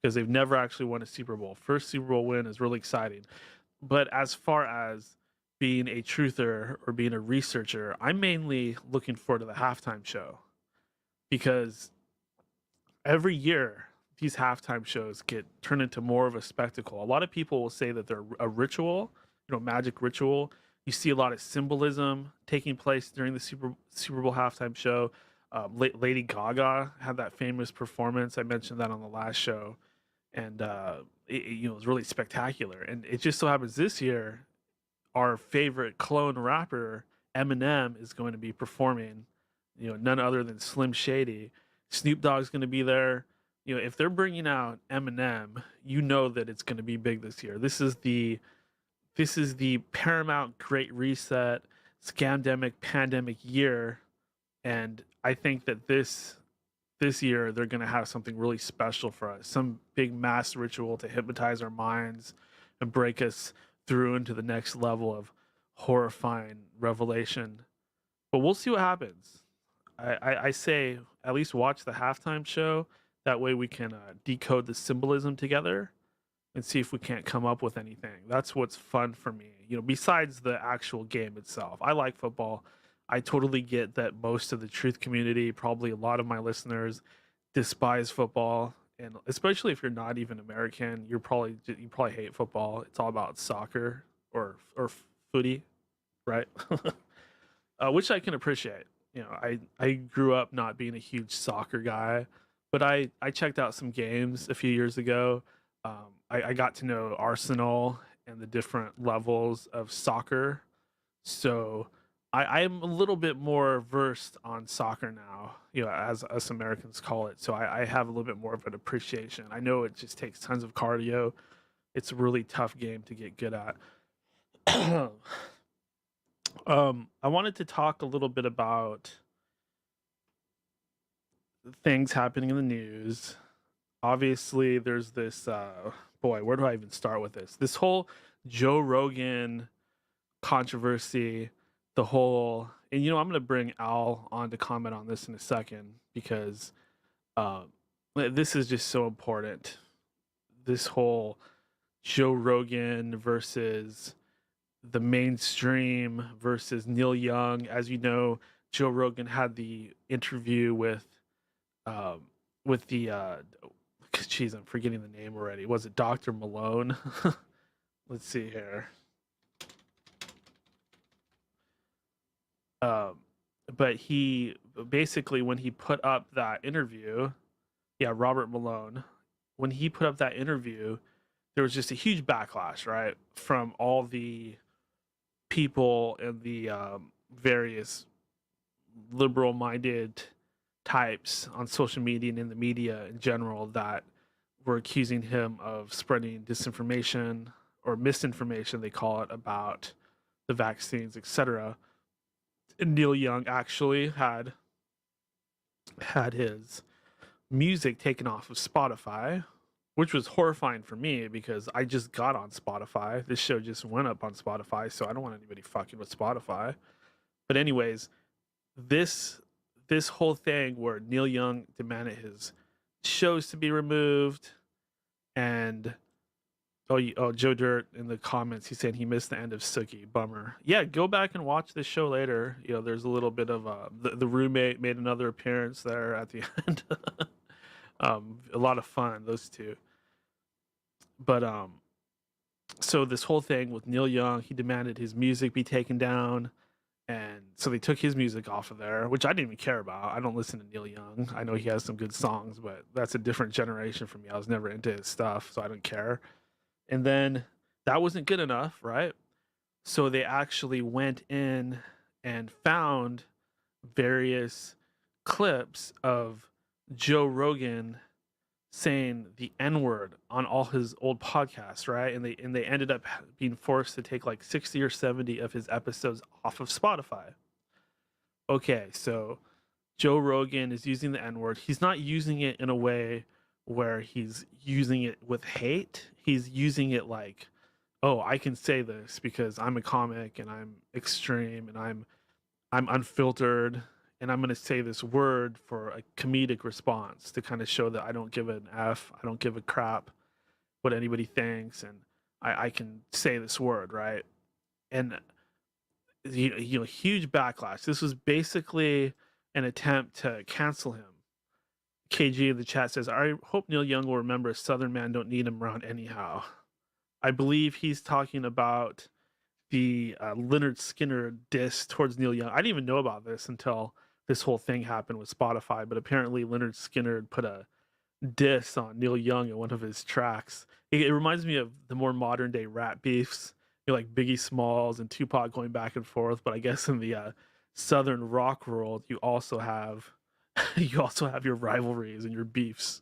because they've never actually won a Super Bowl. First Super Bowl win is really exciting. But as far as being a truther or being a researcher, I'm mainly looking forward to the halftime show, because every year these halftime shows get turned into more of a spectacle. A lot of people will say that they're a ritual, magic ritual. You see a lot of symbolism taking place during the Super Bowl halftime show. Lady Gaga had that famous performance. I mentioned that on the last show, and it was really spectacular. And it just so happens this year, our favorite clone rapper Eminem is going to be performing. None other than Slim Shady. Snoop Dogg's going to be there. If they're bringing out Eminem, that it's going to be big this year. This is the Paramount Great Reset scamdemic pandemic year, and I think that this year they're going to have something really special for us, some big mass ritual to hypnotize our minds and break us through into the next level of horrifying revelation. But we'll see what happens. I say at least watch the halftime show. That way we can decode the symbolism together and see if we can't come up with anything. That's what's fun for me. Besides the actual game itself. I like football. I totally get that most of the truth community, probably a lot of my listeners, despise football, and especially if you're not even American, you probably hate football. It's all about soccer or footy, right? Which I can appreciate. I grew up not being a huge soccer guy, but I checked out some games a few years ago. I got to know Arsenal and the different levels of soccer. So I'm a little bit more versed on soccer now, as us Americans call it. So I have a little bit more of an appreciation. I know it just takes tons of cardio. It's a really tough game to get good at. I wanted to talk a little bit about things happening in the news. Obviously, there's this, where do I even start with this? This whole Joe Rogan controversy, and I'm going to bring Al on to comment on this in a second, because this is just so important. This whole Joe Rogan versus the mainstream versus Neil Young. As you know, Joe Rogan had the interview with the geez, I'm forgetting the name already. Was it Dr. Malone? Let's see here. But he basically, when he put up that interview, Robert Malone, when he put up that interview, there was just a huge backlash, right, from all the people and the various liberal-minded types on social media and in the media in general that were accusing him of spreading disinformation or misinformation, they call it, about the vaccines, etc. And Neil Young actually had his music taken off of Spotify, which was horrifying for me because I just got on Spotify. This show just went up on Spotify, so I don't want anybody fucking with Spotify. But anyways, this whole thing where Neil Young demanded his shows to be removed, and Joe Dirt in the comments, he's saying he missed the end of Suki. Bummer. Yeah, go back and watch this show later. There's a little bit of the roommate made another appearance there at the end. A lot of fun, those two. But so this whole thing with Neil Young, he demanded his music be taken down, and so they took his music off of there, which I didn't even care about. I don't listen to Neil Young. I know he has some good songs, but that's a different generation for me. I was never into his stuff, so I don't care. And then that wasn't good enough, right? So they actually went in and found various clips of Joe Rogan saying the N-word on all his old podcasts, right? And they ended up being forced to take like 60 or 70 of his episodes off of Spotify. Okay, so Joe Rogan is using the N-word. He's not using it in a way where he's using it with hate. He's using it like, oh, I can say this because I'm a comic and I'm extreme and I'm unfiltered, and I'm going to say this word for a comedic response to kind of show that I don't give an F, I don't give a crap what anybody thinks, and I can say this word, right? And huge backlash. This was basically an attempt to cancel him. KG in the chat says, I hope Neil Young will remember Southern man don't need him around anyhow. I believe he's talking about the Leonard Skinner diss towards Neil Young. I didn't even know about this until this whole thing happened with Spotify, but apparently Leonard Skinner put a diss on Neil Young in one of his tracks. It reminds me of the more modern day rap beefs, like Biggie Smalls and Tupac going back and forth. But I guess in the southern rock world, you also have your rivalries and your beefs,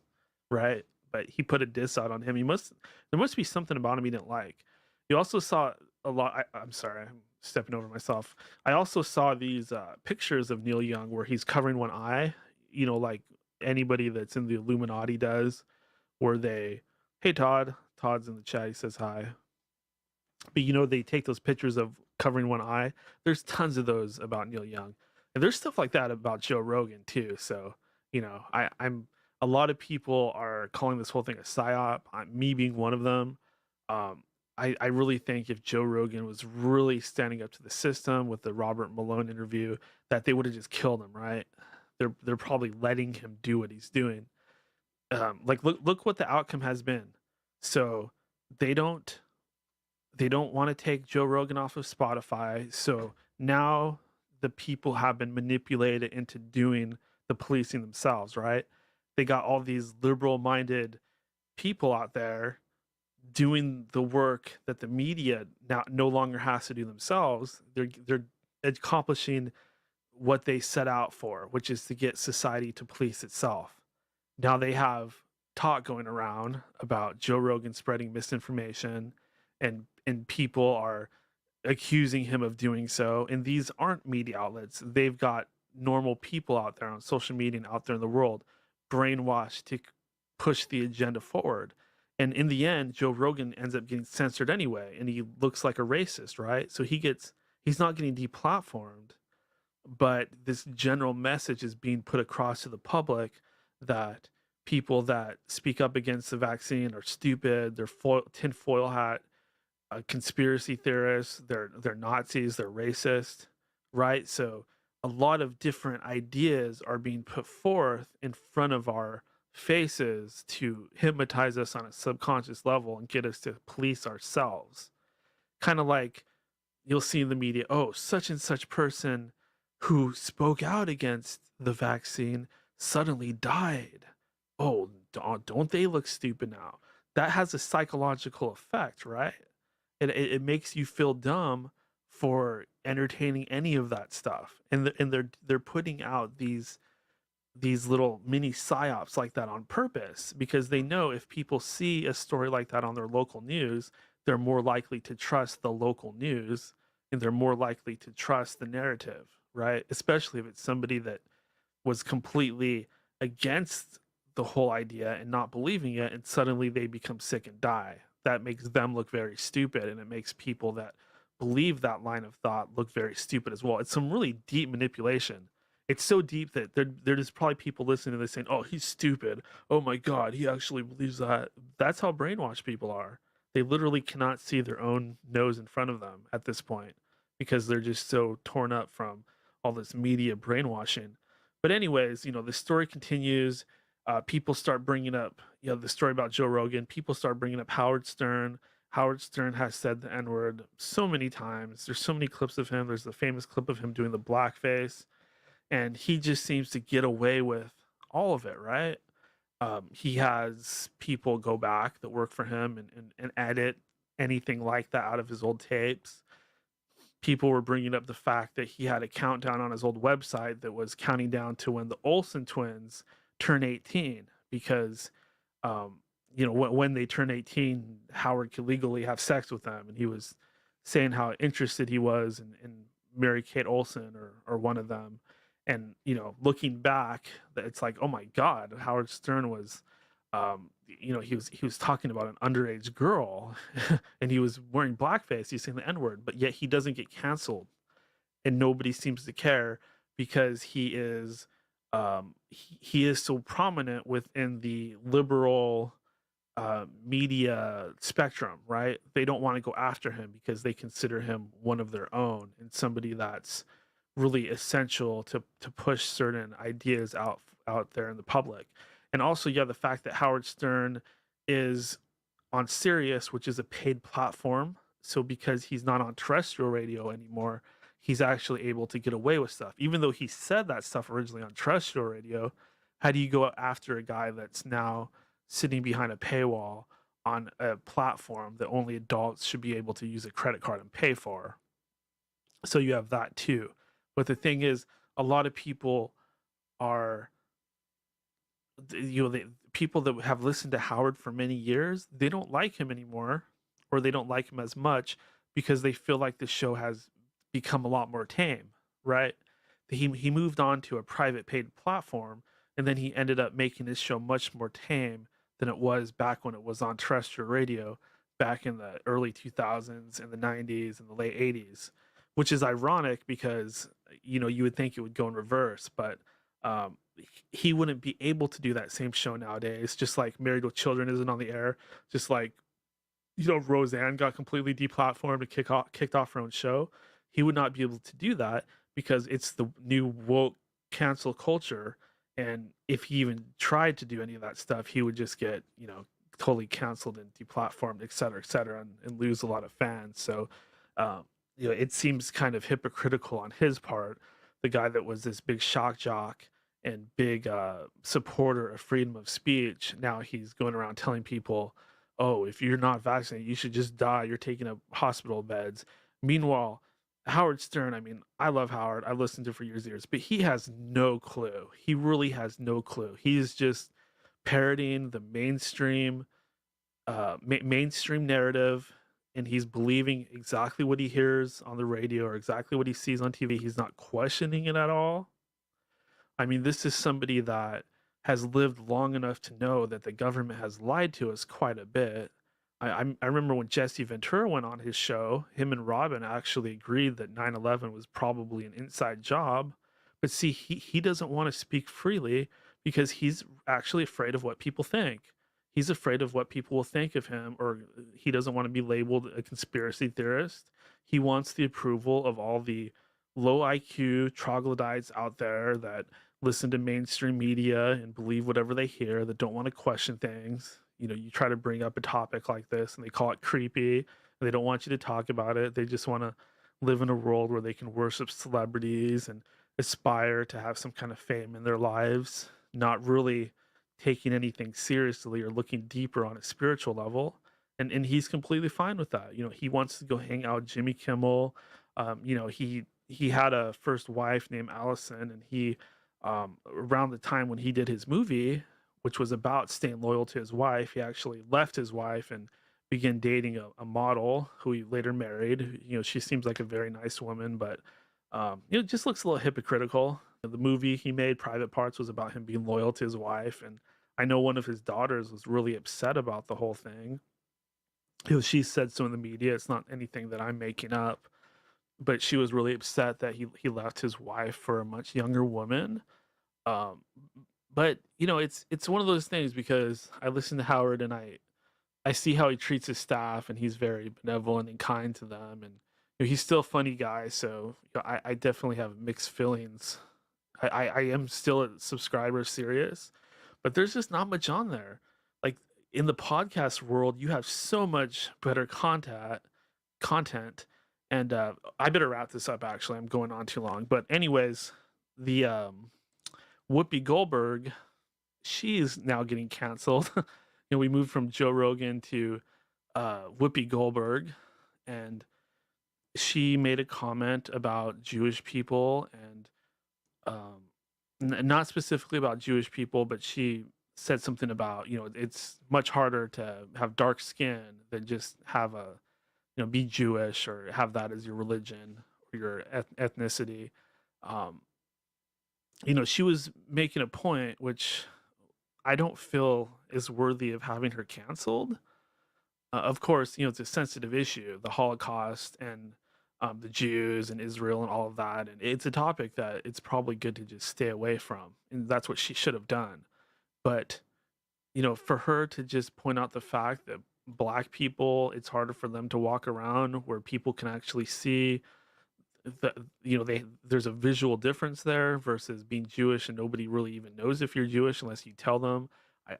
right? But he put a diss out on him. There must be something about him he didn't like. You also saw a lot. I'm sorry, I'm stepping over myself. I also saw these pictures of Neil Young where he's covering one eye. Like anybody that's in the Illuminati does, where hey Todd's in the chat, he says hi. But they take those pictures of covering one eye. There's tons of those about Neil Young, and there's stuff like that about Joe Rogan too. So I'm a lot of people are calling this whole thing a psyop. Me being one of them. I really think if Joe Rogan was really standing up to the system with the Robert Malone interview, that they would have just killed him, right? They're probably letting him do what he's doing. Look what the outcome has been. So they don't want to take Joe Rogan off of Spotify. So now the people have been manipulated into doing the policing themselves, right? They got all these liberal-minded people out there doing the work that the media now no longer has to do themselves. They're accomplishing what they set out for, which is to get society to police itself. Now they have talk going around about Joe Rogan spreading misinformation, and people are accusing him of doing so. And these aren't media outlets. They've got normal people out there on social media and out there in the world brainwashed to push the agenda forward. And in the end, Joe Rogan ends up getting censored anyway, and he looks like a racist, right? So he's not getting deplatformed, but this general message is being put across to the public that people that speak up against the vaccine are stupid, they're tinfoil hat, conspiracy theorists, they're Nazis, they're racist, right? So a lot of different ideas are being put forth in front of our faces to hypnotize us on a subconscious level and get us to police ourselves. Kind of like you'll see in the media, oh, such and such person who spoke out against the vaccine suddenly died. Oh, don't they look stupid now? That has a psychological effect, right? It makes you feel dumb for entertaining any of that stuff. And they're putting out these little mini psyops like that on purpose, because they know if people see a story like that on their local news, they're more likely to trust the local news, and they're more likely to trust the narrative, right? Especially if it's somebody that was completely against the whole idea and not believing it, and suddenly they become sick and die. That makes them look very stupid, and it makes people that believe that line of thought look very stupid as well. It's some really deep manipulation. It's so deep that there's probably people listening to this saying, oh, he's stupid. Oh my God, he actually believes that. That's how brainwashed people are. They literally cannot see their own nose in front of them at this point, because they're just so torn up from all this media brainwashing. But anyways, the story continues. People start bringing up, the story about Joe Rogan. People start bringing up Howard Stern. Howard Stern has said the N-word so many times. There's so many clips of him. There's the famous clip of him doing the blackface. And he just seems to get away with all of it, right? He has people go back that work for him and edit anything like that out of his old tapes. People were bringing up the fact that he had a countdown on his old website that was counting down to when the Olsen twins turn 18, because when they turn 18, Howard could legally have sex with them, and he was saying how interested he was in Mary Kate Olsen or one of them. And looking back, it's like, oh my God, Howard Stern was he was talking about an underage girl and he was wearing blackface, he's saying the N-word, but yet he doesn't get canceled, and nobody seems to care, because he is so prominent within the liberal media spectrum, right? They don't want to go after him because they consider him one of their own and somebody that's really essential to push certain ideas out there in the public. And also, the fact that Howard Stern is on Sirius, which is a paid platform. So because he's not on terrestrial radio anymore, he's actually able to get away with stuff, even though he said that stuff originally on terrestrial radio. How do you go after a guy that's now sitting behind a paywall on a platform that only adults should be able to use a credit card and pay for? So you have that too. But the thing is, a lot of people are, people that have listened to Howard for many years, they don't like him anymore, or they don't like him as much because they feel like the show has become a lot more tame, right? He moved on to a private paid platform, and then he ended up making his show much more tame than it was back when it was on terrestrial radio back in the early 2000s and the 90s and the late 80s, which is ironic because you would think it would go in reverse, but he wouldn't be able to do that same show nowadays. Just like Married with Children isn't on the air, just like Roseanne got completely deplatformed and kicked off her own show. He would not be able to do that because it's the new woke cancel culture, and if he even tried to do any of that stuff, he would just get totally canceled and deplatformed, et cetera, and lose a lot of fans. So it seems kind of hypocritical on his part, the guy that was this big shock jock and big supporter of freedom of speech. Now he's going around telling people, oh, if you're not vaccinated, you should just die. You're taking up hospital beds. Meanwhile, Howard Stern, I mean, I love Howard. I've listened to him for years and years, but he has no clue. He really has no clue. He's just parroting the mainstream narrative, and he's believing exactly what he hears on the radio or exactly what he sees on TV. He's not questioning it at all. I mean, this is somebody that has lived long enough to know that the government has lied to us quite a bit. I remember when Jesse Ventura went on his show, him and Robin actually agreed that 9/11 was probably an inside job. But see, he doesn't want to speak freely because he's actually afraid of what people think. He's afraid of what people will think of him, or he doesn't want to be labeled a conspiracy theorist. He wants the approval of all the low IQ troglodytes out there that listen to mainstream media and believe whatever they hear, that don't want to question things. You try to bring up a topic like this and they call it creepy, and they don't want you to talk about it. They just want to live in a world where they can worship celebrities and aspire to have some kind of fame in their lives, not really taking anything seriously or looking deeper on a spiritual level. And he's completely fine with that. He wants to go hang out with Jimmy Kimmel. He had a first wife named Allison, and he around the time when he did his movie, which was about staying loyal to his wife, he actually left his wife and began dating a model who he later married. She seems like a very nice woman, but it just looks a little hypocritical. The movie he made, Private Parts, was about him being loyal to his wife, and I know one of his daughters was really upset about the whole thing. She said so in the media. It's not anything that I'm making up, but she was really upset that he left his wife for a much younger woman. But it's one of those things, because I listen to Howard and I see how he treats his staff, and he's very benevolent and kind to them, and he's still a funny guy. So I definitely have mixed feelings. I am still a subscriber serious, but there's just not much on there. Like in the podcast world, you have so much better content. And I better wrap this up. Actually, I'm going on too long. But anyways, the Whoopi Goldberg, she's now getting canceled. We moved from Joe Rogan to Whoopi Goldberg, and she made a comment about Jewish people, and not specifically about Jewish people, but she said something about, it's much harder to have dark skin than just have be Jewish or have that as your religion or your ethnicity. She was making a point which I don't feel is worthy of having her canceled. Of course, it's a sensitive issue, the Holocaust and the Jews and Israel and all of that. And it's a topic that it's probably good to just stay away from. And that's what she should have done. But, for her to just point out the fact that Black people, it's harder for them to walk around where people can actually see that, there's a visual difference there versus being Jewish and nobody really even knows if you're Jewish unless you tell them.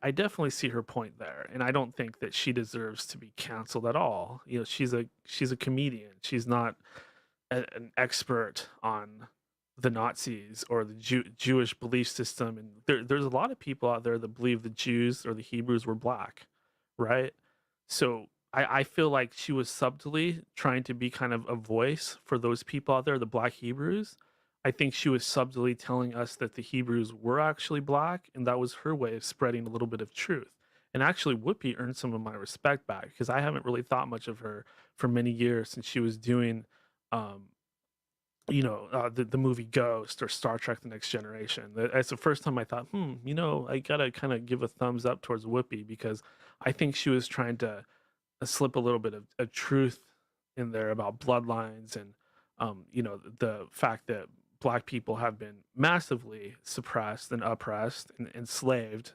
I definitely see her point there, and I don't think that she deserves to be canceled at all. She's a comedian. She's not an expert on the Nazis or the Jewish belief system, and there's a lot of people out there that believe the Jews or the Hebrews were black, right? So I feel like she was subtly trying to be kind of a voice for those people out there, the black Hebrews. I think she was subtly telling us that the Hebrews were actually black, and that was her way of spreading a little bit of truth. And actually, Whoopi earned some of my respect back because I haven't really thought much of her for many years since she was doing um, the movie Ghost or Star Trek: The Next Generation. That's the first time I thought, I gotta kind of give a thumbs up towards Whoopi because I think she was trying to slip a little bit of truth in there about bloodlines and the fact that black people have been massively suppressed and oppressed and enslaved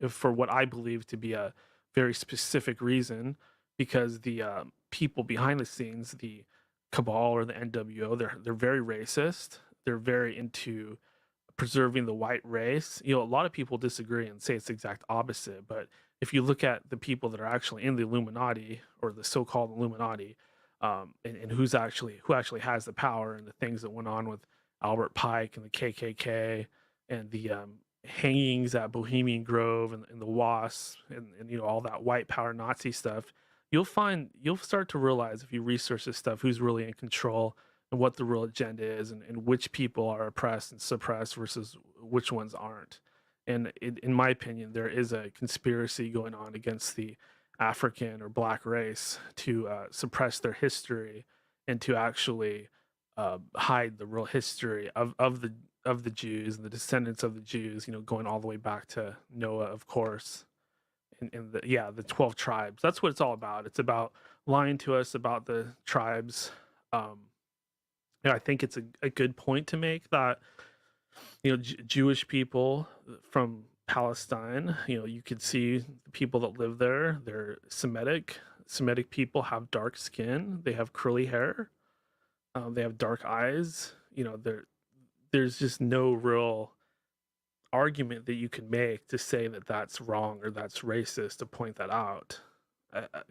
for what I believe to be a very specific reason, because the people behind the scenes, the cabal or the NWO, they're very racist. They're very into preserving the white race. A lot of people disagree and say it's the exact opposite. But if you look at the people that are actually in the Illuminati or the so-called Illuminati, and who actually has the power, and the things that went on with Albert Pike and the KKK and the hangings at Bohemian Grove and the WASP and all that white power Nazi stuff, you'll start to realize if you research this stuff who's really in control and what the real agenda is, and which people are oppressed and suppressed versus which ones aren't. And in my opinion, there is a conspiracy going on against the African or black race to suppress their history and to actually hide the real history of the Jews and the descendants of the Jews, going all the way back to Noah, of course, and the 12 tribes. That's what it's all about. It's about lying to us about the tribes. I think it's a good point to make that Jewish people from Palestine, you could see the people that live there, they're Semitic. Semitic people have dark skin, they have curly hair, they have dark eyes. There's just no real argument that you can make to say that that's wrong or that's racist to point that out.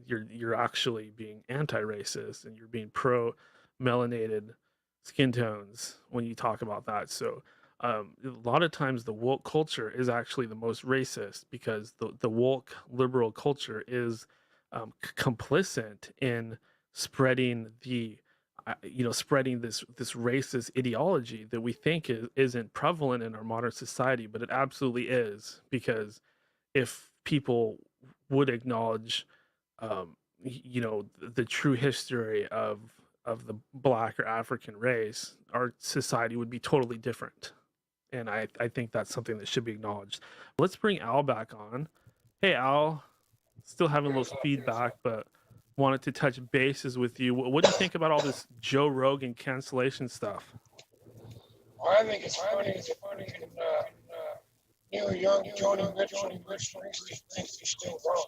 You're actually being anti-racist and you're being pro melanated skin tones when you talk about that. So a lot of times the woke culture is actually the most racist because the woke liberal culture is complicit in spreading spreading this racist ideology that we think isn't prevalent in our modern society, but it absolutely is. Because if people would acknowledge the true history of the black or African race, our society would be totally different. And I think that's something that should be acknowledged. Let's bring Al back on. Hey, Al, still having a little feedback, but wanted to touch bases with you. What do you think about all this Joe Rogan cancellation stuff? I think it's funny. Neil Young, Joni Mitchell, Bruce Springsteen thinks he's still wrong.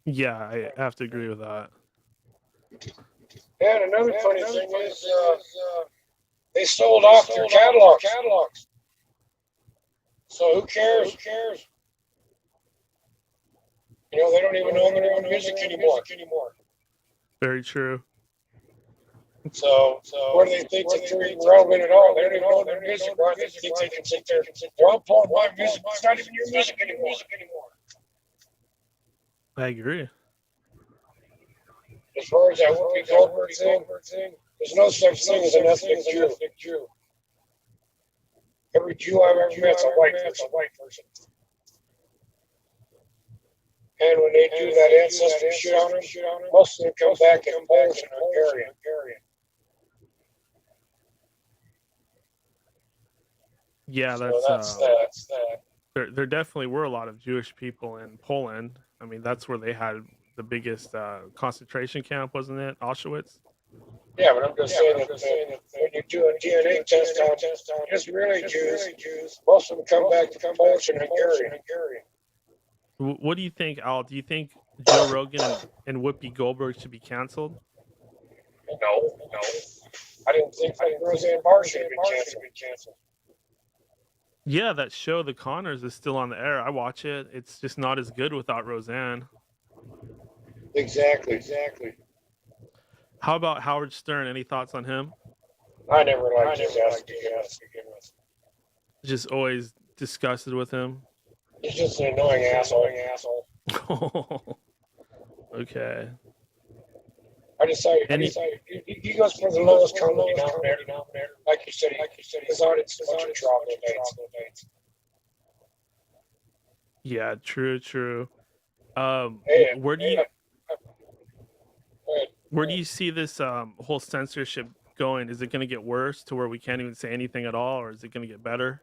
Yeah, I have to agree with that. And another funny thing is they sold off their catalogs. So who cares? They don't even own their own music anymore. Very true. So what do they think that they're even relevant at all? They don't even own their music. Why do they think they can sit there and say, well, I'm pulling my music. It's not even your music anymore. I agree. As far as that Whoopi Goldberg thing, there's no such thing as an ethnic Jew. Every Jew I've ever met's a white person. And when they do that ancestry shit on them, most of them come back in Polish and Hungarian. Yeah, that's that. There definitely were a lot of Jewish people in Poland. I mean, that's where they had the biggest concentration camp, wasn't it? Auschwitz? Yeah, but I'm just saying that when you do a DNA test on Israeli Jews, most of them come back to Polish and Hungarian. What do you think, Al? Do you think Joe Rogan and Whoopi Goldberg should be canceled? No. I didn't think Roseanne Barr should have been canceled. Yeah, that show, The Connors, is still on the air. I watch it. It's just not as good without Roseanne. Exactly. How about Howard Stern? Any thoughts on him? I never liked his ass to begin with. Just always disgusted with him. He's just an annoying asshole. Okay. I decided he goes for the lowest common denominator. Like you said, his audience is a bunch of troglodytes. Yeah, true. Hey, where do you see this whole censorship going? Is it going to get worse to where we can't even say anything at all, or is it going to get better?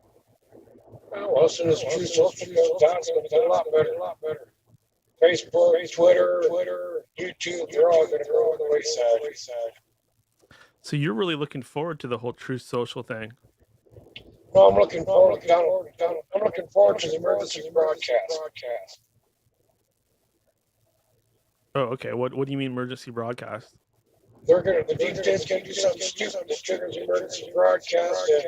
Well, as soon as true social goes down, it's going to get a lot better. Facebook, Twitter, YouTube, they're all going to go on the wayside. So you're really looking forward to the whole Truth Social thing? No, I'm looking forward to the emergency broadcast. Oh, okay. What do you mean emergency broadcast? The deep state's going to do something stupid that triggers emergency broadcast and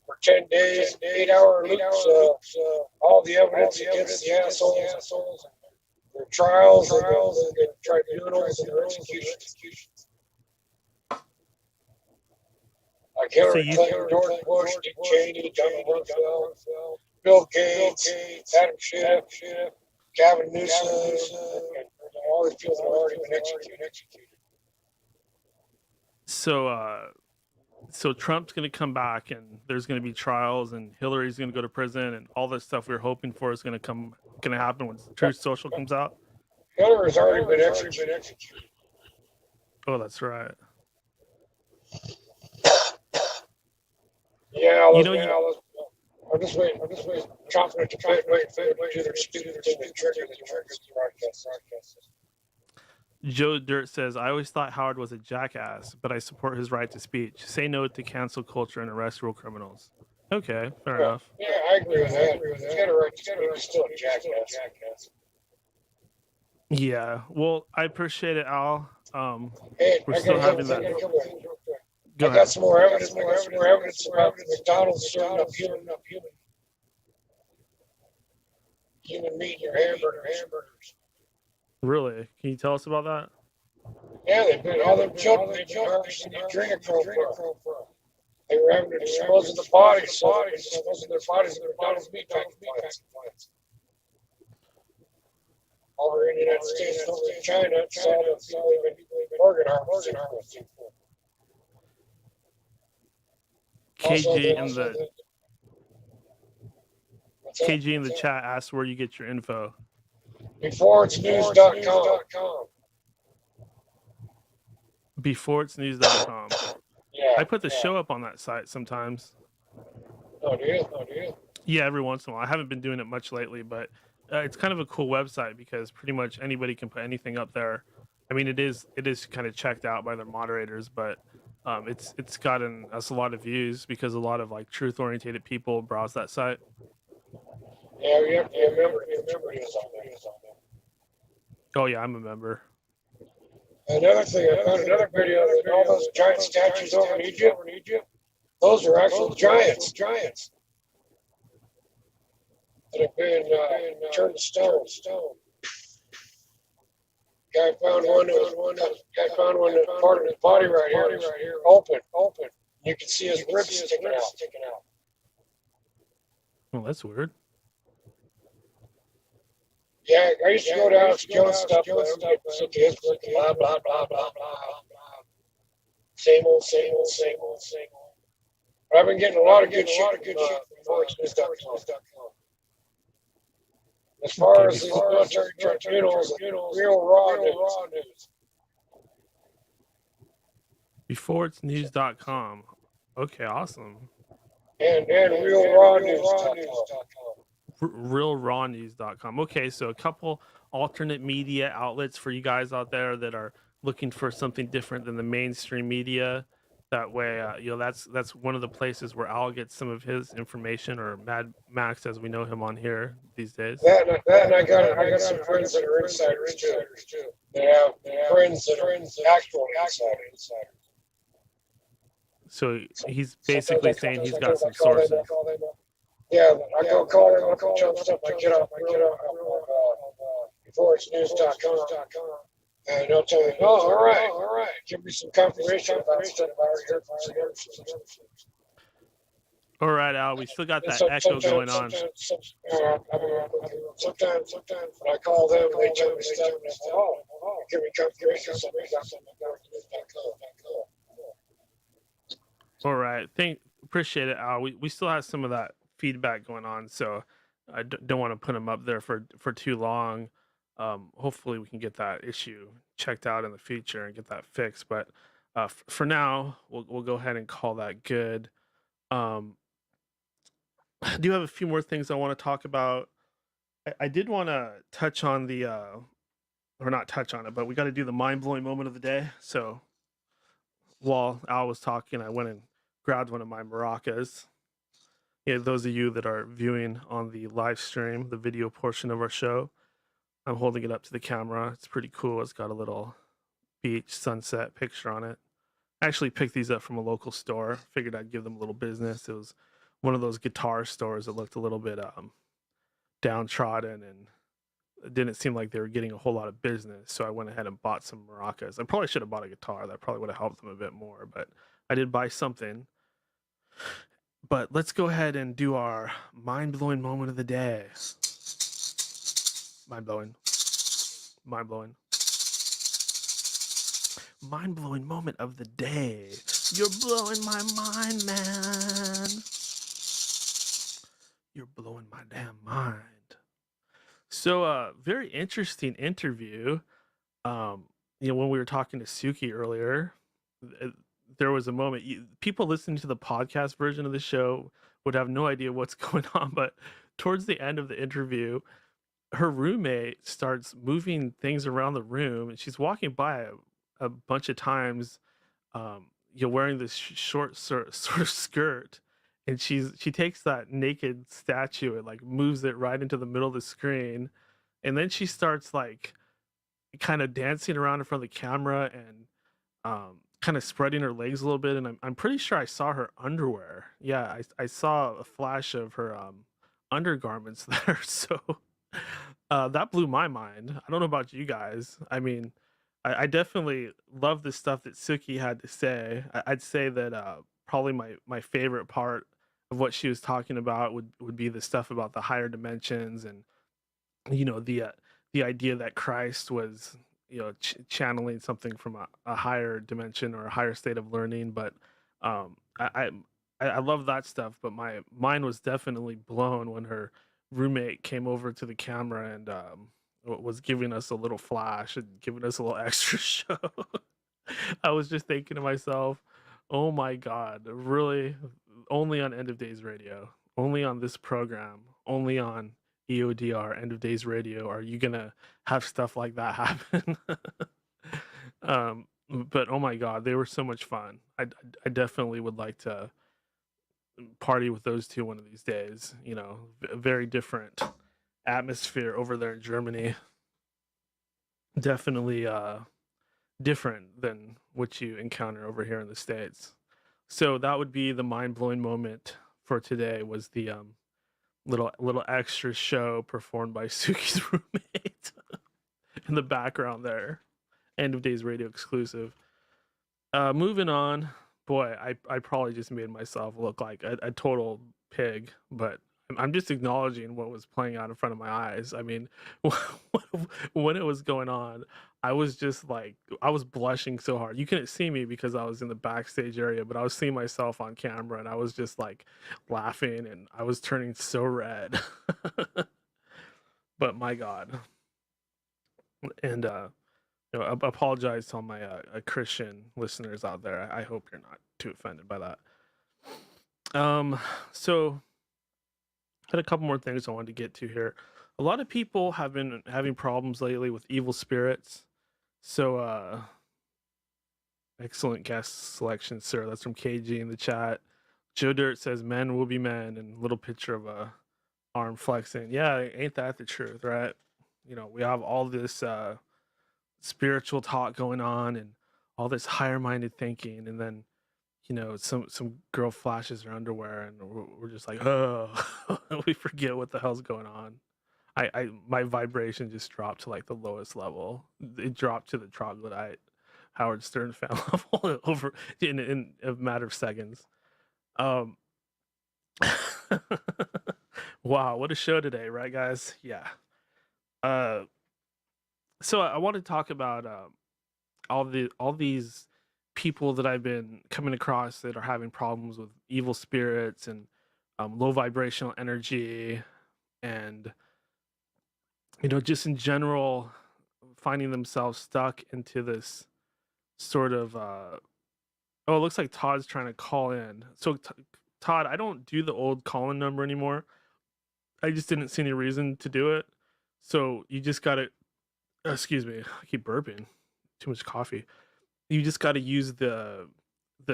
for 10 days, 8-hour loops, all the evidence against the assholes, their trials, their tribunals, and their executions. Like Hillary Clinton, George Bush, Dick Cheney, Donald Rumsfeld, Bill Gates, Adam Schiff, Gavin Newsom, and all these people that have already been executed. So Trump's going to come back, and there's going to be trials, and Hillary's going to go to prison, and all this stuff we're hoping for is going to happen when Truth Social comes out. Hillary's already been executed. Oh, that's right. Yeah, I'm just waiting. Chopping it to wait to do their stupid thing to trigger the broadcast. Joe Dirt says, I always thought Howard was a jackass, but I support his right to speech. Say no to cancel culture and arrest real criminals. Okay, fair enough. Yeah, I agree with that. He's got a right to speak. He's still a jackass. Yeah, well, I appreciate it, Al. Hey, we're still having that. I got some more evidence. About McDonald's serving up human meat in your hamburgers. Really? Can you tell us about that? Yeah, they've been all them children. They've been harvesting adrenochrome from. They were having to dispose of the bodies. Disposing their bodies in McDonald's meat plants. All over in the United States, over in China, it's all the organ harvesting. KG in the chat asks where you get your info. Beforeitsnews.com. Beforeitsnews.com. Yeah. I put the show up on that site sometimes. Oh, do you? Yeah, every once in a while. I haven't been doing it much lately, but it's kind of a cool website because pretty much anybody can put anything up there. I mean, it is kind of checked out by their moderators, but it's gotten us a lot of views because a lot of like truth-oriented people browse that site. Yeah, remember is on there. Oh yeah, I'm a member. Another thing, I found another video of all those giant statues over in Egypt. Those are actual giants that have been turned to stone. Guy found one that part of his body right here, open. You can see his ribs sticking out. Well, that's weird. Yeah, I used to go down to Joe's stuff, blah, blah, blah, blah, blah. Same old. But I've been getting a lot of good shit from ForexNews.com. As far as these military tribunals, real raw news. Beforeitsnews.com. Okay, awesome. And realrawnews.com. realrawnews.com. Okay, so a couple alternate media outlets for you guys out there that are looking for something different than the mainstream media. That way, that's one of the places where Al gets some of his information, or Mad Max, as we know him on here these days. That and I got some friends that are insiders too. They have friends that are actual insiders. So he's basically saying he's got some sources. Yeah, I go call them, I go jump stuff, I get up, beforeitsnews.com. And they'll tell me, oh, all right. Give me some confirmation about stuff I already heard from some other sources. All right, Al, we still got And that echo going on. Sometimes when I call them, they tell me stuff, and I say, oh, give me confirmation. All right, appreciate it, Al. We still have some of that feedback going on, so I don't want to put them up there for too long. Hopefully, we can get that issue checked out in the future and get that fixed. But for now, we'll go ahead and call that good. I do have a few more things I want to talk about. I did want to touch on the, or not touch on it, but we got to do the mind-blowing moment of the day. So while Al was talking, I went and grabbed one of my maracas. Yeah, those of you that are viewing on the live stream, the video portion of our show, I'm holding it up to the camera. It's pretty cool. It's got a little beach sunset picture on it. I actually picked these up from a local store. Figured I'd give them a little business. It was one of those guitar stores that looked a little bit downtrodden, and it didn't seem like they were getting a whole lot of business. So I went ahead and bought some maracas. I probably should have bought a guitar. That probably would have helped them a bit more, but I did buy something. But let's go ahead and do our mind-blowing moment of the day. Mind-blowing. Mind-blowing. Mind-blowing moment of the day. You're blowing my mind, man. You're blowing my damn mind. So, very interesting interview. When we were talking to Suki earlier, there was a moment. People listening to the podcast version of the show would have no idea what's going on, but towards the end of the interview, her roommate starts moving things around the room, and she's walking by a bunch of times, wearing this short sort of skirt, and she takes that naked statue and like moves it right into the middle of the screen, and then she starts like kind of dancing around in front of the camera and kind of spreading her legs a little bit, and I'm pretty sure I saw her underwear. Yeah, I saw a flash of her undergarments there. So that blew my mind. I don't know about you guys. I mean, I definitely love the stuff that Suki had to say. I'd say that probably my favorite part of what she was talking about would be the stuff about the higher dimensions, and the idea that Christ was channeling something from a higher dimension or a higher state of learning. But I love that stuff. But my mind was definitely blown when her roommate came over to the camera and was giving us a little flash and giving us a little extra show. I was just thinking to myself, oh my God, really? Only on End of Days Radio, only on this program, only on EODR, End of Days Radio, are you gonna have stuff like that happen? But oh my God, they were so much fun. I definitely would like to party with those two one of these days. A very different atmosphere over there in Germany. Definitely different than what you encounter over here in the States. So that would be the mind-blowing moment for today, was the little extra show performed by Suki's roommate in the background there. End of Days Radio exclusive. Moving on. Boy, I probably just made myself look like a total pig, but I'm just acknowledging what was playing out in front of my eyes. I mean, when it was going on, I was just like, I was blushing so hard. You couldn't see me because I was in the backstage area, but I was seeing myself on camera, and I was just like laughing, and I was turning so red. But my God. And I apologize to all my Christian listeners out there. I hope you're not too offended by that. So had a couple more things I wanted to get to here. A lot of people have been having problems lately with evil spirits. So excellent guest selection, sir. That's from KG in the chat. Joe Dirt says men will be men, and little picture of a arm flexing. Yeah, ain't that the truth, right? We have all this spiritual talk going on and all this higher minded thinking, and then some girl flashes her underwear, and we're just like, oh, we forget what the hell's going on. my vibration just dropped to like the lowest level. It dropped to the troglodyte Howard Stern fan level over in a matter of seconds. Wow, what a show today, right, guys? Yeah. So I want to talk about all these people that I've been coming across that are having problems with evil spirits and low vibrational energy, and just in general finding themselves stuck into this sort of oh, it looks like Todd's trying to call in. So Todd, I don't do the old call-in number anymore. I just didn't see any reason to do it. So you just got to excuse me, I keep burping. Too much coffee. You just got to use the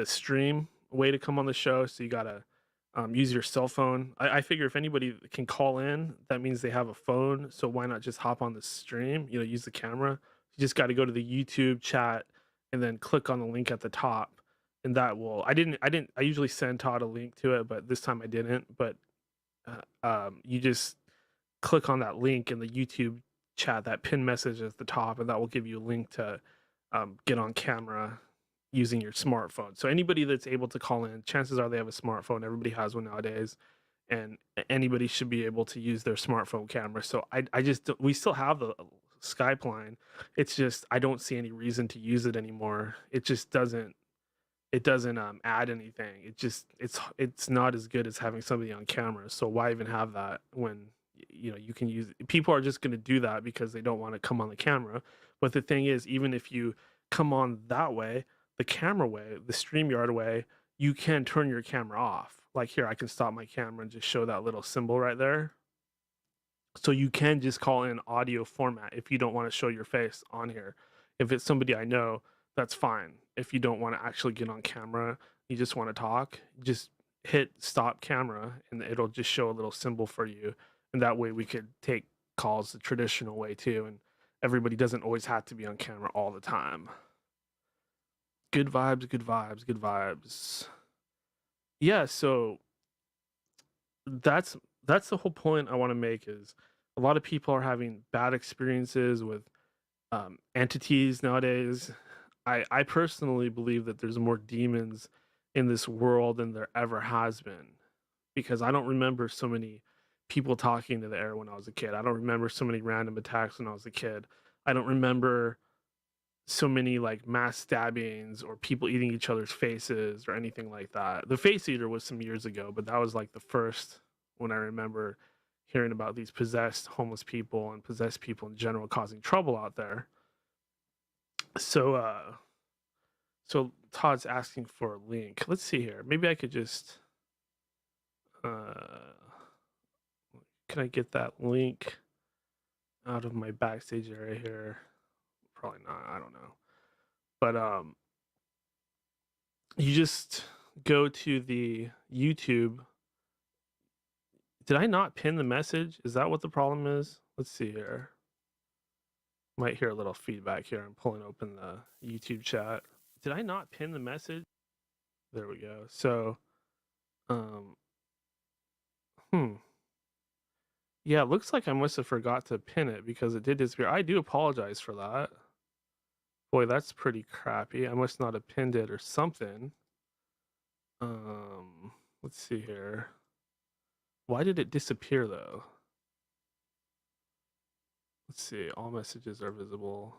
stream way to come on the show. So you got to use your cell phone. I figure if anybody can call in, that means they have a phone. So why not just hop on the stream? Use the camera. You just got to go to the YouTube chat and then click on the link at the top, and that will. I usually send Todd a link to it, but this time I didn't. But you just click on that link in the YouTube chat, that pin message at the top, and that will give you a link to get on camera using your smartphone. So anybody that's able to call in, chances are they have a smartphone. Everybody has one nowadays, and anybody should be able to use their smartphone camera. So we still have the Skype line. It's just I don't see any reason to use it anymore. It just doesn't add anything. It's not as good as having somebody on camera. So why even have that when you can use it? People are just going to do that because they don't want to come on the camera. But the thing is, even if you come on that way, the camera way, the StreamYard way, you can turn your camera off. Like here, I can stop my camera and just show that little symbol right there. So you can just call in audio format if you don't want to show your face on here. If it's somebody I know, that's fine. If you don't want to actually get on camera, you just want to talk, just hit stop camera and it'll just show a little symbol for you. And that way we could take calls the traditional way too. And everybody doesn't always have to be on camera all the time. Good vibes, good vibes, good vibes. Yeah, so that's the whole point I want to make is a lot of people are having bad experiences with entities nowadays. I personally believe that there's more demons in this world than there ever has been, because I don't remember so many people talking to the air when I was a kid. I don't remember so many random attacks when I was a kid. I don't remember so many like mass stabbings or people eating each other's faces or anything like that. The face eater was some years ago, but that was like the first when I remember hearing about these possessed homeless people and possessed people in general causing trouble out there. So Todd's asking for a link. Let's see here. Maybe I could just can I get that link out of my backstage area here? Probably not. I don't know. But you just go to the YouTube. Did I not pin the message? Is that what the problem is? Let's see here. Might hear a little feedback here. I'm pulling open the YouTube chat. Did I not pin the message? There we go. So, yeah, it looks like I must have forgot to pin it because it did disappear. I do apologize for that. Boy, that's pretty crappy. I must not have pinned it or something. Let's see here. Why did it disappear though? Let's see. All messages are visible.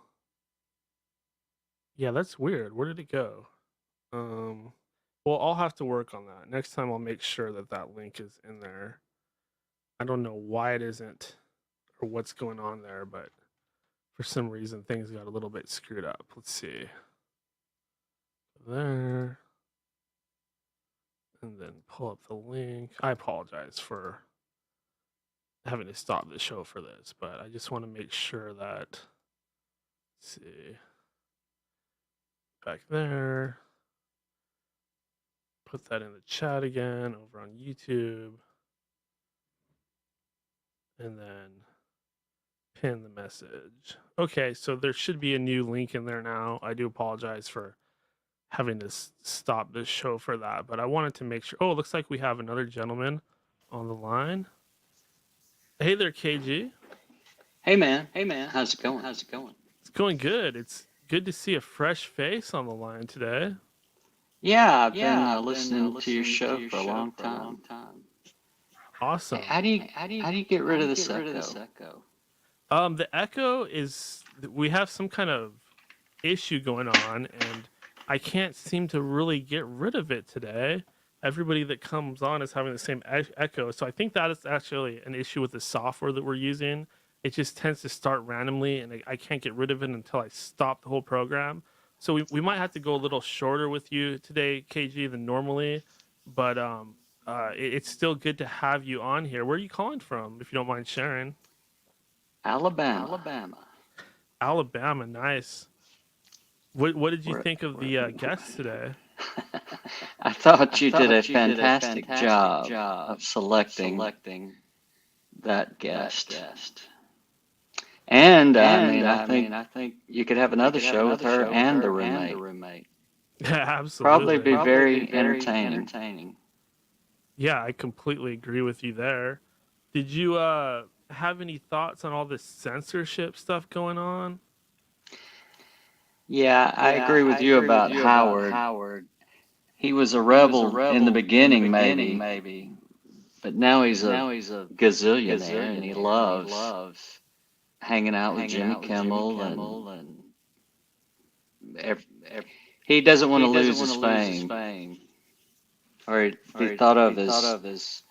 Yeah, that's weird. Where did it go? Well, I'll have to work on that. Next time I'll make sure that that link is in there. I don't know why it isn't or what's going on there, but for some reason things got a little bit screwed up. Let's see. There. And then pull up the link. I apologize for having to stop the show for this, but I just want to make sure that, let's see, back there, put that in the chat again over on YouTube, and then pin the message. Okay, so there should be a new link in there now. I do apologize for having to stop this show for that, but I wanted to make sure. Oh, it looks like we have another gentleman on the line. Hey there, KG. Hey man, how's it going? It's going good. It's good to see a fresh face on the line today. Yeah, I've been listening to your show for a long time. Awesome. How do you get rid of this echo? The echo is we have some kind of issue going on, and I can't seem to really get rid of it today. Everybody that comes on is having the same echo, so I think that is actually an issue with the software that we're using. It just tends to start randomly, and I can't get rid of it until I stop the whole program. So we might have to go a little shorter with you today, KG, than normally, but it's still good to have you on here. Where are you calling from, if you don't mind sharing? Alabama. Alabama, nice. What did you think of the guests today? I thought you did a fantastic job of selecting that guest. And I think you could have another show with her and the roommate. Absolutely. Probably be very entertaining. Yeah, I completely agree with you there. Did you have any thoughts on all this censorship stuff going on? Yeah, I agree with you about Howard. He was a rebel in the beginning, maybe, but now he's a gazillionaire, and he loves hanging out with Jimmy Kimmel, and he doesn't want to lose his fame, or be thought of as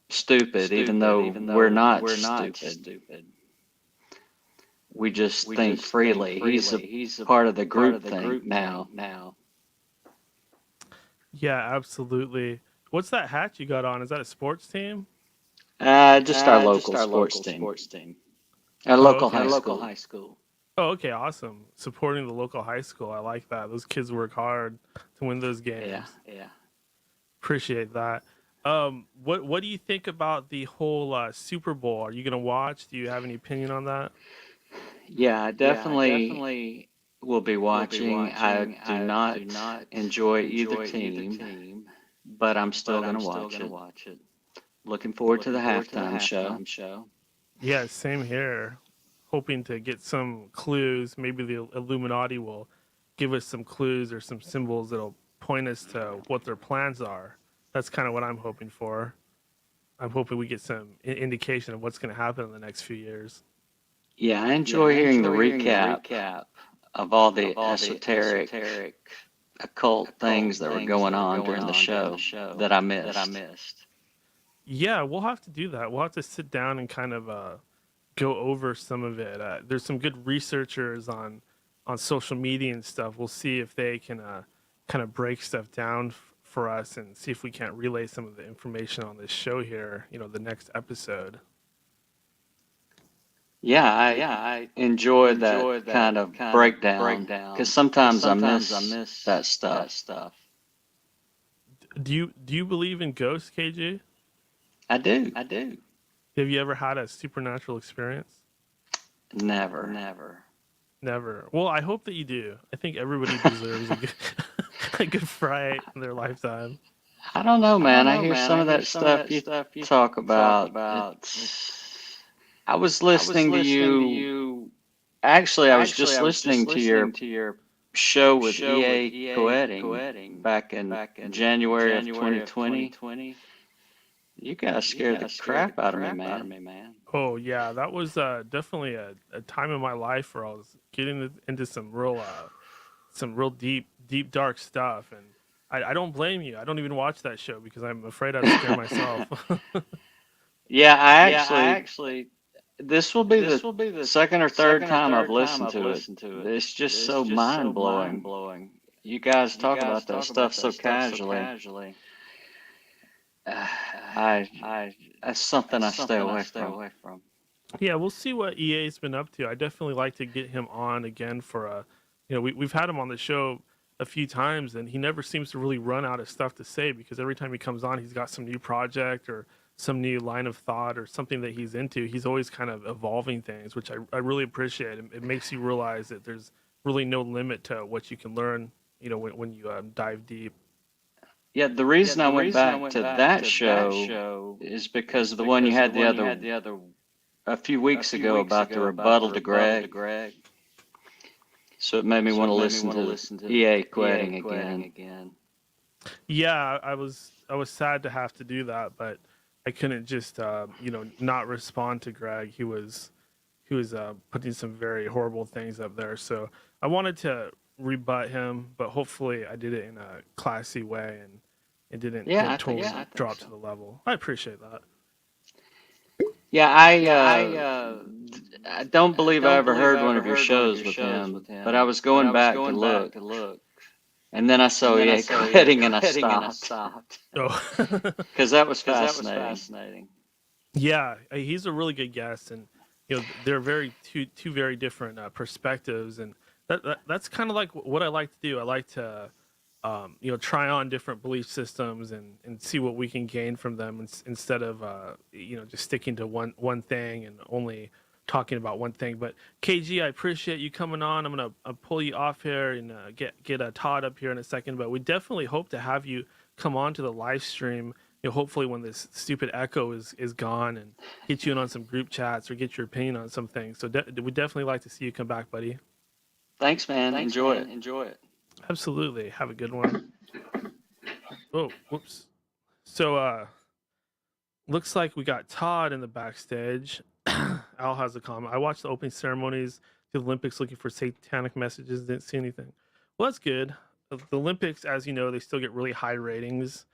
stupid, even though we're not stupid. We just think freely. He's a part of the group thing now. Yeah, absolutely. What's that hat you got on? Is that a sports team? Just our local sports team. Our local high school. Oh, okay, awesome. Supporting the local high school. I like that. Those kids work hard to win those games. Yeah. Appreciate that. What do you think about the whole Super Bowl? Are you gonna watch? Do you have any opinion on that? Yeah, I definitely will be watching. I do not enjoy either team, but I'm still going to watch it. Looking forward to the halftime show. Yeah, same here. Hoping to get some clues. Maybe the Illuminati will give us some clues or some symbols that'll point us to what their plans are. That's kind of what I'm hoping for. I'm hoping we get some indication of what's going to happen in the next few years. Yeah, I enjoy hearing the recap of all the esoteric, occult things that were going on during the show that I missed. Yeah, we'll have to do that. We'll have to sit down and kind of go over some of it. There's some good researchers on social media and stuff. We'll see if they can kind of break stuff down for us and see if we can't relay some of the information on this show here, the next episode. Yeah, I enjoy that kind of breakdown because sometimes I miss that stuff. Do you believe in ghosts, KJ? I do. Have you ever had a supernatural experience? Never. Well, I hope that you do. I think everybody deserves a good fright in their lifetime. I don't know, man. I hear some of that stuff you talk about. I was listening to you. Actually, I was just listening to your show with E.A. Coetting back in January of 2020. You guys scared the crap out of me, man. Oh yeah, that was definitely a time in my life where I was getting into some real deep dark stuff, and I don't blame you. I don't even watch that show because I'm afraid I'd scare myself. Yeah, I actually. This will be the second or third time I've listened to it. It's just so mind-blowing. You guys talk about that stuff so casually. That's something I stay away from. Yeah, we'll see what EA's been up to. I definitely like to get him on again for we've had him on the show a few times, and he never seems to really run out of stuff to say because every time he comes on, he's got some new project or some new line of thought or something that he's into. He's always kind of evolving things, which I really appreciate. It makes you realize that there's really no limit to what you can learn, when you dive deep. Yeah, the reason I went back to that show is because the one you had the other a few weeks ago about the rebuttal to Greg. So it made me want to listen to EA quitting again. Yeah, I was sad to have to do that, but I couldn't just not respond to Greg. He was putting some very horrible things up there. So I wanted to rebut him, but hopefully I did it in a classy way and it didn't totally drop to the level. I appreciate that. Yeah, I don't believe I ever heard one of your shows with him, but I was going back to look. And then I saw EA quitting and I stopped. Oh, Because that was fascinating. Yeah, he's a really good guest, and they're two very different perspectives, and that's kind of like what I like to do. I like to try on different belief systems and see what we can gain from them instead of just sticking to one thing and only talking about one thing. But KG, I appreciate you coming on. I'm gonna pull you off here and get a Todd up here in a second. But we definitely hope to have you come on to the live stream. Hopefully when this stupid echo is gone, and get you in on some group chats or get your opinion on some things. So we definitely like to see you come back, buddy. Thanks, man. Enjoy it. Absolutely. Have a good one. Oh, whoops. So looks like we got Todd in the backstage. Al has a comment. I watched the opening ceremonies to the Olympics looking for satanic messages. Didn't see anything. Well, that's good. The Olympics, as you know, they still get really high ratings.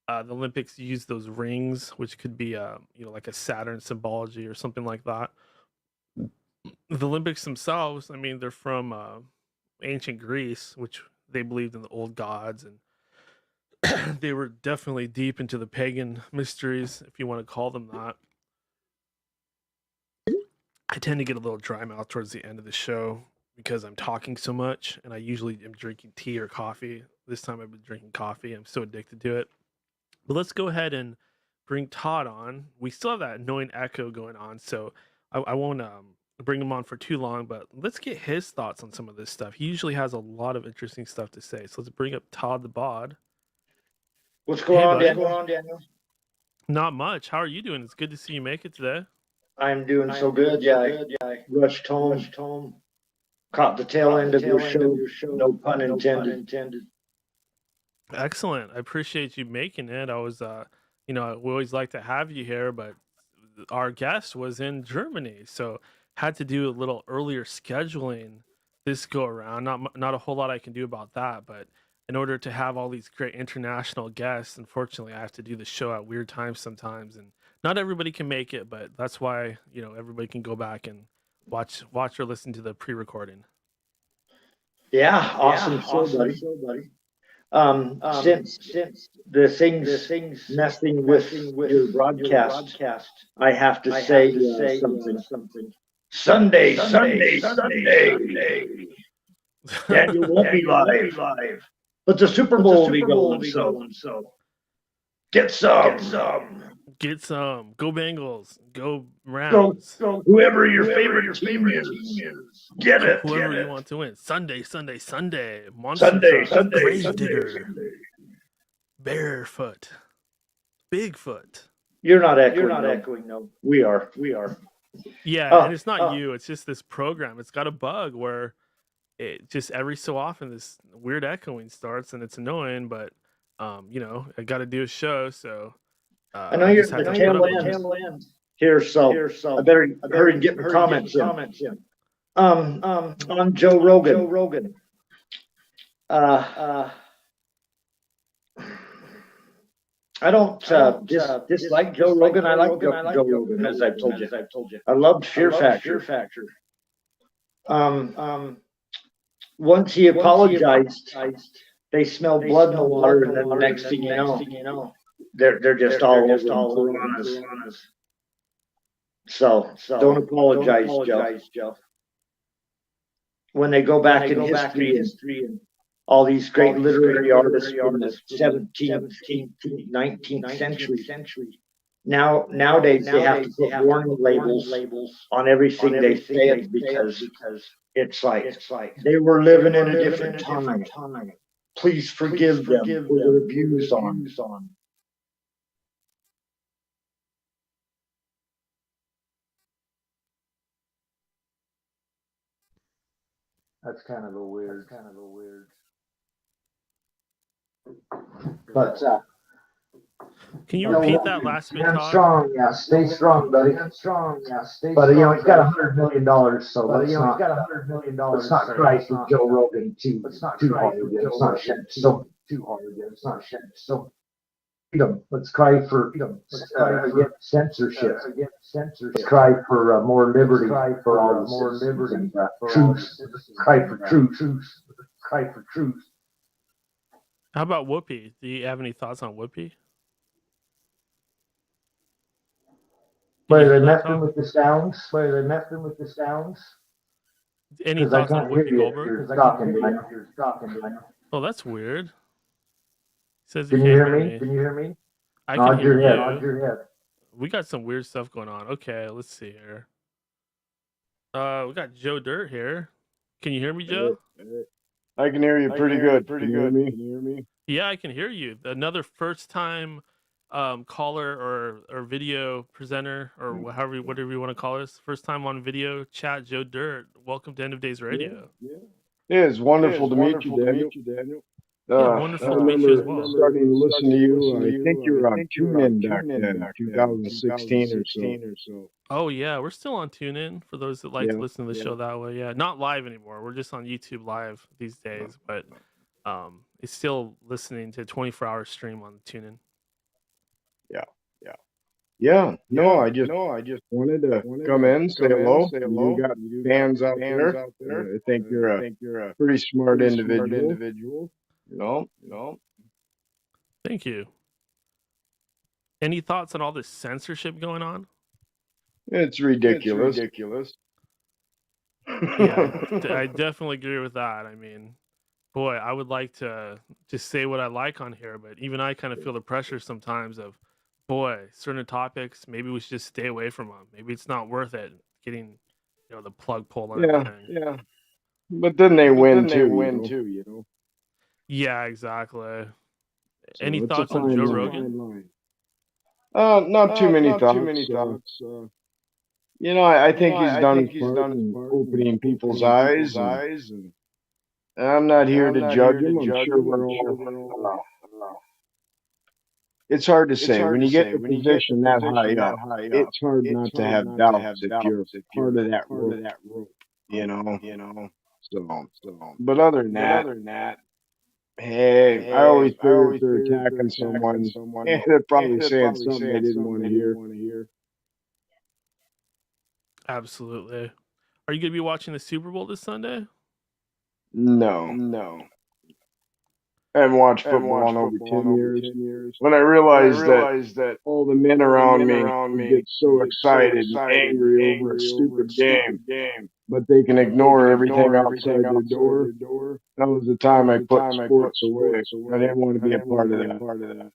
The Olympics use those rings, which could be like a Saturn symbology or something like that. The Olympics themselves, I mean, they're from ancient Greece, which they believed in the old gods, and they were definitely deep into the pagan mysteries, if you want to call them that. I tend to get a little dry mouth towards the end of the show because I'm talking so much, and I usually am drinking tea or coffee. This time I've been drinking coffee. I'm so addicted to it. But let's go ahead and bring Todd on. We still have that annoying echo going on, so I won't bring him on for too long, but let's get his thoughts on some of this stuff. He usually has a lot of interesting stuff to say. So let's bring up Todd the Bod. What's going on, Daniel? Not much. How are you doing? It's good to see you make it today. I'm doing so good. Yeah, I rushed home, caught the tail end of your show. No pun intended. Excellent. I appreciate you making it. I was, we always like to have you here, but our guest was in Germany, so had to do a little earlier scheduling this go around. Not a whole lot I can do about that, but in order to have all these great international guests, unfortunately, I have to do the show at weird times sometimes, and not everybody can make it. But that's why everybody can go back and watch or listen to the pre-recording. Yeah, awesome show, buddy. Since the things messing with your broadcast, I have to say something. Sunday. Daniel won't be live, but the Super Bowl will be going. So get some. Go Bengals. Go Browns. Go whoever your favorite team is. Get it. Whoever you want to win. Sunday. Monster Sunday. Grave digger. Barefoot. Bigfoot. You're not echoing. No, we are. Yeah, and it's not you. It's just this program. It's got a bug where it just every so often this weird echoing starts, and it's annoying. But I got to do a show, so I know you're at the tail end here, so I better hurry and get my comments in. On Joe Rogan. I don't dislike Joe Rogan. I like Joe Rogan, as I've told you. I loved Fear Factor. Once he apologized, they smelled blood in the water, and then the next thing you know, they're just all over us. So don't apologize, Joe. When they go back in history and all these great literary artists from the 17th, 18th, 19th century. Nowadays they have to put warning labels on everything they say because it's like they were living in a different time. Please forgive them for their views on. That's kind of a weird. But Can you repeat that last bit, stand Todd? strong, yeah. Stay strong, buddy. But you know, he's got $100 million, so let's not cry for Joe Rogan too hard. It's not too hard. It's not so. Freedom. Let's cry for against censorship. Let's cry for more liberty for all the citizens and truth. Cry for truth. Cry for truth. How about Whoopi? Do you have any thoughts on Whoopi? Wait, are they messing with the sounds? Any Because I thoughts on can't hear Whoopi you. Goldberg? You're talking. Oh, that's weird. Says Can you you can't hear me? Can you hear me? I can hear you. Nod your head. We got some weird stuff going on. Okay, let's see here. We got Joe Dirt here. Can you hear me, Joe? I can hear you pretty good. Can you hear me? Yeah, I can hear you. Another first-time caller or video presenter or whatever you want to call us. First time on video chat, Joe Dirt. Welcome to End of Days Radio. Yeah. It is wonderful to meet you, Daniel. Wonderful to meet you as well. Starting to listen to you. I think you were on TuneIn back then, 2016 or so. Oh yeah, we're still on TuneIn for those that like to listen to the show that way. Yeah, not live anymore. We're just on YouTube Live these days, but it's still listening to 24-hour stream on TuneIn. Yeah. No, I just wanted to come in, say hello. You got fans out there. I think you're a pretty smart individual. You know. Thank you. Any thoughts on all this censorship going on? It's ridiculous. Yeah, I definitely agree with that. I mean, boy, I would like to just say what I like on here, but even I kind of feel the pressure sometimes of, boy, certain topics, maybe we should just stay away from them. Maybe it's not worth it getting, the plug pulled on everything. Yeah. But then they win too, you know. Yeah, exactly. So Any thoughts on Joe Rogan? Not too many thoughts. I think he's done his part in opening people's eyes, and I'm not here to judge him. I'm sure we're all. It's hard to say. When you get the position that high up, it's hard not to have doubts if you're part of that rope, you know. So, but other than that, hey, I always figure if they're attacking someone, they're probably saying something they didn't want to hear. Absolutely. Are you going to be watching the Super Bowl this Sunday? No. I haven't watched football in over 10 years. When I realized that all the men around me get so excited and angry over a stupid game, but they can ignore everything outside their door, that was the time I put sports away. I didn't want to be a part of that.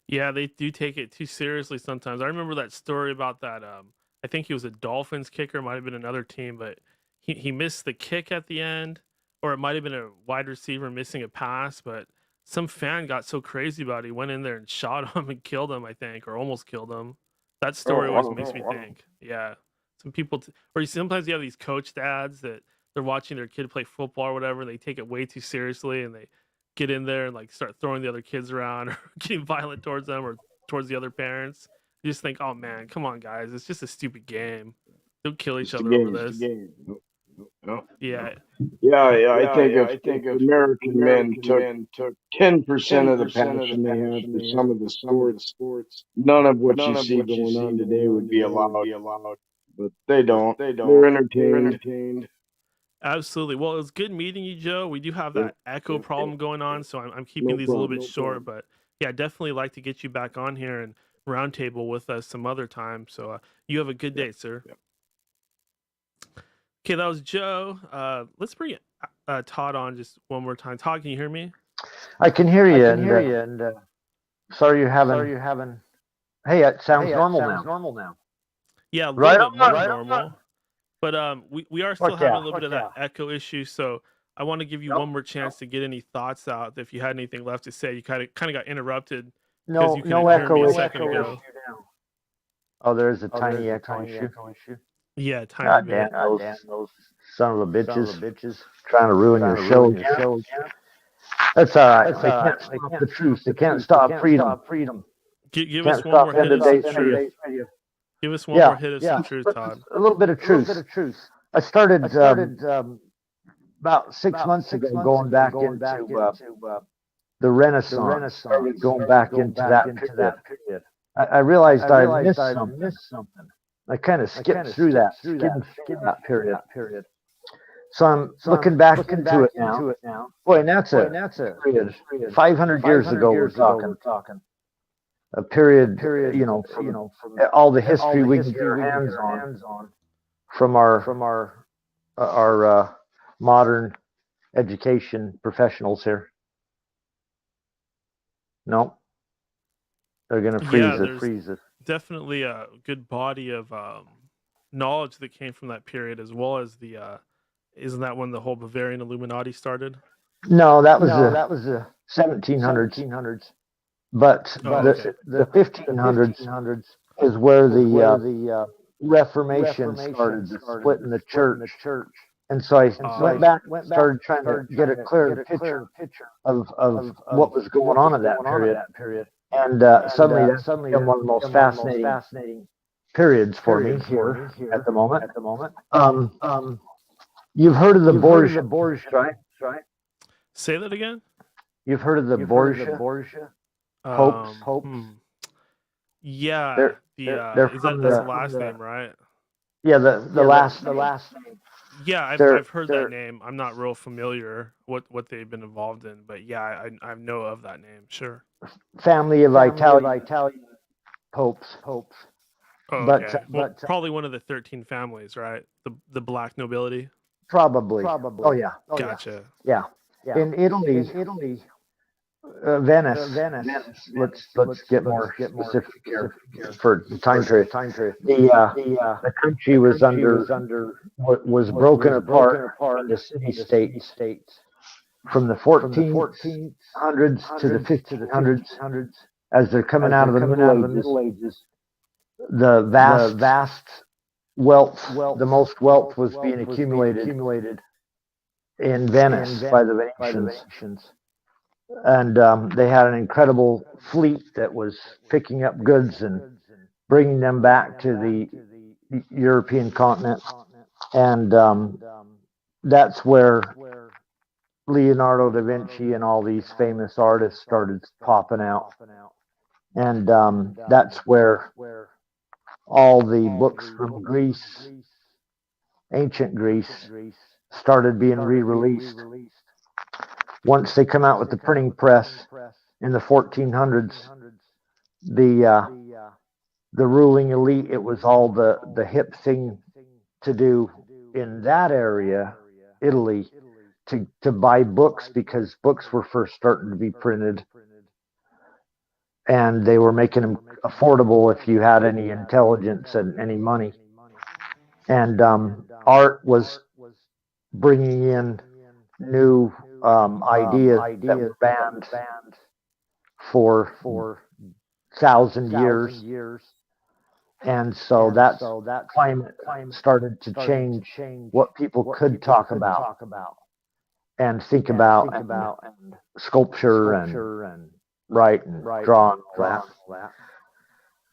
Yeah, they do take it too seriously sometimes. I remember that story about that. I think he was a Dolphins kicker, might have been another team, but he missed the kick at the end, or it might have been a wide receiver missing a pass, but some fan got so crazy about it, he went in there and shot him and killed him, I think, or almost killed him. That story always makes me think. Yeah. Some people, or sometimes you have these coach dads that they're watching their kid play football or whatever, and they take it way too seriously, and they get in there and like start throwing the other kids around or getting violent towards them or towards the other parents. You just think, oh man, come on guys, it's just a stupid game. Don't kill each other over this. Yeah. I think if American men took 10% of the passion they have for some of the sports, none of what you see going on today would be allowed. But they don't. They're entertained. Absolutely. Well, it was good meeting you, Joe. We do have that echo problem going on, so I'm keeping these a little bit short. But yeah, definitely like to get you back on here and roundtable with us some other time. So you have a good day, sir. Okay, that was Joe. Let's bring Todd on just one more time. Todd, can you hear me? I can hear you. And sorry you're having. Hey, it sounds normal now. Yeah, a little bit more normal. But we are still having a little bit of that echo issue. So I want to give you one more chance to get any thoughts out. If you had anything left to say, you kind of got interrupted. No echo issue. Oh, there's a tiny echo issue. Yeah, tiny God bit. damn those son of a bitches trying to ruin your show again. That's all right. They can't stop the truth. They can't stop freedom. Give Can't us one stop more hit end of of some days truth. radio. Give us one more hit of some truth, But Todd. a little bit of truth. I started about 6 months ago going back into the Renaissance. Started going back into that period. I realized I missed something. I kind of skipped through that, skimmed through that period. So I'm looking back into it now. Boy, and that's a period. 500 years ago, we're talking. A period, from all the history we can get our hands on from our modern education professionals here. No, they're gonna freeze it. Definitely a good body of knowledge that came from that period, as well as the isn't that when the whole Bavarian Illuminati started? No, that was the 1700s. But the 1500s is where the Reformation started, the split in the church. And so I went back, started trying to get a clearer picture of what was going on in that period. And suddenly that's become one of the most fascinating periods for me here at the moment. You've heard of the Borgia, right? Say that again. You've heard of the Borgia? Popes. Yeah, that's the last name, right? Yeah, the last name. Yeah, I've heard that name. I'm not real familiar what they've been involved in, but yeah, I know of that name. Sure. Family of Italian popes. Oh, okay. Well, probably one of the 13 families, right? The black nobility. Probably. Oh yeah. Gotcha. Yeah. In Italy. Venice. Let's get more specific here for the time period. The country was broken apart into city-states from the 1400s to the 1500s. As they're coming out of the Middle Ages, the vast wealth, the most wealth was being accumulated in Venice by the Venetians. And they had an incredible fleet that was picking up goods and bringing them back to the European continent. And that's where Leonardo da Vinci and all these famous artists started popping out. And that's where all the books from Greece, ancient Greece, started being re-released. Once they come out with the printing press in the 1400s, the ruling elite, it was all the hip thing to do in that area, Italy, to buy books, because books were first starting to be printed, and they were making them affordable if you had any intelligence and any money. And art was bringing in new ideas that were banned for 1,000 years. And so that climate started to change what people could talk about and think about, and sculpture and write and draw and all that.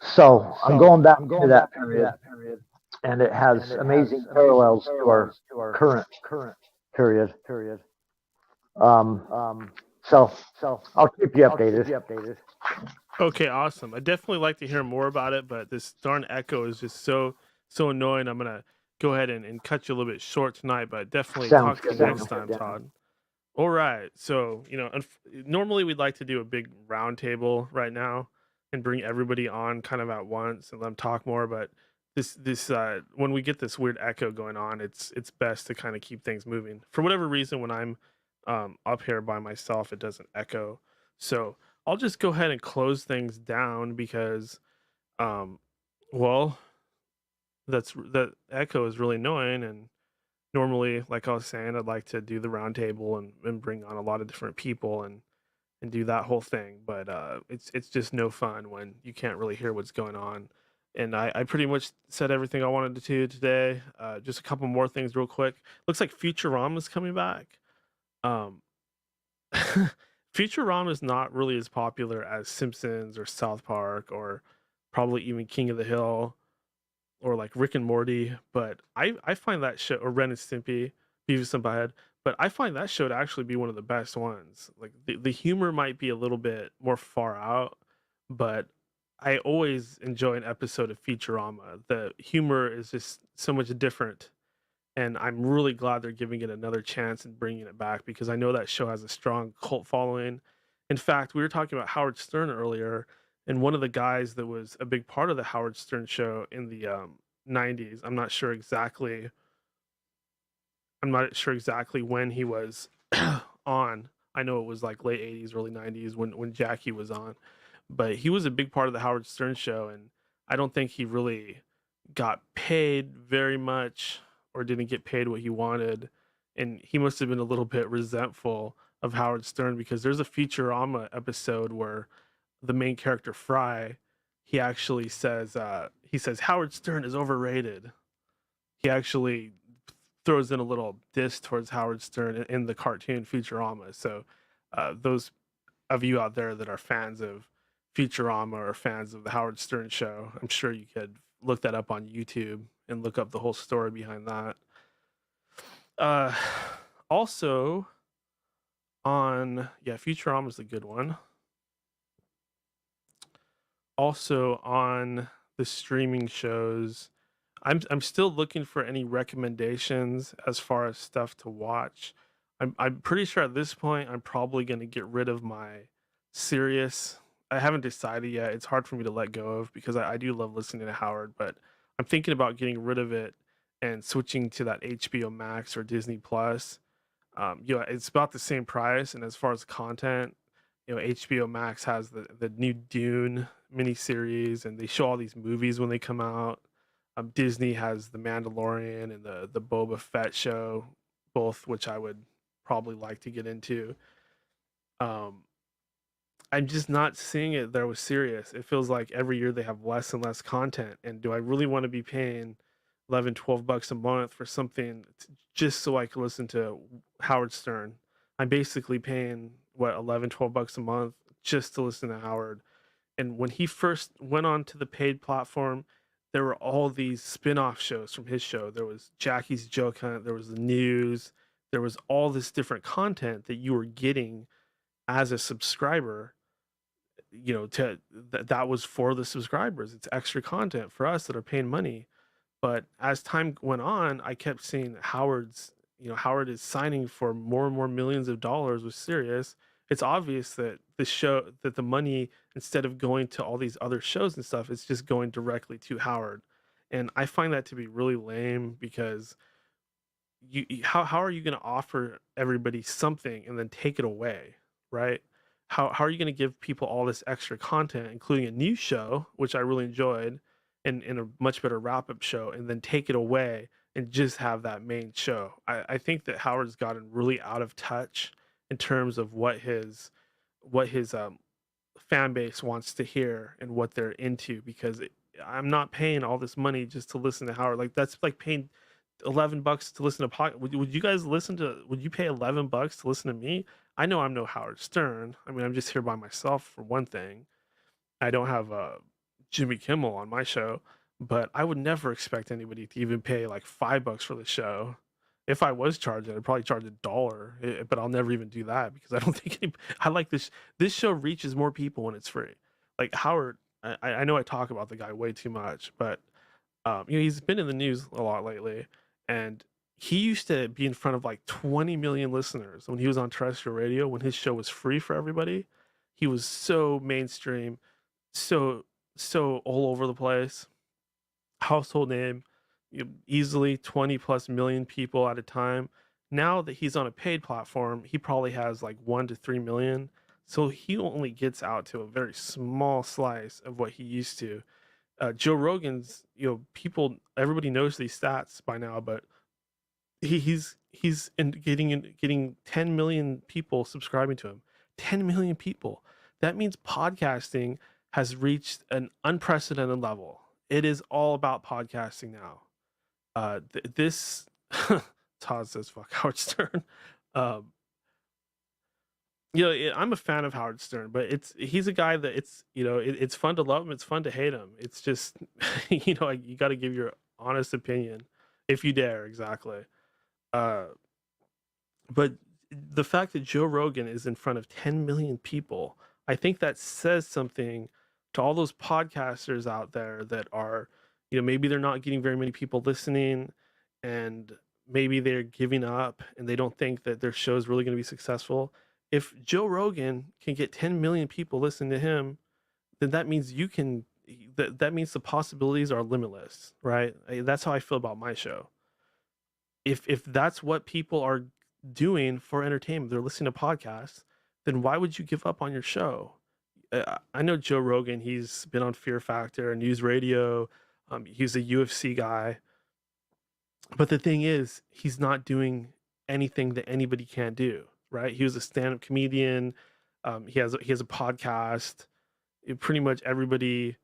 So I'm going back to that period, and it has amazing parallels to our current period. So I'll keep you updated. Okay, awesome. I definitely like to hear more about it, but this darn echo is just so annoying. I'm gonna go ahead and cut you a little bit short tonight, but definitely talk to you next time, Todd. All right. So, normally we'd like to do a big round table right now and bring everybody on kind of at once and let them talk more, but this when we get this weird echo going on, it's best to kind of keep things moving. For whatever reason, when I'm up here by myself, it doesn't echo. So I'll just go ahead and close things down because, well, that echo is really annoying. And normally, like I was saying, I'd like to do the round table and bring on a lot of different people and do that whole thing. But it's just no fun when you can't really hear what's going on. And I pretty much said everything I wanted to today. Just a couple more things real quick. Looks like Futurama's coming back. Um, Futurama is not really as popular as Simpsons or South Park or probably even King of the Hill or like Rick and Morty, but I find that show, or Ren and Stimpy, Beavis and Butthead, but I find that show to actually be one of the best ones. Like the humor might be a little bit more far out, but I always enjoy an episode of Futurama. The humor is just so much different, and I'm really glad they're giving it another chance and bringing it back because I know that show has a strong cult following. In fact, we were talking about Howard Stern earlier, and one of the guys that was a big part of the Howard Stern show in the 90s. I'm not sure exactly when he was on. I know it was like late 80s, early 90s when Jackie was on. But he was a big part of the Howard Stern show, and I don't think he really got paid very much or didn't get paid what he wanted. And he must have been a little bit resentful of Howard Stern because there's a Futurama episode where the main character Fry, he actually says Howard Stern is overrated. He actually throws in a little diss towards Howard Stern in the cartoon Futurama. So those of you out there that are fans of Futurama or fans of the Howard Stern show, I'm sure you could look that up on YouTube and look up the whole story behind that. Also on Futurama is a good one. Also on the streaming shows, I'm still looking for any recommendations as far as stuff to watch. I'm pretty sure at this point I'm probably going to get rid of my Sirius. I haven't decided yet. It's hard for me to let go of because I do love listening to Howard, but I'm thinking about getting rid of it and switching to that HBO Max or Disney Plus. It's about the same price, and as far as content, HBO Max has the new Dune miniseries, and they show all these movies when they come out. Disney has the Mandalorian and the Boba Fett show, both which I would probably like to get into. I'm just not seeing it there with Sirius. It feels like every year they have less and less content. And do I really want to be paying $11-12 a month for something just so I can listen to Howard Stern? I'm basically paying $11-12 a month just to listen to Howard. And when he first went on to the paid platform, there were all these spin-off shows from his show. There was Jackie's Joke Hunt, there was the news, there was all this different content that you were getting as a subscriber. That was for the subscribers. It's extra content for us that are paying money. But as time went on, I kept seeing Howard is signing for more and more millions of dollars with Sirius. It's obvious that the money, instead of going to all these other shows and stuff, it's just going directly to Howard. And I find that to be really lame because how are you going to offer everybody something and then take it away, right? How are you going to give people all this extra content, including a new show, which I really enjoyed, and a much better wrap-up show, and then take it away and just have that main show? I think that Howard's gotten really out of touch in terms of what his fan base wants to hear and what they're into, because I'm not paying all this money just to listen to Howard. Like, that's like paying $11 to listen to podcast. Would you guys would you pay $11 to listen to me? I know I'm no Howard Stern. I mean, I'm just here by myself for one thing. I don't have Jimmy Kimmel on my show, but I would never expect anybody to even pay like $5 for the show. If I was charging, I'd probably charge $1, but I'll never even do that because I don't think I like this. This show reaches more people when it's free. Like Howard, I know I talk about the guy way too much, but he's been in the news a lot lately, and he used to be in front of like 20 million listeners when he was on terrestrial radio, when his show was free for everybody. He was so mainstream, so all over the place, household name, easily 20 plus million people at a time. Now that he's on a paid platform, he probably has like 1 to 3 million. So he only gets out to a very small slice of what he used to. Joe Rogan's, everybody knows these stats by now, but he's getting 10 million people subscribing to him. 10 million people. That means podcasting has reached an unprecedented level. it is all about podcasting now. This Todd says fuck Howard Stern. Um, I'm a fan of Howard Stern, but he's a guy that it's fun to love him, it's fun to hate him. It's just you got to give your honest opinion if you dare, exactly. But the fact that Joe Rogan is in front of 10 million people, I think that says something to all those podcasters out there that are, maybe they're not getting very many people listening, and maybe they're giving up and they don't think that their show is really going to be successful. If Joe Rogan can get 10 million people listening to him, then that means that means the possibilities are limitless, right? That's how I feel about my show. If that's what people are doing for entertainment, they're listening to podcasts, then why would you give up on your show? I know Joe Rogan, he's been on Fear Factor and News Radio. He's a UFC guy. But the thing is, he's not doing anything that anybody can't do, right? He was a stand-up comedian. He has a podcast. Pretty much everybody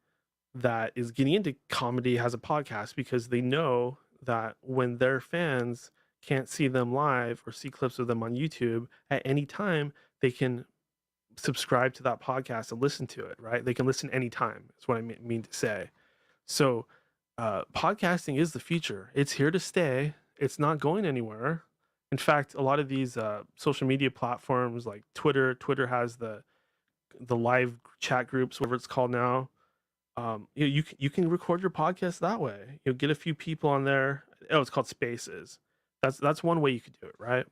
that is getting into comedy has a podcast because they know that when their fans can't see them live or see clips of them on YouTube at any time, they can subscribe to that podcast and listen to it, right? They can listen anytime. That's what I mean to say. So podcasting is the future. It's here to stay. It's not going anywhere. In fact, a lot of these social media platforms like Twitter has the live chat groups, whatever it's called now. You can record your podcast that way. You'll get a few people on there. Oh, it's called Spaces. That's one way you could do it, right?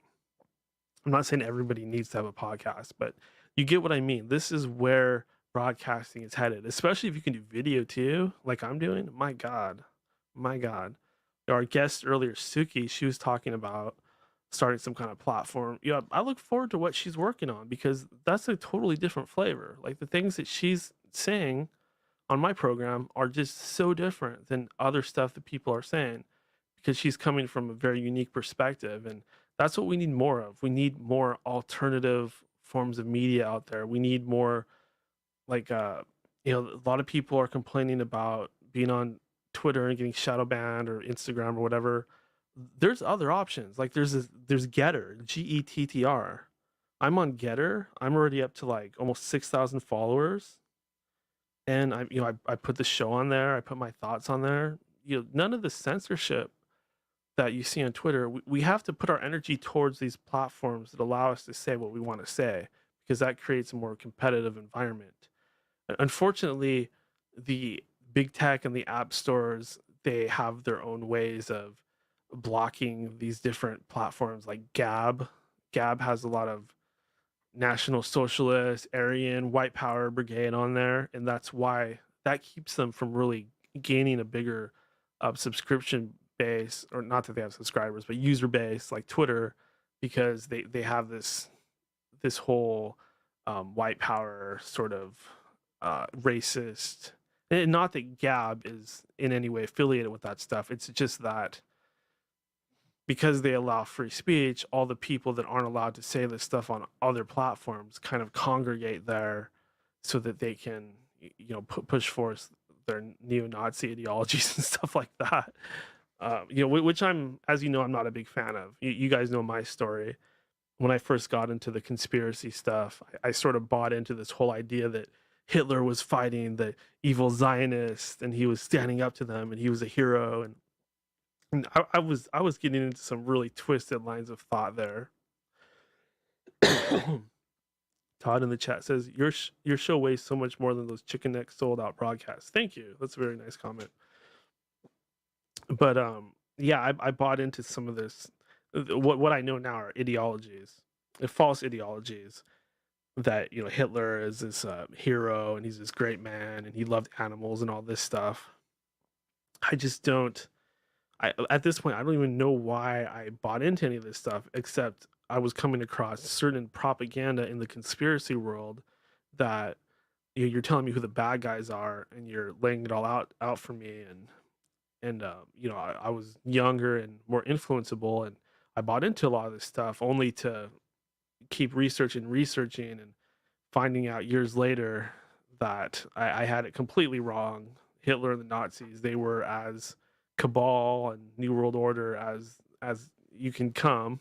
I'm not saying everybody needs to have a podcast, but you get what I mean. This is where broadcasting is headed, especially if you can do video too, like I'm doing. My God. Our guest earlier, Suki, she was talking about starting some kind of platform. I look forward to what she's working on because that's a totally different flavor. Like the things that she's saying on my program are just so different than other stuff that people are saying because she's coming from a very unique perspective, and that's what we need more of. We need more alternative forms of media out there. We need more a lot of people are complaining about being on Twitter and getting shadow banned or Instagram or whatever. There's other options. Like there's Getter, GETTR. I'm on Getter. I'm already up to like almost 6,000 followers. And I put the show on there. I put my thoughts on there. None of the censorship that you see on Twitter. We have to put our energy towards these platforms that allow us to say what we want to say because that creates a more competitive environment. Unfortunately, the big tech and the app stores, they have their own ways of blocking these different platforms like Gab. Gab has a lot of National Socialist, Aryan, White Power Brigade on there, and that's why that keeps them from really gaining a bigger subscription base, or not that they have subscribers, but user base like Twitter, because they have this whole white power sort of racist. And not that Gab is in any way affiliated with that stuff. It's just that because they allow free speech, all the people that aren't allowed to say this stuff on other platforms kind of congregate there so that they can, push forth their neo-Nazi ideologies and stuff like that. Which I'm not a big fan of. You guys know my story. When I first got into the conspiracy stuff, I sort of bought into this whole idea that Hitler was fighting the evil Zionists and he was standing up to them and he was a hero. And I was getting into some really twisted lines of thought there. Todd in the chat says, your show weighs so much more than those chicken neck sold out broadcasts. Thank you. That's a very nice comment. But I bought into some of this. What I know now are ideologies, false ideologies, that Hitler is this hero and he's this great man and he loved animals and all this stuff. I just don't. At this point, I don't even know why I bought into any of this stuff, except I was coming across certain propaganda in the conspiracy world that you're telling me who the bad guys are and you're laying it all out for me. And I was younger and more influenceable, and I bought into a lot of this stuff only to keep researching and finding out years later that I had it completely wrong. Hitler and the Nazis, they were as cabal and New World Order as you can come.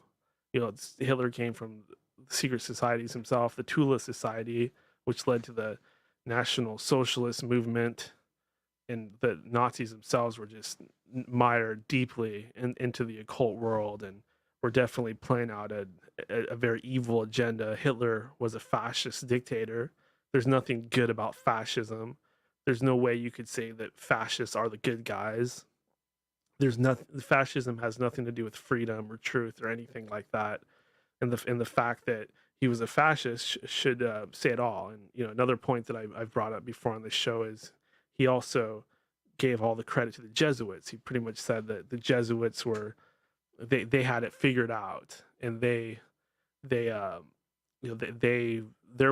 Hitler came from the secret societies himself, the Tula Society, which led to the National Socialist movement, and the Nazis themselves were just mired deeply into the occult world, and were definitely playing out a very evil agenda. Hitler was a fascist dictator. There's nothing good about fascism. There's no way you could say that fascists are the good guys. Fascism has nothing to do with freedom or truth or anything like that. And the fact that he was a fascist should say it all. And another point that I've brought up before on this show is he also gave all the credit to the Jesuits. He pretty much said that the Jesuits were they had it figured out, and their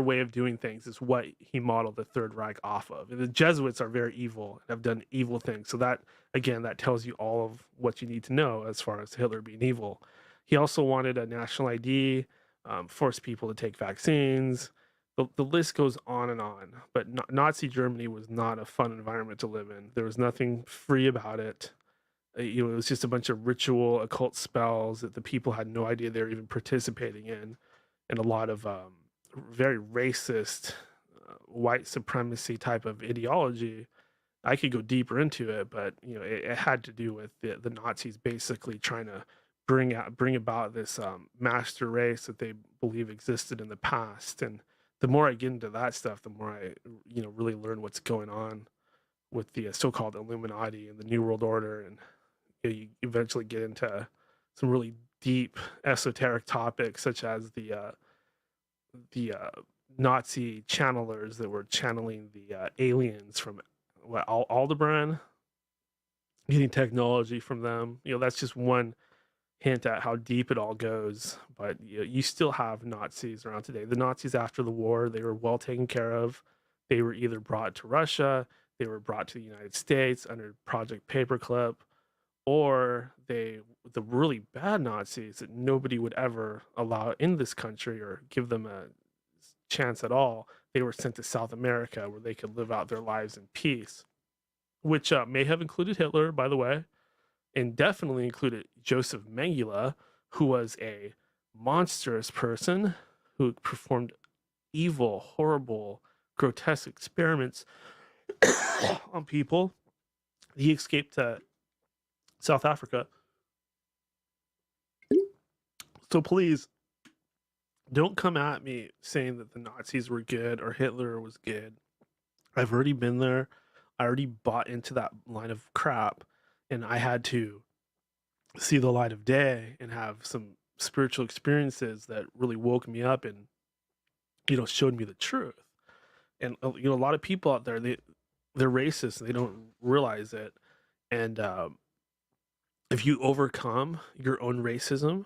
way of doing things is what he modeled the Third Reich off of. And the Jesuits are very evil and have done evil things. So that tells you all of what you need to know as far as Hitler being evil. He also wanted a national ID, forced people to take vaccines. The list goes on and on. But Nazi Germany was not a fun environment to live in. There was nothing free about it. It was just a bunch of ritual occult spells that the people had no idea they were even participating in, and a lot of very racist white supremacy type of ideology. I could go deeper into it, but it had to do with the Nazis basically trying to bring about this master race that they believe existed in the past. And the more I get into that stuff, the more I really learn what's going on with the so-called Illuminati and the New World Order, and you eventually get into some really deep esoteric topics, such as the Nazi channelers that were channeling the aliens from Aldebaran, getting technology from them. That's just one hint at how deep it all goes. But you still have Nazis around today. The Nazis after the war, they were well taken care of. They were either brought to Russia, they were brought to the United States under Project Paperclip, or the really bad Nazis that nobody would ever allow in this country or give them a chance at all, they were sent to South America where they could live out their lives in peace, which may have included Hitler, by the way, and definitely included Joseph Mengele, who was a monstrous person who performed evil, horrible, grotesque experiments on people. He escaped to South Africa. So please don't come at me saying that the Nazis were good or Hitler was good. I've already been there. I already bought into that line of crap, and I had to see the light of day and have some spiritual experiences that really woke me up and showed me the truth. And a lot of people out there, they're racist and they don't realize it. And if you overcome your own racism,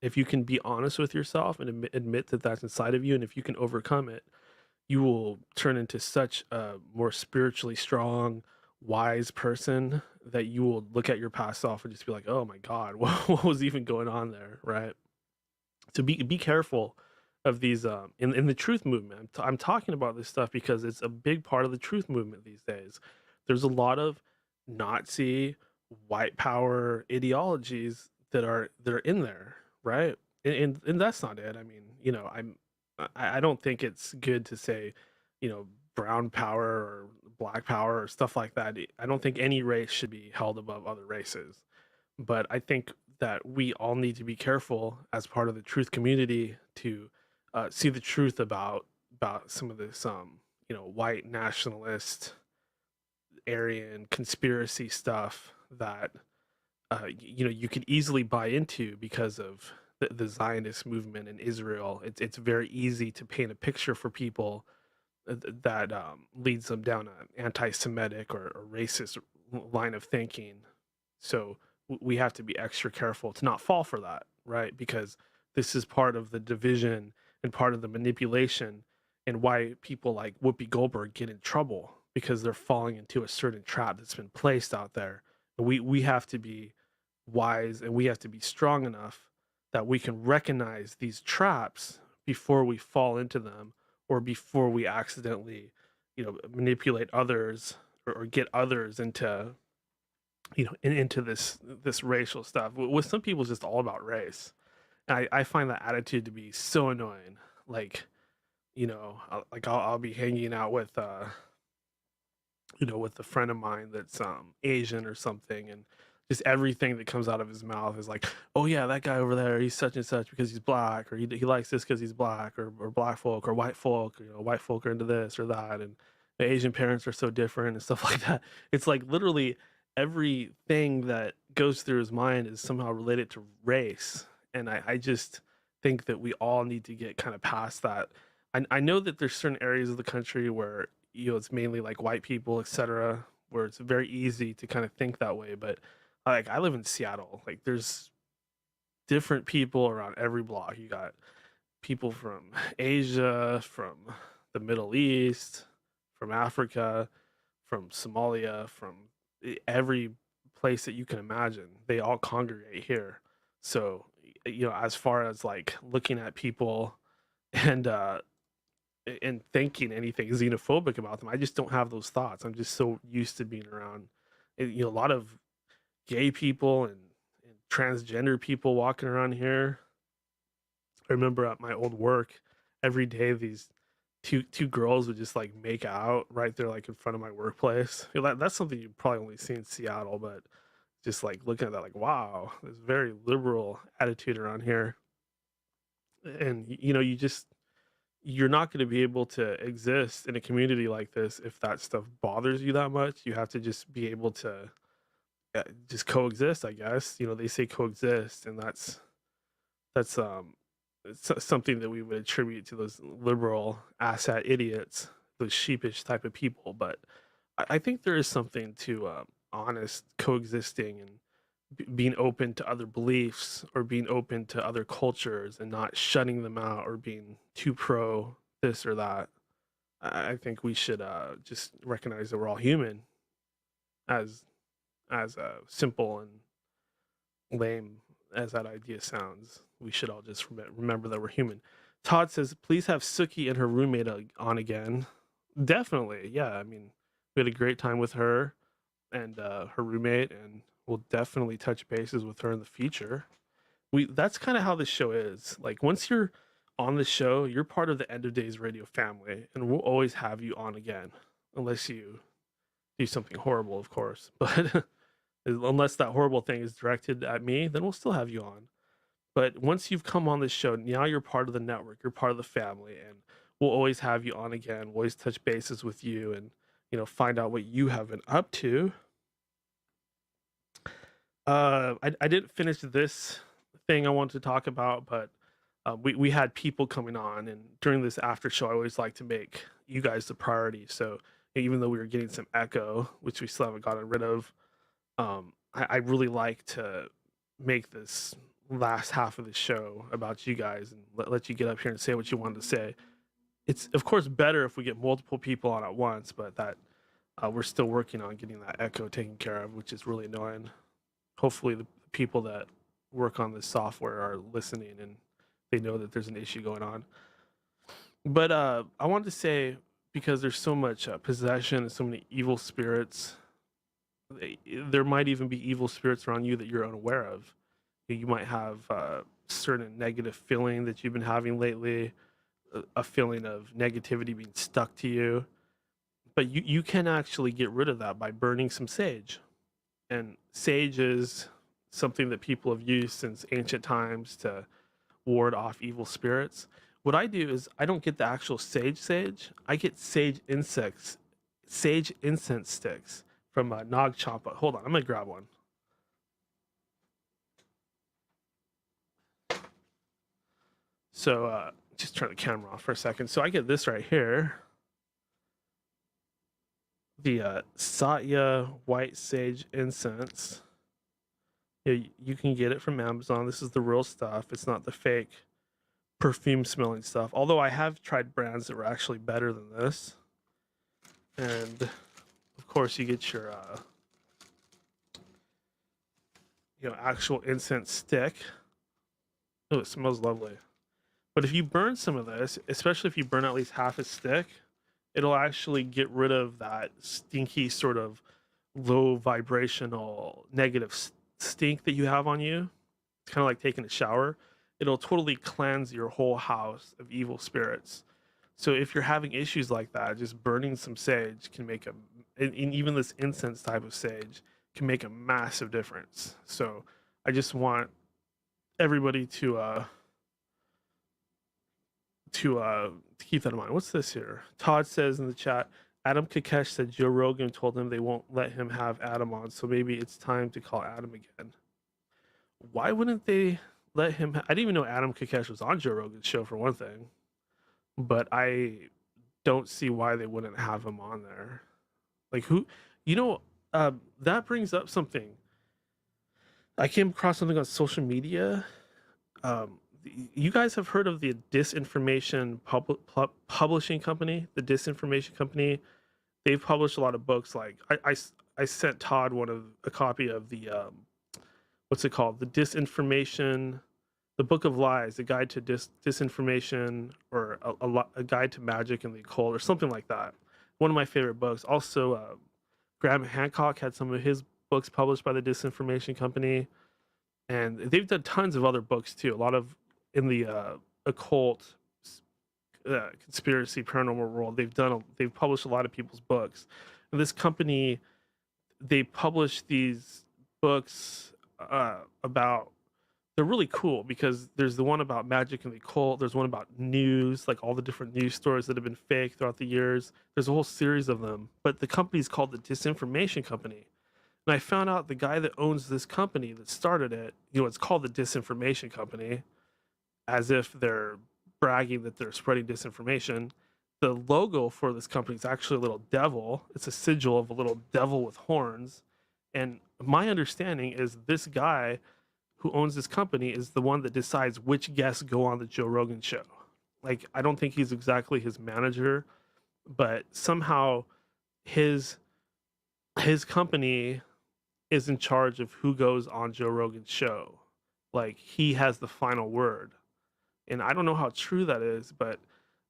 if you can be honest with yourself and admit that that's inside of you, and if you can overcome it, you will turn into such a more spiritually strong, wise person that you will look at your past self and just be like, oh my God, what was even going on there, right? So be careful of these in the truth movement. I'm talking about this stuff because it's a big part of the truth movement these days. There's a lot of Nazi white power ideologies that are in there, right? And that's not it. I mean, I don't think it's good to say, brown power or black power or stuff like that. I don't think any race should be held above other races. But I think that we all need to be careful as part of the truth community to see the truth about some of this, white nationalist, Aryan conspiracy stuff that you could easily buy into because of the Zionist movement in Israel. It's very easy to paint a picture for people that leads them down an anti-Semitic or racist line of thinking. So we have to be extra careful to not fall for that, right? Because this is part of the division and part of the manipulation, and why people like Whoopi Goldberg get in trouble, because they're falling into a certain trap that's been placed out there. We have to be wise, and we have to be strong enough that we can recognize these traps before we fall into them, or before we accidentally manipulate others or get others into, into this racial stuff. With some people, it's just all about race. And I find that attitude to be so annoying. Like, I'll be hanging out with with a friend of mine that's Asian or something, and just everything that comes out of his mouth is like, oh yeah, that guy over there, he's such and such because he's black, or he likes this because he's black, or black folk or white folk, white folk are into this or that, and the Asian parents are so different and stuff like that. It's like literally everything that goes through his mind is somehow related to race, and I just think that we all need to get kind of past that. I know that there's certain areas of the country where it's mainly like white people, etc., where it's very easy to kind of think that way. But like I live in Seattle, like there's different people around every block. You got people from Asia, from the Middle East, from Africa, from Somalia, from every place that you can imagine. They all congregate here. So, as far as like looking at people and thinking anything xenophobic about them, I just don't have those thoughts. I'm just so used to being around, a lot of gay people and transgender people walking around here. I remember at my old work, every day these two girls would just like make out right there, like in front of my workplace. That's something you probably only see in Seattle, but just like looking at that, like, wow, there's very liberal attitude around here. And you're not going to be able to exist in a community like this if that stuff bothers you that much. You have to just be able to just coexist, I guess. They say coexist, and that's something that we would attribute to those liberal asshat idiots, those sheepish type of people. But I think there is something to honest coexisting and being open to other beliefs, or being open to other cultures and not shutting them out or being too pro this or that. I think we should just recognize that we're all human, as simple and lame as that idea sounds. We should all just remember that we're human. Todd says, please have Suki and her roommate on again. Definitely. Yeah. I mean, we had a great time with her and her roommate, and we'll definitely touch bases with her in the future. That's kind of how this show is. Like, once you're on the show, you're part of the End of Days Radio family, and we'll always have you on again, unless you do something horrible, of course. But unless that horrible thing is directed at me, then we'll still have you on. But once you've come on this show, now you're part of the network, you're part of the family, and we'll always have you on again. We'll always touch bases with you and find out what you have been up to. I didn't finish this thing I wanted to talk about, but we had people coming on, and during this after show, I always like to make you guys the priority. So even though we were getting some echo, which we still haven't gotten rid of, I really like to make this last half of the show about you guys and let you get up here and say what you wanted to say. It's of course better if we get multiple people on at once, but that we're still working on getting that echo taken care of, which is really annoying. Hopefully the people that work on this software are listening and they know that there's an issue going on. But I wanted to say, because there's so much possession and so many evil spirits, there might even be evil spirits around you that you're unaware of. You might have certain negative feeling that you've been having lately, a feeling of negativity being stuck to you. But you can actually get rid of that by burning some sage. And sage is something that people have used since ancient times to ward off evil spirits. What I do is I don't get the actual sage. I get sage incense sticks from Nag Champa. Hold on, I'm gonna grab one. So just turn the camera off for a second. So I get this right here. The Satya White Sage Incense. You can get it from Amazon. This is the real stuff. It's not the fake perfume smelling stuff. Although I have tried brands that were actually better than this. And of course you get your actual incense stick. Oh, it smells lovely. But if you burn some of this, especially if you burn at least half a stick, it'll actually get rid of that stinky sort of low vibrational negative stink that you have on you. It's kind of like taking a shower. It'll totally cleanse your whole house of evil spirits. So if you're having issues like that, just burning some sage can make and even this incense type of sage can make a massive difference. So I just want everybody to keep that in mind. What's this here? Todd says in the chat, Adam Kakesh said Joe Rogan told him they won't let him have Adam on, so maybe it's time to call Adam again. Why wouldn't they let him? I didn't even know Adam Kakesh was on Joe Rogan's show, for one thing, but I don't see why they wouldn't have him on there. Like, who, that brings up something. I came across something on social media. You guys have heard of the disinformation publishing company, the disinformation company. They've published a lot of books. Like I sent Todd a copy of the what's it called? The Disinformation, the Book of Lies, a guide to disinformation, or a guide to magic and the occult, or something like that. One of my favorite books. Also, Graham Hancock had some of his books published by the Disinformation Company, and they've done tons of other books too. A lot of in the occult, conspiracy, paranormal world. They've published a lot of people's books, and this company, they publish these books about. They're really cool because there's the one about magic and the occult. There's one about news, like all the different news stories that have been fake throughout the years. There's a whole series of them, but the company's called the Disinformation Company. And I found out the guy that owns this company that started it, it's called the Disinformation Company, as if they're bragging that they're spreading disinformation. The logo for this company is actually a little devil. It's a sigil of a little devil with horns. And my understanding is this guy who owns this company is the one that decides which guests go on the Joe Rogan show. Like, I don't think he's exactly his manager, but somehow his company is in charge of who goes on Joe Rogan's show. Like, he has the final word. And I don't know how true that is, but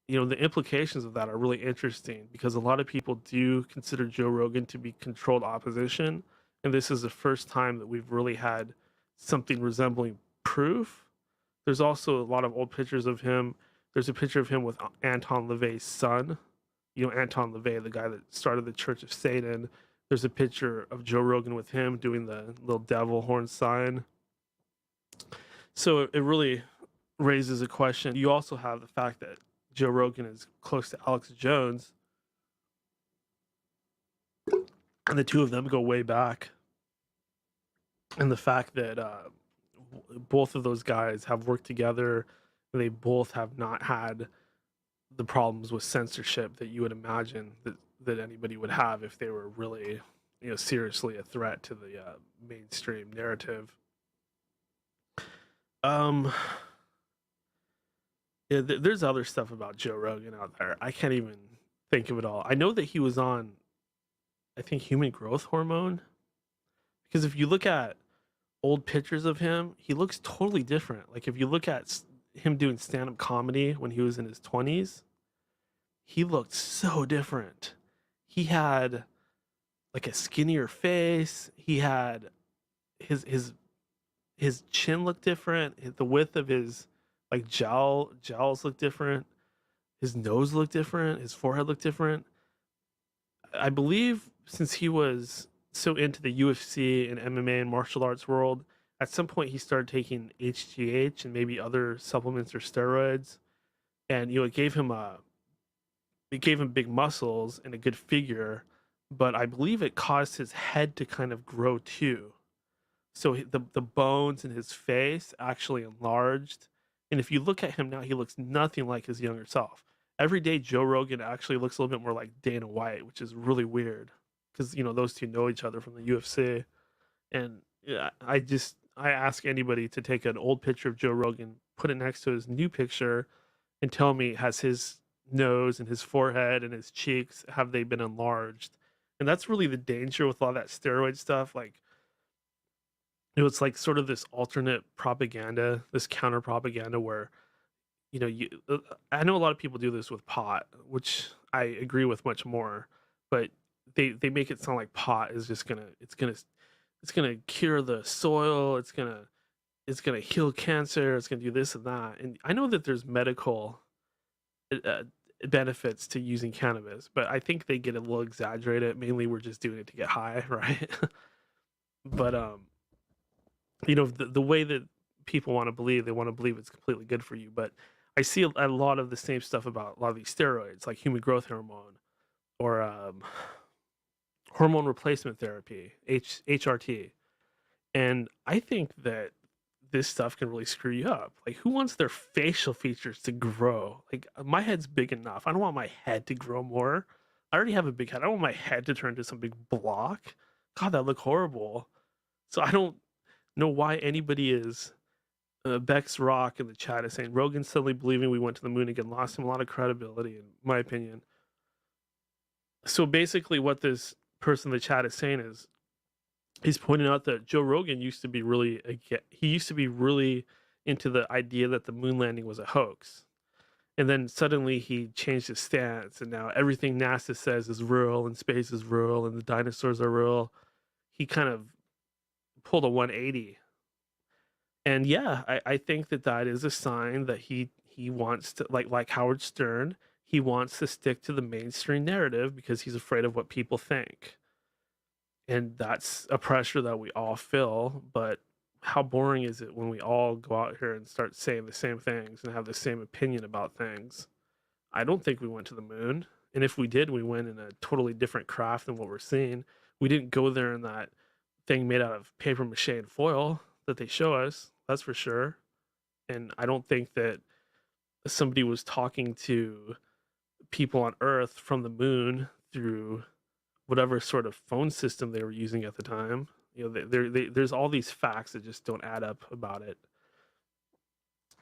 the implications of that are really interesting because a lot of people do consider Joe Rogan to be controlled opposition. And this is the first time that we've really had something resembling proof. There's also a lot of old pictures of him. There's a picture of him with Anton LaVey's son. Anton LaVey, the guy that started the Church of Satan. There's a picture of Joe Rogan with him doing the little devil horn sign. So it really raises a question. You also have the fact that Joe Rogan is close to Alex Jones, and the two of them go way back. And the fact that both of those guys have worked together, and they both have not had the problems with censorship that you would imagine that anybody would have if they were really, seriously a threat to the mainstream narrative. There's other stuff about Joe Rogan out there. I can't even think of it all. I know that he was on, I think, human growth hormone. Because if you look at old pictures of him, he looks totally different. Like, if you look at him doing stand-up comedy when he was in his 20s, he looked so different. He had like a skinnier face. He had his chin looked different. The width of his jowls looked different. His nose looked different. His forehead looked different. I believe since he was so into the UFC and MMA and martial arts world, at some point he started taking HGH and maybe other supplements or steroids, and it gave him big muscles and a good figure, but I believe it caused his head to kind of grow too. So the bones in his face actually enlarged, and if you look at him now, he looks nothing like his younger self. Every day, Joe Rogan actually looks a little bit more like Dana White, which is really weird because those two know each other from the UFC. And I ask anybody to take an old picture of Joe Rogan, put it next to his new picture, and tell me, has his nose and his forehead and his cheeks, have they been enlarged? And that's really the danger with all that steroid stuff. Like, it's like sort of this alternate propaganda, this counter propaganda where I know a lot of people do this with pot, which I agree with much more, but they make it sound like pot is just it's gonna cure the soil, it's gonna heal cancer, it's gonna do this and that. And I know that there's medical uh, benefits to using cannabis, but I think they get a little exaggerated. Mainly, we're just doing it to get high, right? But the way that people want to believe, they want to believe it's completely good for you. But I see a lot of the same stuff about a lot of these steroids, like human growth hormone or hormone replacement therapy, HRT. And I think that this stuff can really screw you up. Like, who wants their facial features to grow? Like, my head's big enough. I don't want my head to grow more. I already have a big head. I don't want my head to turn into some big block. God, that look horrible. So I don't know why anybody is. Bex Rock in the chat is saying Rogan suddenly believing we went to the moon again lost him a lot of credibility, in my opinion. So basically, what this person in the chat is saying is he's pointing out that Joe Rogan used to be really into the idea that the moon landing was a hoax. And then suddenly he changed his stance, and now everything NASA says is real, and space is real, and the dinosaurs are real. He kind of pulled a 180. And yeah, I think that is a sign that he wants to, like Howard Stern, he wants to stick to the mainstream narrative because he's afraid of what people think. And that's a pressure that we all feel, but how boring is it when we all go out here and start saying the same things and have the same opinion about things? I don't think we went to the moon. And if we did, we went in a totally different craft than what we're seeing. We didn't go there in that thing made out of paper mache and foil that they show us. That's for sure. And I don't think that somebody was talking to people on Earth from the moon through whatever sort of phone system they were using at the time. There's all these facts that just don't add up about it.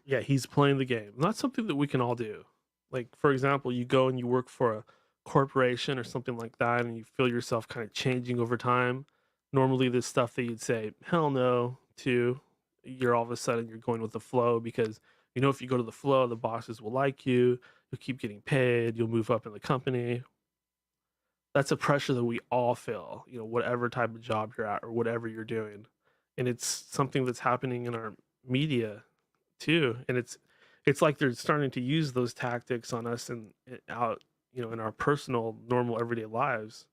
Yeah, he's playing the game. Not something that we can all do. Like, for example, you go and you work for a corporation or something like that, and you feel yourself kind of changing over time. Normally, this stuff that you'd say, hell no, to, you're all of a sudden you're going with the flow because if you go to the flow, the bosses will like you, you'll keep getting paid, you'll move up in the company. That's a pressure that we all feel, whatever type of job you're at or whatever you're doing. And it's something that's happening in our media too. And it's like they're starting to use those tactics on us and out, in our personal, normal, everyday lives.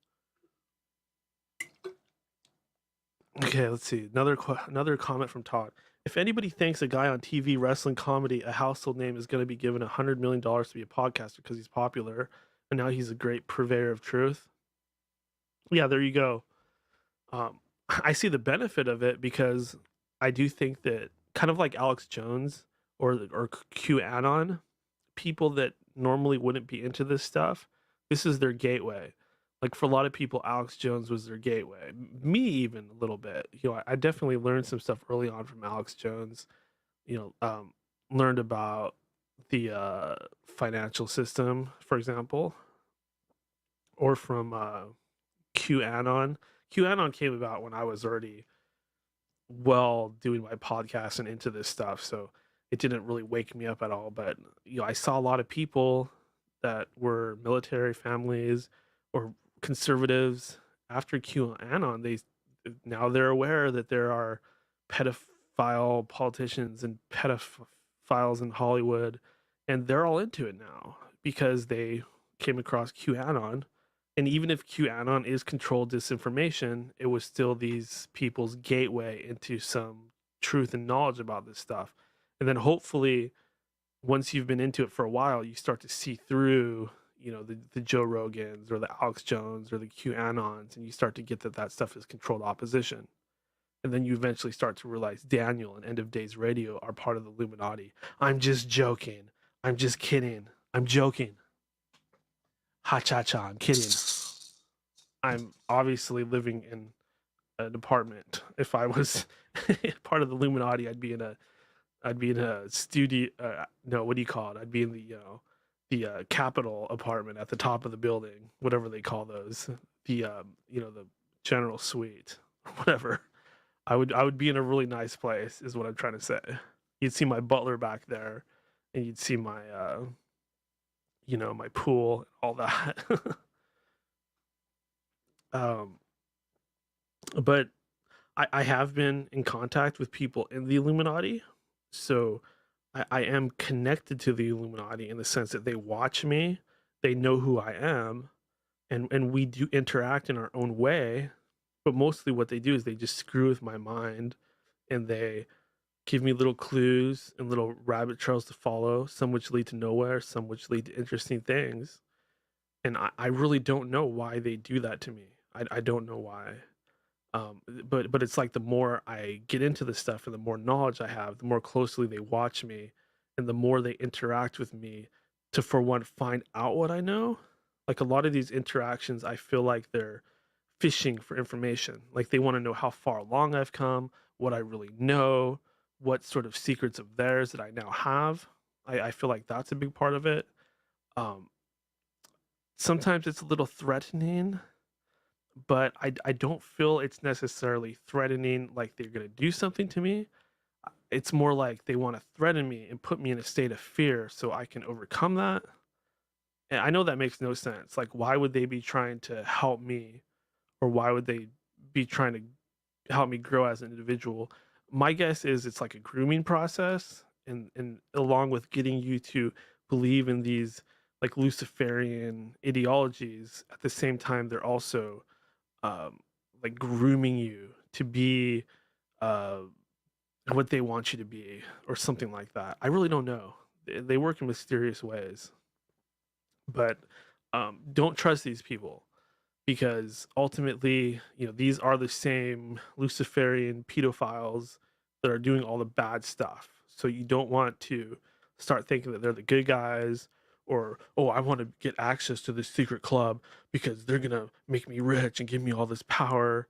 Okay, let's see. Another comment from Todd. If anybody thinks a guy on TV wrestling comedy, a household name, is going to be given $100 million to be a podcaster because he's popular, and now he's a great purveyor of truth, yeah, there you go. I see the benefit of it because I do think that kind of like Alex Jones or QAnon, people that normally wouldn't be into this stuff, this is their gateway. Like, for a lot of people, Alex Jones was their gateway. Me, even a little bit. I definitely learned some stuff early on from Alex Jones. Learned about the financial system, for example, or from QAnon. QAnon came about when I was already doing my podcast and into this stuff, so it didn't really wake me up at all. But I saw a lot of people that were military families or conservatives after QAnon. They're aware that there are pedophile politicians and pedophiles in Hollywood, and they're all into it now because they came across QAnon. And even if QAnon is controlled disinformation, it was still these people's gateway into some truth and knowledge about this stuff. And then hopefully, once you've been into it for a while, you start to see through, the Joe Rogans or the Alex Jones or the QAnons, and you start to get that stuff is controlled opposition. And then you eventually start to realize Daniel and End of Days Radio are part of the Illuminati. I'm just joking. I'm just kidding. I'm joking. Ha-cha-cha, I'm kidding. I'm obviously living in an apartment. If I was part of the Illuminati, I'd be in a studio. No, what do you call it? I'd be in the Capitol apartment at the top of the building, whatever they call those. The the general suite, or whatever. I would be in a really nice place, is what I'm trying to say. You'd see my butler back there, and you'd see my my pool and all that. um, but I have been in contact with people in the Illuminati, so I am connected to the Illuminati in the sense that they watch me, they know who I am, and we do interact in our own way. But mostly what they do is they just screw with my mind, and they give me little clues and little rabbit trails to follow, some which lead to nowhere, some which lead to interesting things. And I really don't know why they do that to me. I don't know why. But it's like the more I get into this stuff and the more knowledge I have, the more closely they watch me, and the more they interact with me to, for one, find out what I know. Like a lot of these interactions, I feel like they're fishing for information. Like they want to know how far along I've come, what I really know, what sort of secrets of theirs that I now have. I feel like that's a big part of it. Um, Sometimes it's a little threatening, but I don't feel it's necessarily threatening like they're going to do something to me. It's more like they want to threaten me and put me in a state of fear so I can overcome that. And I know that makes no sense. Like, why would they be trying to help me, or why would they be trying to help me grow as an individual? My guess is it's like a grooming process, and along with getting you to believe in these like Luciferian ideologies, at the same time they're also um, like grooming you to be uh, what they want you to be, or something like that. I really don't know. They work in mysterious ways, but don't trust these people, because ultimately, these are the same Luciferian pedophiles that are doing all the bad stuff. So you don't want to start thinking that they're the good guys, or, oh, I want to get access to this secret club because they're going to make me rich and give me all this power.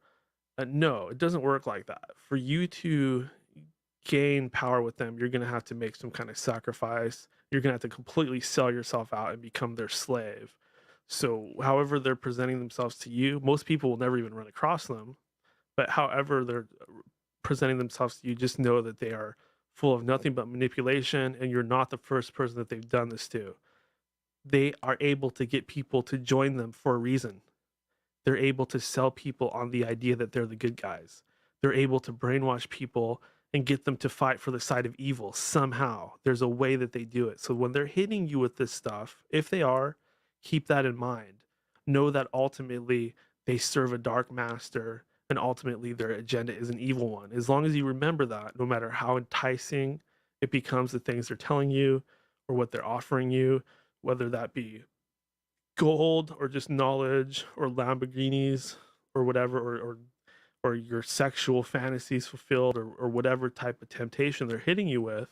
No, it doesn't work like that. For you to gain power with them, you're going to have to make some kind of sacrifice. You're going to have to completely sell yourself out and become their slave. So, however they're presenting themselves to you, most people will never even run across them. But however they're presenting themselves to you, just know that they are full of nothing but manipulation, and you're not the first person that they've done this to. They are able to get people to join them for a reason. They're able to sell people on the idea that they're the good guys. They're able to brainwash people and get them to fight for the side of evil somehow. There's a way that they do it. So when they're hitting you with this stuff, if they are, keep that in mind. Know that ultimately they serve a dark master, and ultimately their agenda is an evil one. As long as you remember that, no matter how enticing it becomes, the things they're telling you or what they're offering you, whether that be gold or just knowledge or Lamborghinis or whatever, or your sexual fantasies fulfilled, or whatever type of temptation they're hitting you with,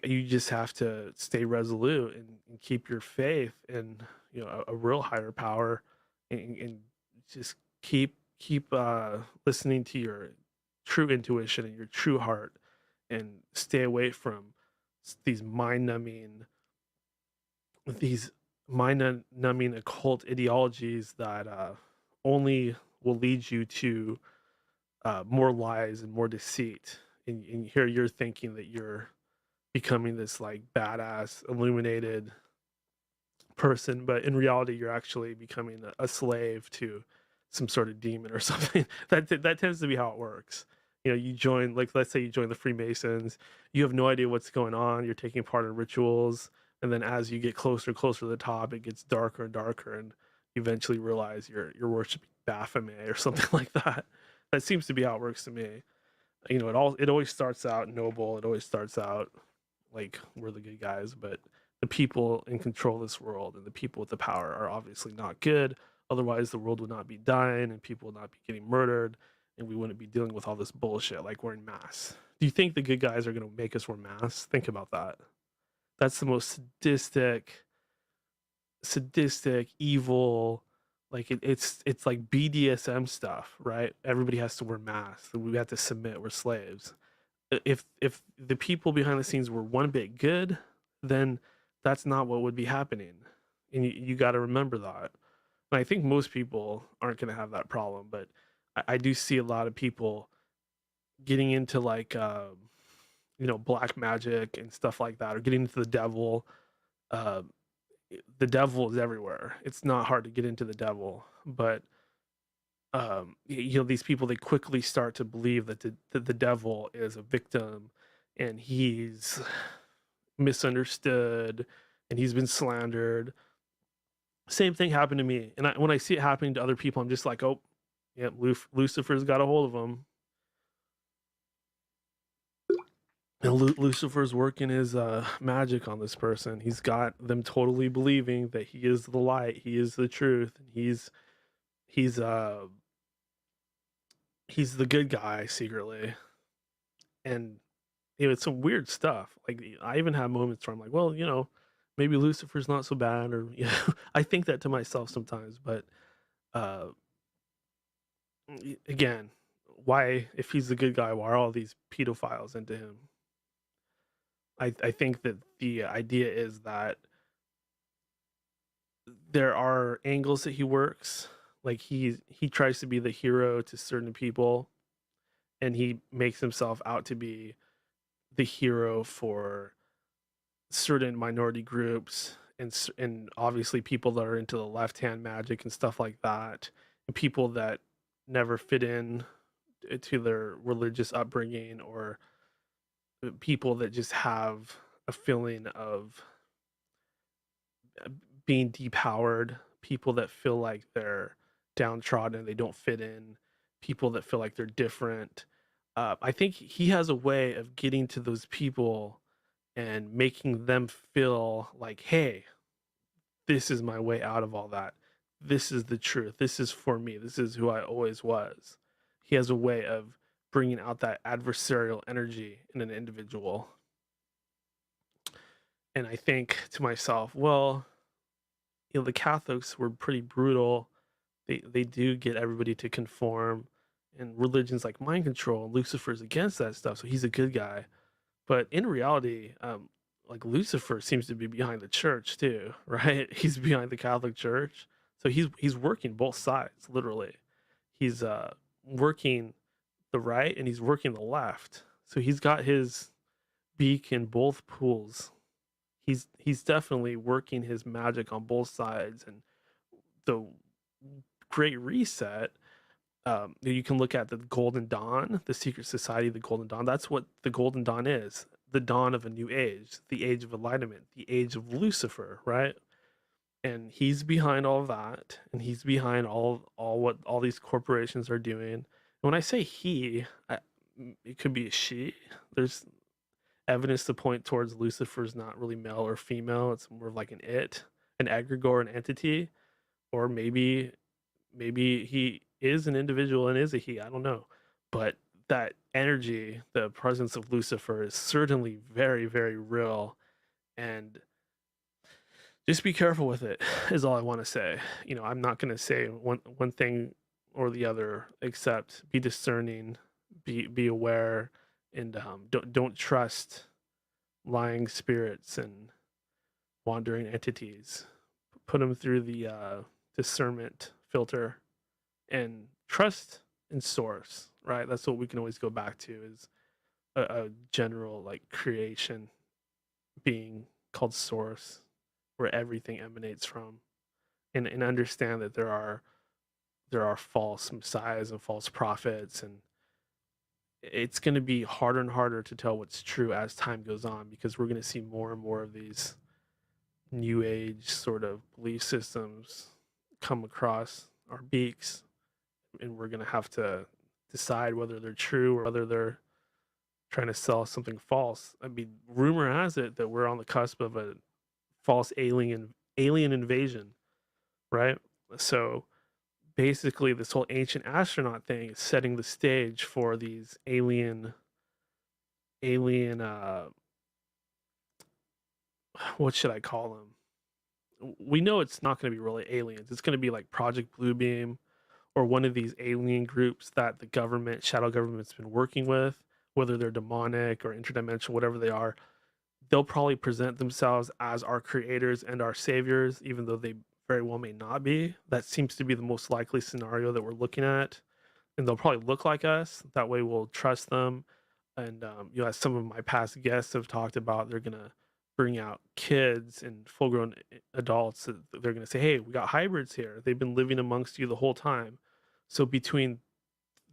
you just have to stay resolute and keep your faith in a real higher power, and just keep listening to your true intuition and your true heart, and stay away from these mind-numbing occult ideologies that only will lead you to more lies and more deceit. And here you're thinking that you're becoming this like badass, illuminated person, but in reality, you're actually becoming a slave to some sort of demon or something. That tends to be how it works. You join, like, let's say you join the Freemasons. You have no idea what's going on. You're taking part in rituals, and then as you get closer and closer to the top, it gets darker and darker, and you eventually realize you're worshiping Baphomet or something like that. That seems to be how it works to me. It always starts out noble. It always starts out like we're the good guys, but the people in control of this world and the people with the power are obviously not good. Otherwise, the world would not be dying and people would not be getting murdered, and we wouldn't be dealing with all this bullshit like wearing masks. Do you think the good guys are going to make us wear masks? Think about that. That's the most sadistic, evil. Like it's like BDSM stuff, right? Everybody has to wear masks. We have to submit. We're slaves. If the people behind the scenes were one bit good, then that's not what would be happening, and you got to remember that. And I think most people aren't going to have that problem, but I do see a lot of people getting into like black magic and stuff like that, or getting into the devil. The devil is everywhere. It's not hard to get into the devil, but these people, they quickly start to believe that the devil is a victim, and he's misunderstood, and he's been slandered. Same thing happened to me, and when I see it happening to other people, I'm just like, oh, yeah, Lucifer's got a hold of him. And Lucifer's working his magic on this person. He's got them totally believing that he is the light, he is the truth, and he's the good guy secretly. And it's some weird stuff. Like, I even have moments where I'm like, well, maybe Lucifer's not so bad, or I think that to myself sometimes. But again, why, if he's the good guy, why are all these pedophiles into him? I think that the idea is that there are angles that he works. Like, he tries to be the hero to certain people, and he makes himself out to be the hero for certain minority groups, and obviously people that are into the left-hand magic and stuff like that, and people that never fit in to their religious upbringing, or people that just have a feeling of being depowered, people that feel like they're downtrodden and they don't fit in, people that feel like they're different. I think he has a way of getting to those people and making them feel like, hey, this is my way out of all that. This is the truth. This is for me. This is who I always was. He has a way of bringing out that adversarial energy in an individual. And I think to myself, well, the Catholics were pretty brutal. They do get everybody to conform, and religion's like mind control, and Lucifer's against that stuff, so he's a good guy. But in reality, like, Lucifer seems to be behind the church too, right? He's behind the Catholic Church, so he's working both sides, literally. He's working the right, and he's working the left. So he's got his beak in both pools. He's definitely working his magic on both sides. And the Great Reset, you can look at the Golden Dawn, the secret society of the Golden Dawn. That's what the Golden Dawn is. The dawn of a new age, the age of enlightenment, the age of Lucifer, right? And he's behind all of that, and he's behind all what all these corporations are doing. And when I say he, it could be a she. There's evidence to point towards Lucifer's not really male or female. It's more of like an egregore, an entity, or maybe he is an individual and is a he. I don't know, but that energy, the presence of Lucifer, is certainly very, very real, and just be careful with it is all I want to say. I'm not going to say one thing or the other, except be discerning, be aware, and don't trust lying spirits and wandering entities. Put them through the discernment filter, and trust in source, right? That's what we can always go back to, is a general, like, creation being called source, where everything emanates from, and understand that there are false messiahs and false prophets, and it's going to be harder and harder to tell what's true as time goes on, because we're going to see more and more of these new age sort of belief systems come across our beaks, and we're going to have to decide whether they're true or whether they're trying to sell something false. I mean, rumor has it that we're on the cusp of a false alien invasion, right? So basically, this whole ancient astronaut thing is setting the stage for these alien what should I call them? We know it's not going to be really aliens. It's going to be like Project Bluebeam, or one of these alien groups that the shadow government's been working with, whether they're demonic or interdimensional, whatever they are. They'll probably present themselves as our creators and our saviors, even though they very well may not be. That seems to be the most likely scenario that we're looking at. And they'll probably look like us. That way we'll trust them. And as some of my past guests have talked about, they're gonna bring out kids and full-grown adults. They're gonna say, "Hey, we got hybrids here. They've been living amongst you the whole time." So between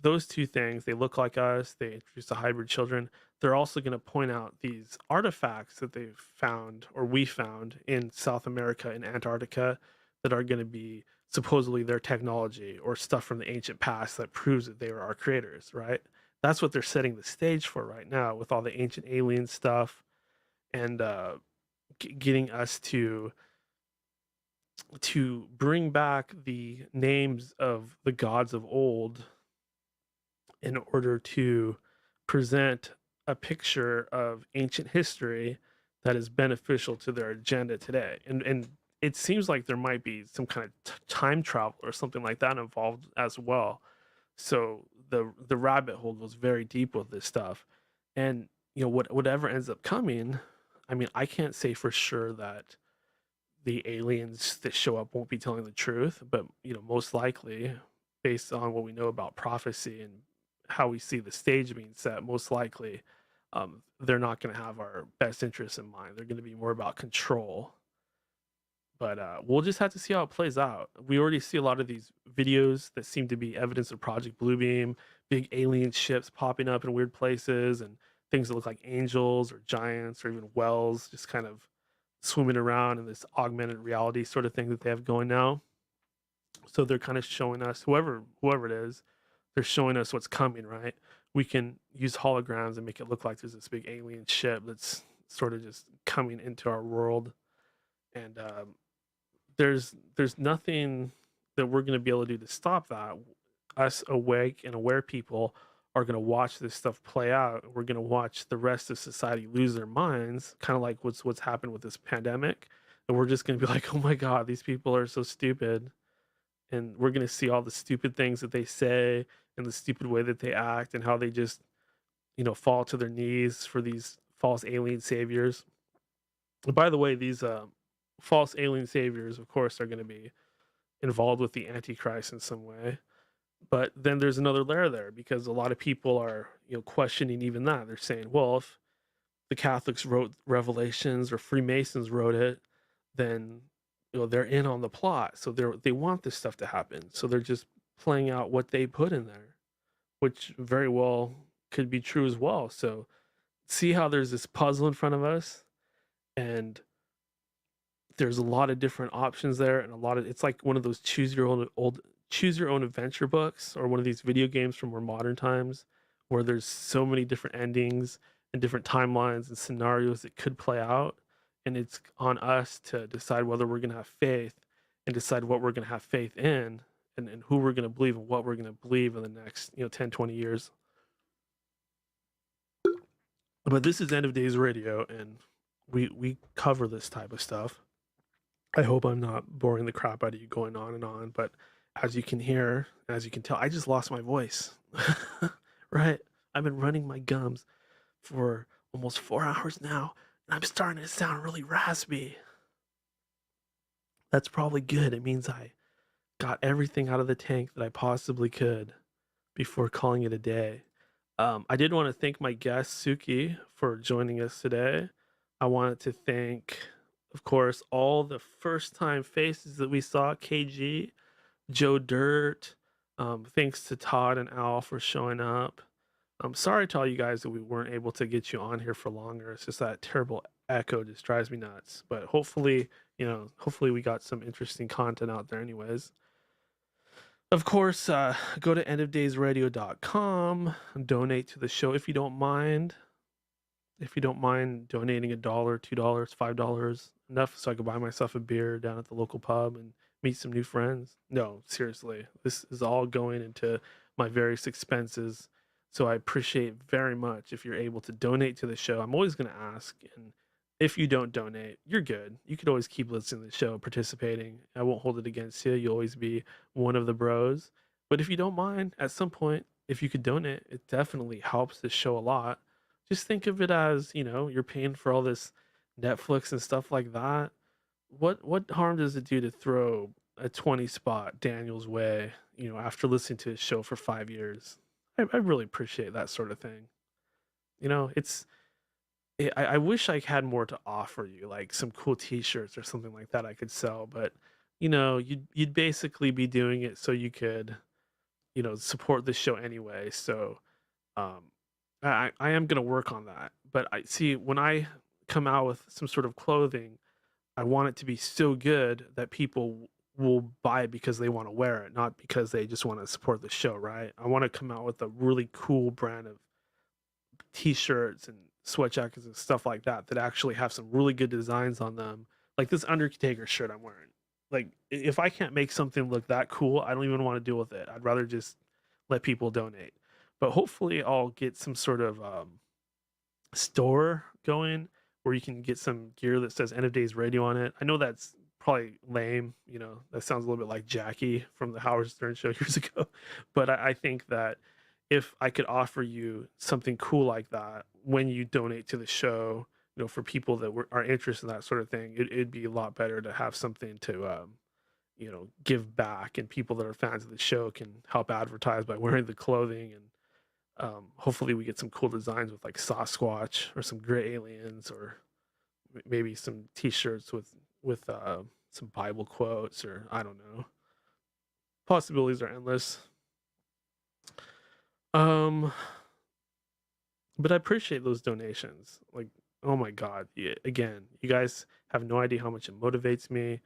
those two things, they look like us. They introduce the hybrid children. They're also going to point out these artifacts that they've found, or we found, in South America and Antarctica, that are going to be supposedly their technology or stuff from the ancient past that proves that they were our creators, right? That's what they're setting the stage for right now with all the ancient alien stuff, and getting us to bring back the names of the gods of old in order to present a picture of ancient history that is beneficial to their agenda today. And it seems like there might be some kind of time travel or something like that involved as well. So the rabbit hole goes very deep with this stuff. And whatever ends up coming, I mean, I can't say for sure that the aliens that show up won't be telling the truth, but most likely, based on what we know about prophecy and how we see the stage being set, most likely they're not going to have our best interests in mind. They're going to be more about control. But we'll just have to see how it plays out. We already see a lot of these videos that seem to be evidence of Project Bluebeam, big alien ships popping up in weird places, and things that look like angels or giants or even whales just kind of swimming around in this augmented reality sort of thing that they have going now. So they're kind of showing us, whoever it is, they're showing us what's coming, right? We can use holograms and make it look like there's this big alien ship that's sort of just coming into our world. And there's nothing that we're going to be able to do to stop that. Us awake and aware people are going to watch this stuff play out. We're going to watch the rest of society lose their minds, kind of like what's happened with this pandemic. And we're just going to be like, oh my God, these people are so stupid. And we're going to see all the stupid things that they say and the stupid way that they act and how they just, fall to their knees for these false alien saviors. And by the way, these false alien saviors, of course, are going to be involved with the Antichrist in some way. But then there's another layer there, because a lot of people are, questioning even that. They're saying, well, if the Catholics wrote Revelations or Freemasons wrote it, then they're in on the plot. So they want this stuff to happen. So they're just playing out what they put in there, which very well could be true as well. So see how there's this puzzle in front of us, and there's a lot of different options there, and it's like one of those choose your own adventure books, or one of these video games from more modern times, where there's so many different endings and different timelines and scenarios that could play out, and it's on us to decide whether we're going to have faith and decide what we're going to have faith in, and who we're going to believe and what we're going to believe in the next 10, 20 years. But this is End of Days Radio, and we cover this type of stuff. I hope I'm not boring the crap out of you going on and on, but as you can hear, as you can tell, I just lost my voice. Right? I've been running my gums for almost 4 hours now, and I'm starting to sound really raspy. That's probably good. It means I got everything out of the tank that I possibly could before calling it a day. I did want to thank my guest, Suki, for joining us today. I wanted to thank, of course, all the first-time faces that we saw, KG, Joe Dirt. Thanks to Todd and Al for showing up. I'm sorry to all you guys that we weren't able to get you on here for longer. It's just that terrible echo just drives me nuts. But hopefully we got some interesting content out there anyways. Of course, go to endofdaysradio.com, donate to the show if you don't mind. If you don't mind donating $1, $2, $5, enough so I could buy myself a beer down at the local pub and meet some new friends. No, seriously, this is all going into my various expenses. So I appreciate very much if you're able to donate to the show. I'm always going to ask, and if you don't donate, you're good. You could always keep listening to the show, participating. I won't hold it against you. You'll always be one of the bros. But if you don't mind, at some point, if you could donate, it definitely helps the show a lot. Just think of it as, you're paying for all this Netflix and stuff like that. What harm does it do to throw a 20 spot Daniel's way, after listening to his show for 5 years? I really appreciate that sort of thing. it's I wish I had more to offer you, like some cool T-shirts or something like that I could sell, but you'd basically be doing it so you could support the show anyway. So um, I am gonna work on that. But I see when I come out with some sort of clothing, I want it to be so good that people will buy it because they want to wear it, not because they just want to support the show, right? I want to come out with a really cool brand of t-shirts and sweat jackets and stuff like that that actually have some really good designs on them. Like this Undertaker shirt I'm wearing. Like if I can't make something look that cool, I don't even want to deal with it. I'd rather just let people donate. But hopefully I'll get some sort of store going where you can get some gear that says End of Days Radio on it. I know that's probably lame, that sounds a little bit like Jackie from the Howard Stern show years ago. But I think that if I could offer you something cool like that when you donate to the show, for people that are interested in that sort of thing, it'd be a lot better to have something to, give back, and people that are fans of the show can help advertise by wearing the clothing. And hopefully we get some cool designs with like Sasquatch or some gray aliens, or maybe some t-shirts with some Bible quotes, or I don't know. Possibilities are endless. But I appreciate those donations. Like, oh my God. Yeah, again, you guys have no idea how much it motivates me,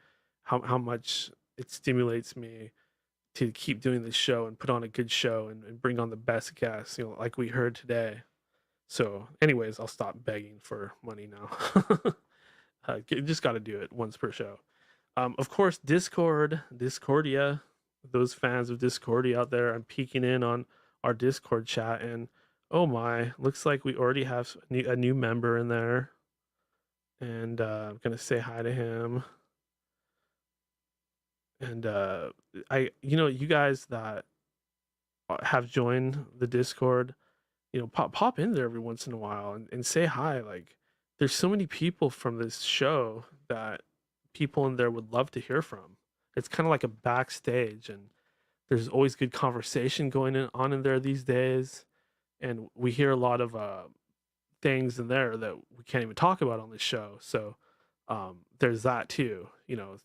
how much it stimulates me to keep doing this show and put on a good show and bring on the best guests, like we heard today. So anyways, I'll stop begging for money now. Just got to do it once per show. Of course, Discordia, those fans of Discordia out there, I'm peeking in on our Discord chat, and oh my, looks like we already have a new member in there. And I'm gonna say hi to him. And you guys that have joined the Discord, pop in there every once in a while and say hi. Like, there's so many people from this show that people in there would love to hear from. It's kind of like a backstage, and there's always good conversation going on in there these days. And we hear a lot of things in there that we can't even talk about on this show. So there's that too.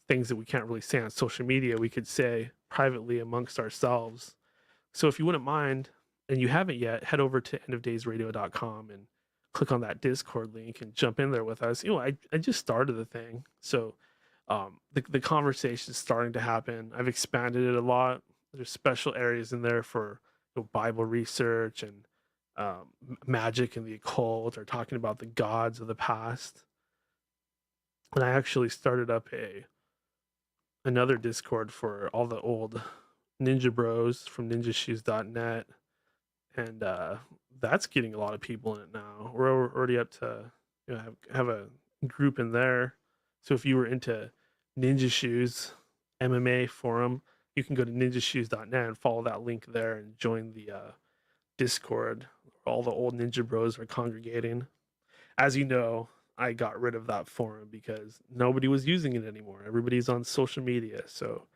Things that we can't really say on social media, we could say privately amongst ourselves. So if you wouldn't mind, and you haven't yet, head over to endofdaysradio.com and click on that Discord link and jump in there with us. I just started the thing. So the conversation is starting to happen. I've expanded it a lot. There's special areas in there for Bible research and magic and the occult, or talking about the gods of the past. And I actually started up another Discord for all the old Ninja Bros from ninjashoes.net, and that's getting a lot of people in it now. We're already up to have a group in there. So if you were into Ninja Shoes MMA forum, you can go to ninjashoes.net and follow that link there and join the Discord where all the old Ninja Bros are congregating. As you know, I got rid of that forum because nobody was using it anymore. Everybody's on social media. So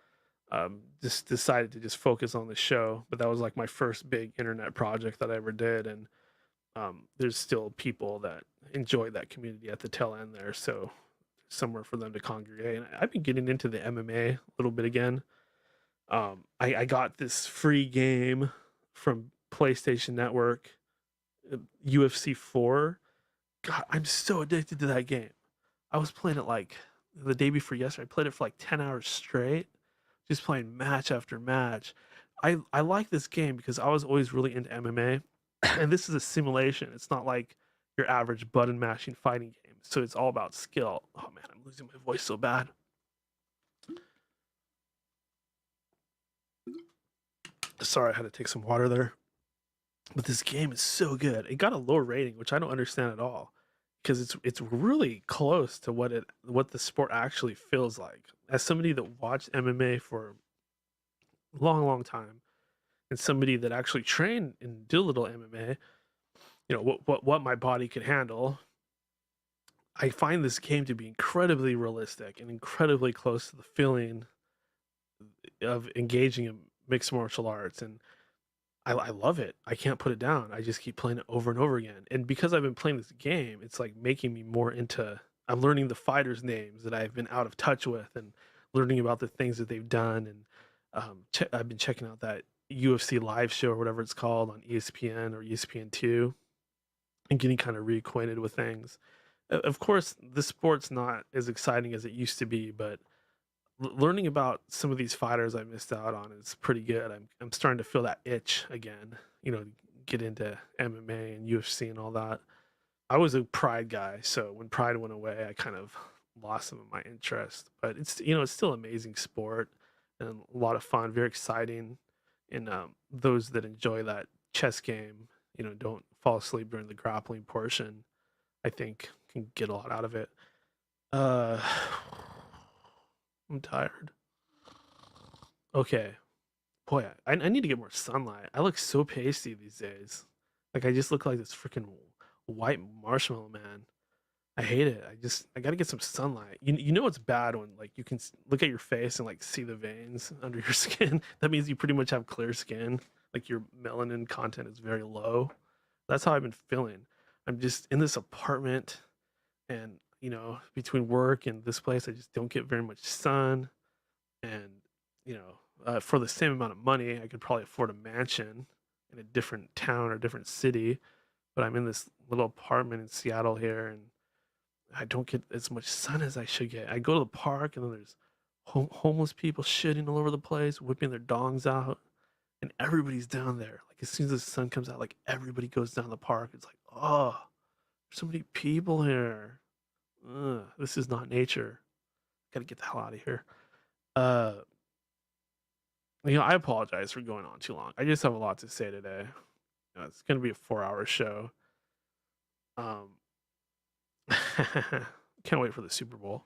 just decided to just focus on the show. But that was like my first big internet project that I ever did. And there's still people that enjoy that community at the tail end there. So somewhere for them to congregate. And I've been getting into the MMA a little bit again. I got this free game from PlayStation Network, UFC 4. God, I'm so addicted to that game. I was playing it like the day before yesterday. I played it for like 10 hours straight, just playing match after match. I like this game because I was always really into MMA, and this is a simulation. It's not like your average button mashing fighting game. So it's all about skill. Oh man, I'm losing my voice so bad. Sorry, I had to take some water there. But this game is so good. It got a low rating, which I don't understand at all, because it's really close to what the sport actually feels like. As somebody that watched MMA for a long, long time, and somebody that actually trained and did a little MMA, what my body could handle, I find this game to be incredibly realistic and incredibly close to the feeling of engaging in mixed martial arts. And I love it. I can't put it down. I just keep playing it over and over again. And because I've been playing this game, it's like making me more into. I'm learning the fighters' names that I've been out of touch with, and learning about the things that they've done. And I've been checking out that UFC live show or whatever it's called on ESPN or ESPN2, and getting kind of reacquainted with things. Of course, the sport's not as exciting as it used to be, but learning about some of these fighters I missed out on is pretty good. I'm starting to feel that itch again, get into MMA and UFC and all that. I was a Pride guy, so when Pride went away, I kind of lost some of my interest. But it's still amazing sport and a lot of fun, very exciting. And those that enjoy that chess game, don't fall asleep during the grappling portion, I think can get a lot out of it. I'm tired. Okay. Boy, I need to get more sunlight. I look so pasty these days. Like, I just look like this freaking white marshmallow man. I hate it. I gotta get some sunlight. You know it's bad when, like, you can look at your face and, like, see the veins under your skin. That means you pretty much have clear skin. Like, your melanin content is very low. That's how I've been feeling. I'm just in this apartment, and between work and this place, I just don't get very much sun. And for the same amount of money, I could probably afford a mansion in a different town or different city, but I'm in this little apartment in Seattle here, and I don't get as much sun as I should get. I go to the park, and then there's homeless people shitting all over the place, whipping their dongs out, and everybody's down there. Like, as soon as the sun comes out, like, everybody goes down the park. It's like, oh, there's so many people here. This is not nature. Gotta get the hell out of here. I apologize for going on too long. I just have a lot to say today. It's gonna be a 4-hour show. Can't wait for the Super Bowl.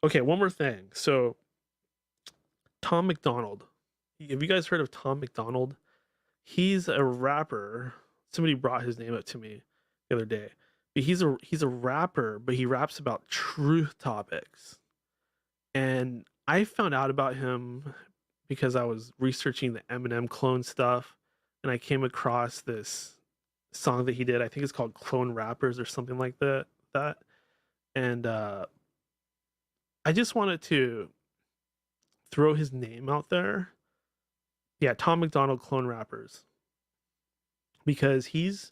Okay, one more thing. So, Tom McDonald. Have you guys heard of Tom McDonald? He's a rapper. Somebody brought his name up to me the other day. But he's a rapper, but he raps about truth topics. And I found out about him because I was researching the Eminem clone stuff, and I came across this song that he did. I think it's called Clone Rappers or something like that. And I just wanted to throw his name out there. Yeah, Tom McDonald, Clone Rappers. Because he's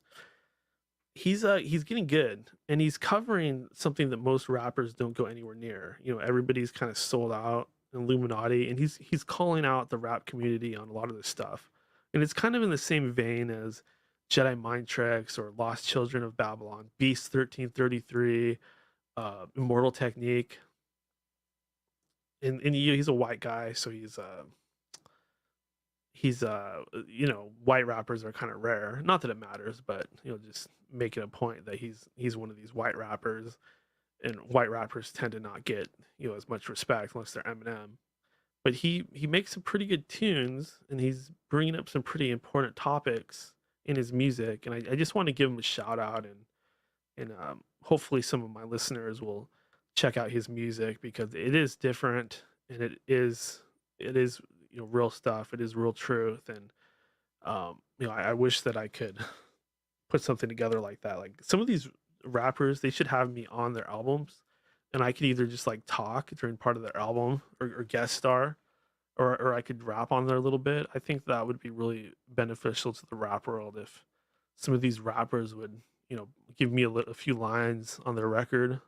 getting good, and he's covering something that most rappers don't go anywhere near. Everybody's kind of sold out, Illuminati, and he's calling out the rap community on a lot of this stuff. And it's kind of in the same vein as Jedi Mind Tricks or Lost Children of Babylon, Beast 1333, Immortal Technique. And he's a white guy, so he's white rappers are kind of rare. Not that it matters, but just making a point that he's one of these white rappers, and white rappers tend to not get as much respect unless they're Eminem. But he makes some pretty good tunes, and he's bringing up some pretty important topics in his music. And I just want to give him a shout out, and hopefully some of my listeners will check out his music, because it is different, and it is real stuff. It is real truth. And I wish that I could put something together like that. Like, some of these rappers, they should have me on their albums, and I could either just, like, talk during part of their album, or guest star, or I could rap on there a little bit. I think that would be really beneficial to the rap world if some of these rappers would give me a few lines on their record and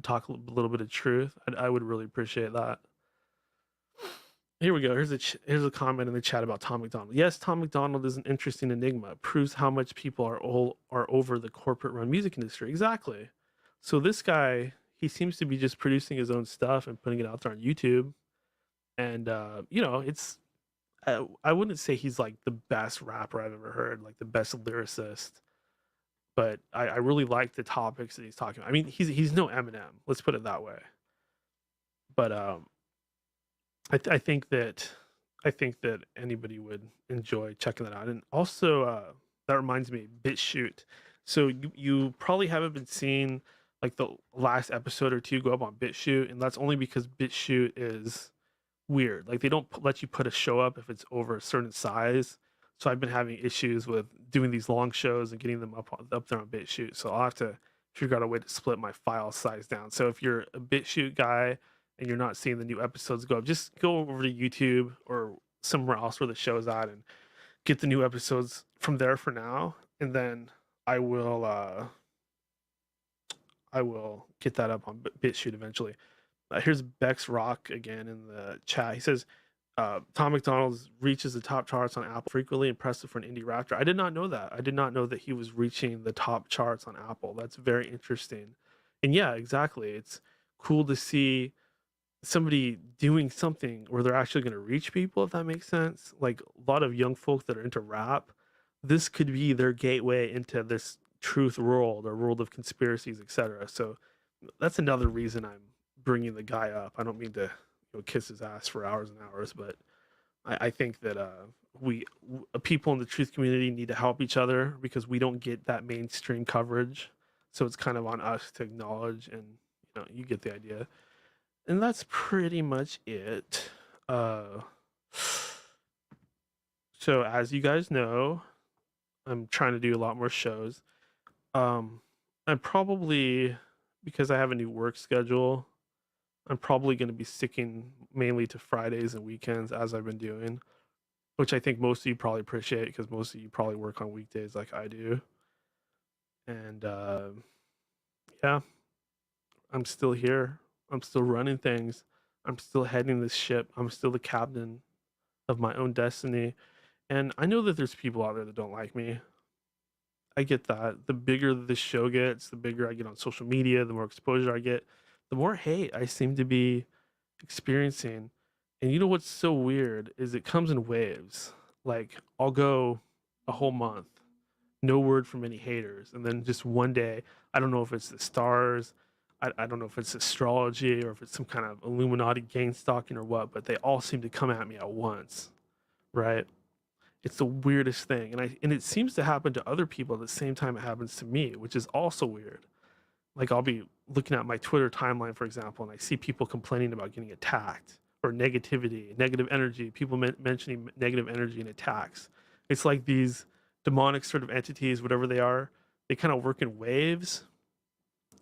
talk a little bit of truth. I would really appreciate that. Here we go. Here's a comment in the chat about Tom McDonald. Yes, Tom McDonald is an interesting enigma. It proves how much people are over the corporate-run music industry. Exactly. So this guy, he seems to be just producing his own stuff and putting it out there on YouTube. And it's I wouldn't say he's like the best rapper I've ever heard, like the best lyricist, but I really like the topics that he's talking about. I mean, he's no Eminem. Let's put it that way. But I think that anybody would enjoy checking that out. And also, that reminds me, BitChute. So you probably haven't been seeing, like, the last episode or two go up on BitChute, and that's only because BitChute is weird. Like, they don't let you put a show up if it's over a certain size. So I've been having issues with doing these long shows and getting them up there on BitChute. So I'll have to figure out a way to split my file size down. So if you're a BitChute guy and you're not seeing the new episodes go up, just go over to YouTube or somewhere else where the show's at and get the new episodes from there for now. And then I will get that up on BitChute eventually. Here's Bex Rock again in the chat. He says, Tom McDonald's reaches the top charts on Apple frequently. Impressive for an indie rapper. I did not know that. I did not know that he was reaching the top charts on Apple. That's very interesting. And yeah, exactly. It's cool to see somebody doing something where they're actually going to reach people, if that makes sense. Like a lot of young folk that are into rap, this could be their gateway into this truth world or world of conspiracies, etc. So that's another reason I'm bringing the guy up. I don't mean to kiss his ass for hours and hours, but I think that people in the truth community need to help each other because we don't get that mainstream coverage. So it's kind of on us to acknowledge, and you get the idea. And that's pretty much it. So as you guys know, I'm trying to do a lot more shows. I'm probably, because I have a new work schedule, I'm probably going to be sticking mainly to Fridays and weekends as I've been doing, which I think most of you probably appreciate because most of you probably work on weekdays like I do. And yeah, I'm still here. I'm still running things. I'm still heading this ship. I'm still the captain of my own destiny. And I know that there's people out there that don't like me. I get that. The bigger the show gets, the bigger I get on social media, the more exposure I get, the more hate I seem to be experiencing. And you know what's so weird is it comes in waves. Like I'll go a whole month, no word from any haters. And then just one day, I don't know if it's the stars, I don't know if it's astrology or if it's some kind of Illuminati gang stalking or what, but they all seem to come at me at once, right? It's the weirdest thing. And it seems to happen to other people at the same time it happens to me, which is also weird. Like I'll be looking at my Twitter timeline, for example, and I see people complaining about getting attacked or negativity, negative energy, people mentioning negative energy and attacks. It's like these demonic sort of entities, whatever they are, they kind of work in waves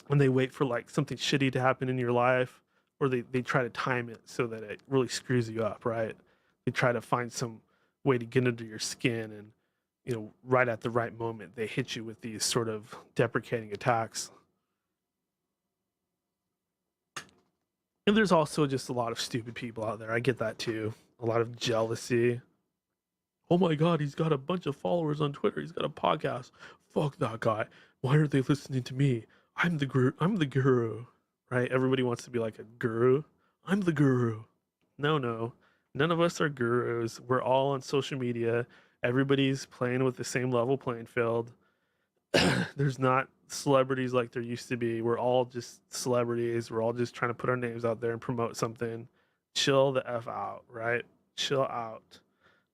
and they wait for like something shitty to happen in your life, or they try to time it so that it really screws you up, right? They try to find some way to get under your skin and, right at the right moment, they hit you with these sort of deprecating attacks. And there's also just a lot of stupid people out there. I get that too. A lot of jealousy. Oh my God, he's got a bunch of followers on Twitter. He's got a podcast. Fuck that guy. Why aren't they listening to me? I'm the guru, right? Everybody wants to be like a guru. I'm the guru. No. None of us are gurus. We're all on social media. Everybody's playing with the same level playing field. There's not celebrities like there used to be. We're all just celebrities. We're all just trying to put our names out there and promote something. Chill the F out, right? Chill out.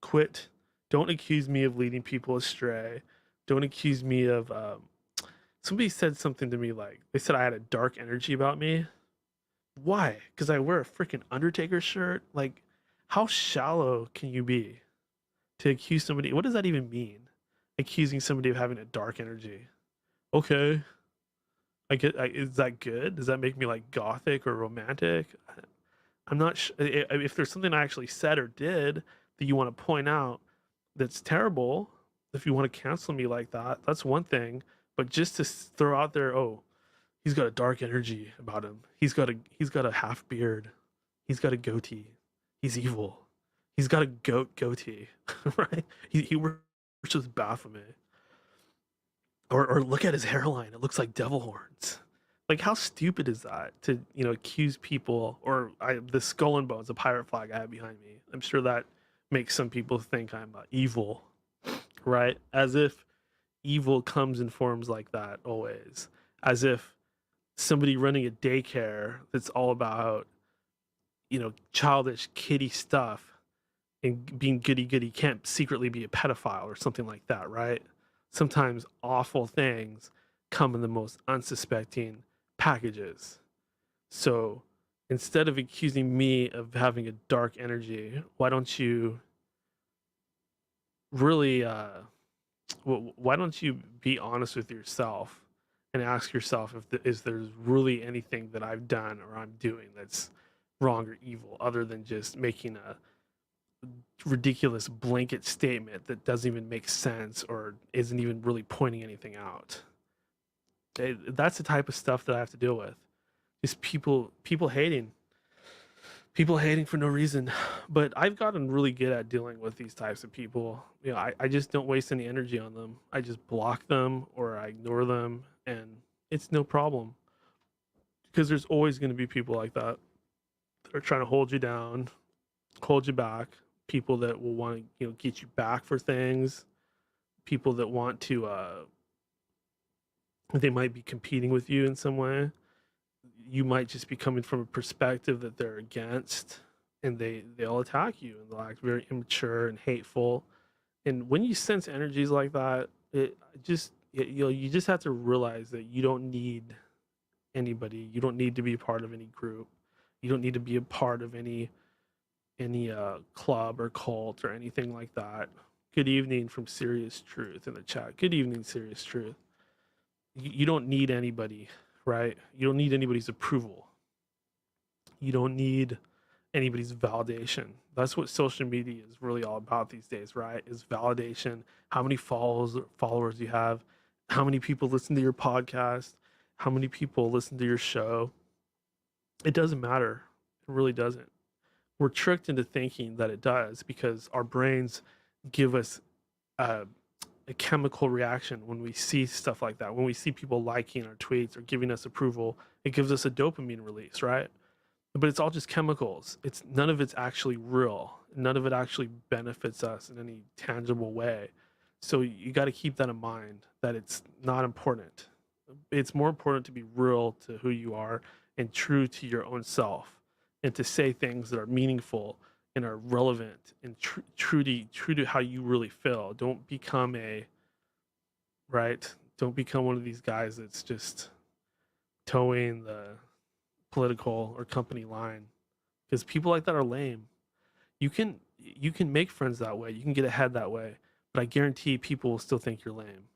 Quit. Don't accuse me of leading people astray. Don't accuse me of somebody said something to me like, they said I had a dark energy about me. Why? Because I wear a freaking Undertaker shirt? Like, how shallow can you be to accuse somebody? What does that even mean? Accusing somebody of having a dark energy. Okay. Is that good? Does that make me like gothic or romantic? I'm not sure. If there's something I actually said or did that you want to point out that's terrible, if you want to cancel me like that, that's one thing. But just to throw out there, oh, he's got a dark energy about him. He's got a half beard. He's got a goatee. He's evil. He's got a goatee, right? He worships Baphomet. Or look at his hairline. It looks like devil horns. Like, how stupid is that to, accuse people, or the skull and bones, the pirate flag I have behind me. I'm sure that makes some people think I'm evil, right? As if evil comes in forms like that always. As if somebody running a daycare that's all about, childish kiddie stuff and being goody can't secretly be a pedophile or something like that, right? Sometimes awful things come in the most unsuspecting packages. So instead of accusing me of having a dark energy, why don't you really, why don't you be honest with yourself and ask yourself is there's really anything that I've done or I'm doing that's wrong or evil, other than just making a ridiculous blanket statement that doesn't even make sense or isn't even really pointing anything out. That's the type of stuff that I have to deal with. Just people hating for no reason. But I've gotten really good at dealing with these types of people. You know, I just don't waste any energy on them. I just block them or I ignore them, and it's no problem. Because there's always going to be people like that. They're trying to hold you down, hold you back. People that will want to, you know, get you back for things. People that want to, they might be competing with you in some way. You might just be coming from a perspective that they're against, and they'll attack you, and they'll act very immature and hateful. And when you sense energies like that, you know, you just have to realize that you don't need anybody. You don't need to be a part of any group. You don't need to be a part of any club or cult or anything like that. Good evening from Serious Truth in the chat. Good evening, Serious Truth. You don't need anybody, right? You don't need anybody's approval. You don't need anybody's validation. That's what social media is really all about these days, right? Is validation. How many followers you have, how many people listen to your podcast, how many people listen to your show. It doesn't matter. It really doesn't. We're tricked into thinking that it does because our brains give us a chemical reaction when we see stuff like that. When we see people liking our tweets or giving us approval, it gives us a dopamine release, right? But it's all just chemicals. None of it's actually real. None of it actually benefits us in any tangible way. So you got to keep that in mind, that it's not important. It's more important to be real to who you are and true to your own self, and to say things that are meaningful and are relevant and true to how you really feel. Don't become one of these guys that's just towing the political or company line, because people like that are lame. You can make friends that way. You can get ahead that way, but I guarantee people will still think you're lame,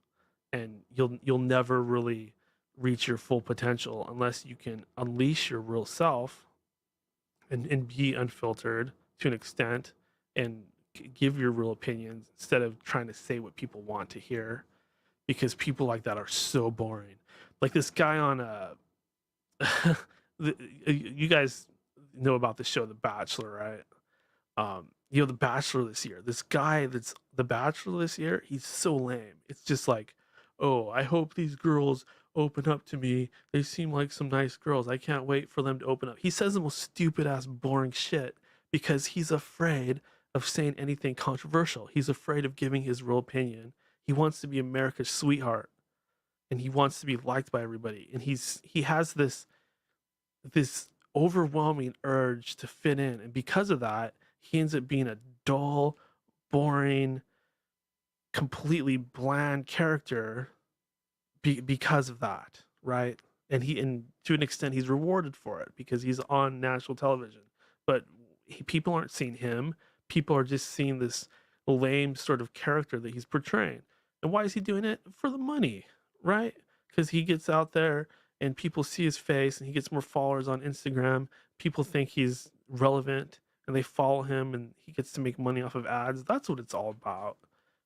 and you'll never really reach your full potential unless you can unleash your real self and be unfiltered to an extent, and give your real opinions instead of trying to say what people want to hear, because people like that are so boring. Like this guy on you guys know about the show The Bachelor, right? You know, The Bachelor this year, this guy that's The Bachelor this year, he's so lame. It's just like, oh, I hope these girls open up to me. They seem like some nice girls. I can't wait for them to open up. He says the most stupid ass boring shit because he's afraid of saying anything controversial. He's afraid of giving his real opinion. He wants to be America's sweetheart, and he wants to be liked by everybody. And he has this overwhelming urge to fit in, and because of that, he ends up being a dull, boring, completely bland character because of that, right? And to an extent, he's rewarded for it because he's on national television. But people aren't seeing him. People are just seeing this lame sort of character that he's portraying. And why is he doing it? For the money, right? Because he gets out there and people see his face and he gets more followers on Instagram. People think he's relevant and they follow him, and he gets to make money off of ads. That's what it's all about,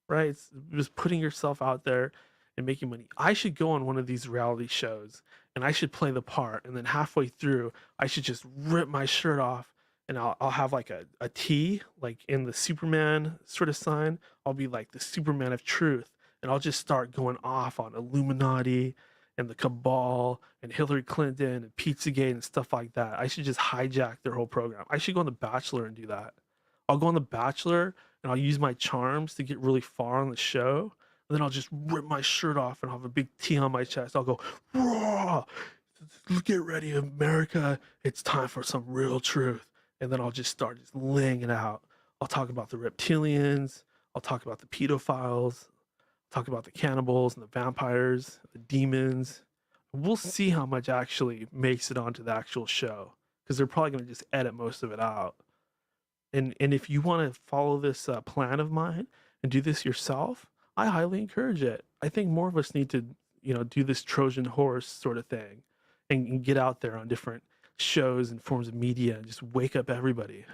right? It's just putting yourself out there and making money. I should go on one of these reality shows and I should play the part, and then halfway through I should just rip my shirt off, and I'll have like a T, like in the Superman sort of sign. I'll be like the Superman of truth, and I'll just start going off on Illuminati and the cabal and Hillary Clinton and Pizzagate and stuff like that. I should just hijack their whole program. I should go on The Bachelor and do that. I'll go on The Bachelor and I'll use my charms to get really far on the show. And then I'll just rip my shirt off and I'll have a big T on my chest. I'll go, raw, get ready, America. It's time for some real truth. And then I'll just start just laying it out. I'll talk about the reptilians. I'll talk about the pedophiles. Talk about the cannibals and the vampires, the demons. We'll see how much actually makes it onto the actual show, because they're probably going to just edit most of it out. And if you want to follow this plan of mine and do this yourself, I highly encourage it. I think more of us need to, do this Trojan horse sort of thing and get out there on different shows and forms of media and just wake up everybody.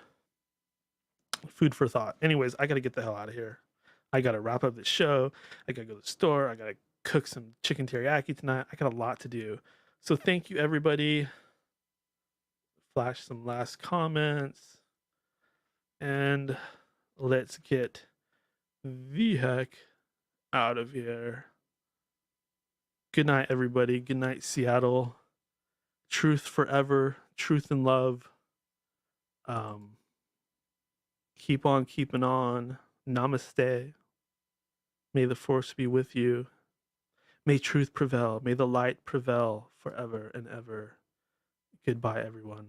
Food for thought. Anyways, I got to get the hell out of here. I got to wrap up the show. I got to go to the store. I got to cook some chicken teriyaki tonight. I got a lot to do. So thank you, everybody. Flash some last comments. And let's get the heck out of here. Good night, everybody. Good night, Seattle. Truth forever. Truth and love. Keep on keeping on. Namaste. May the force be with you. May truth prevail. May the light prevail forever and ever. Goodbye, everyone.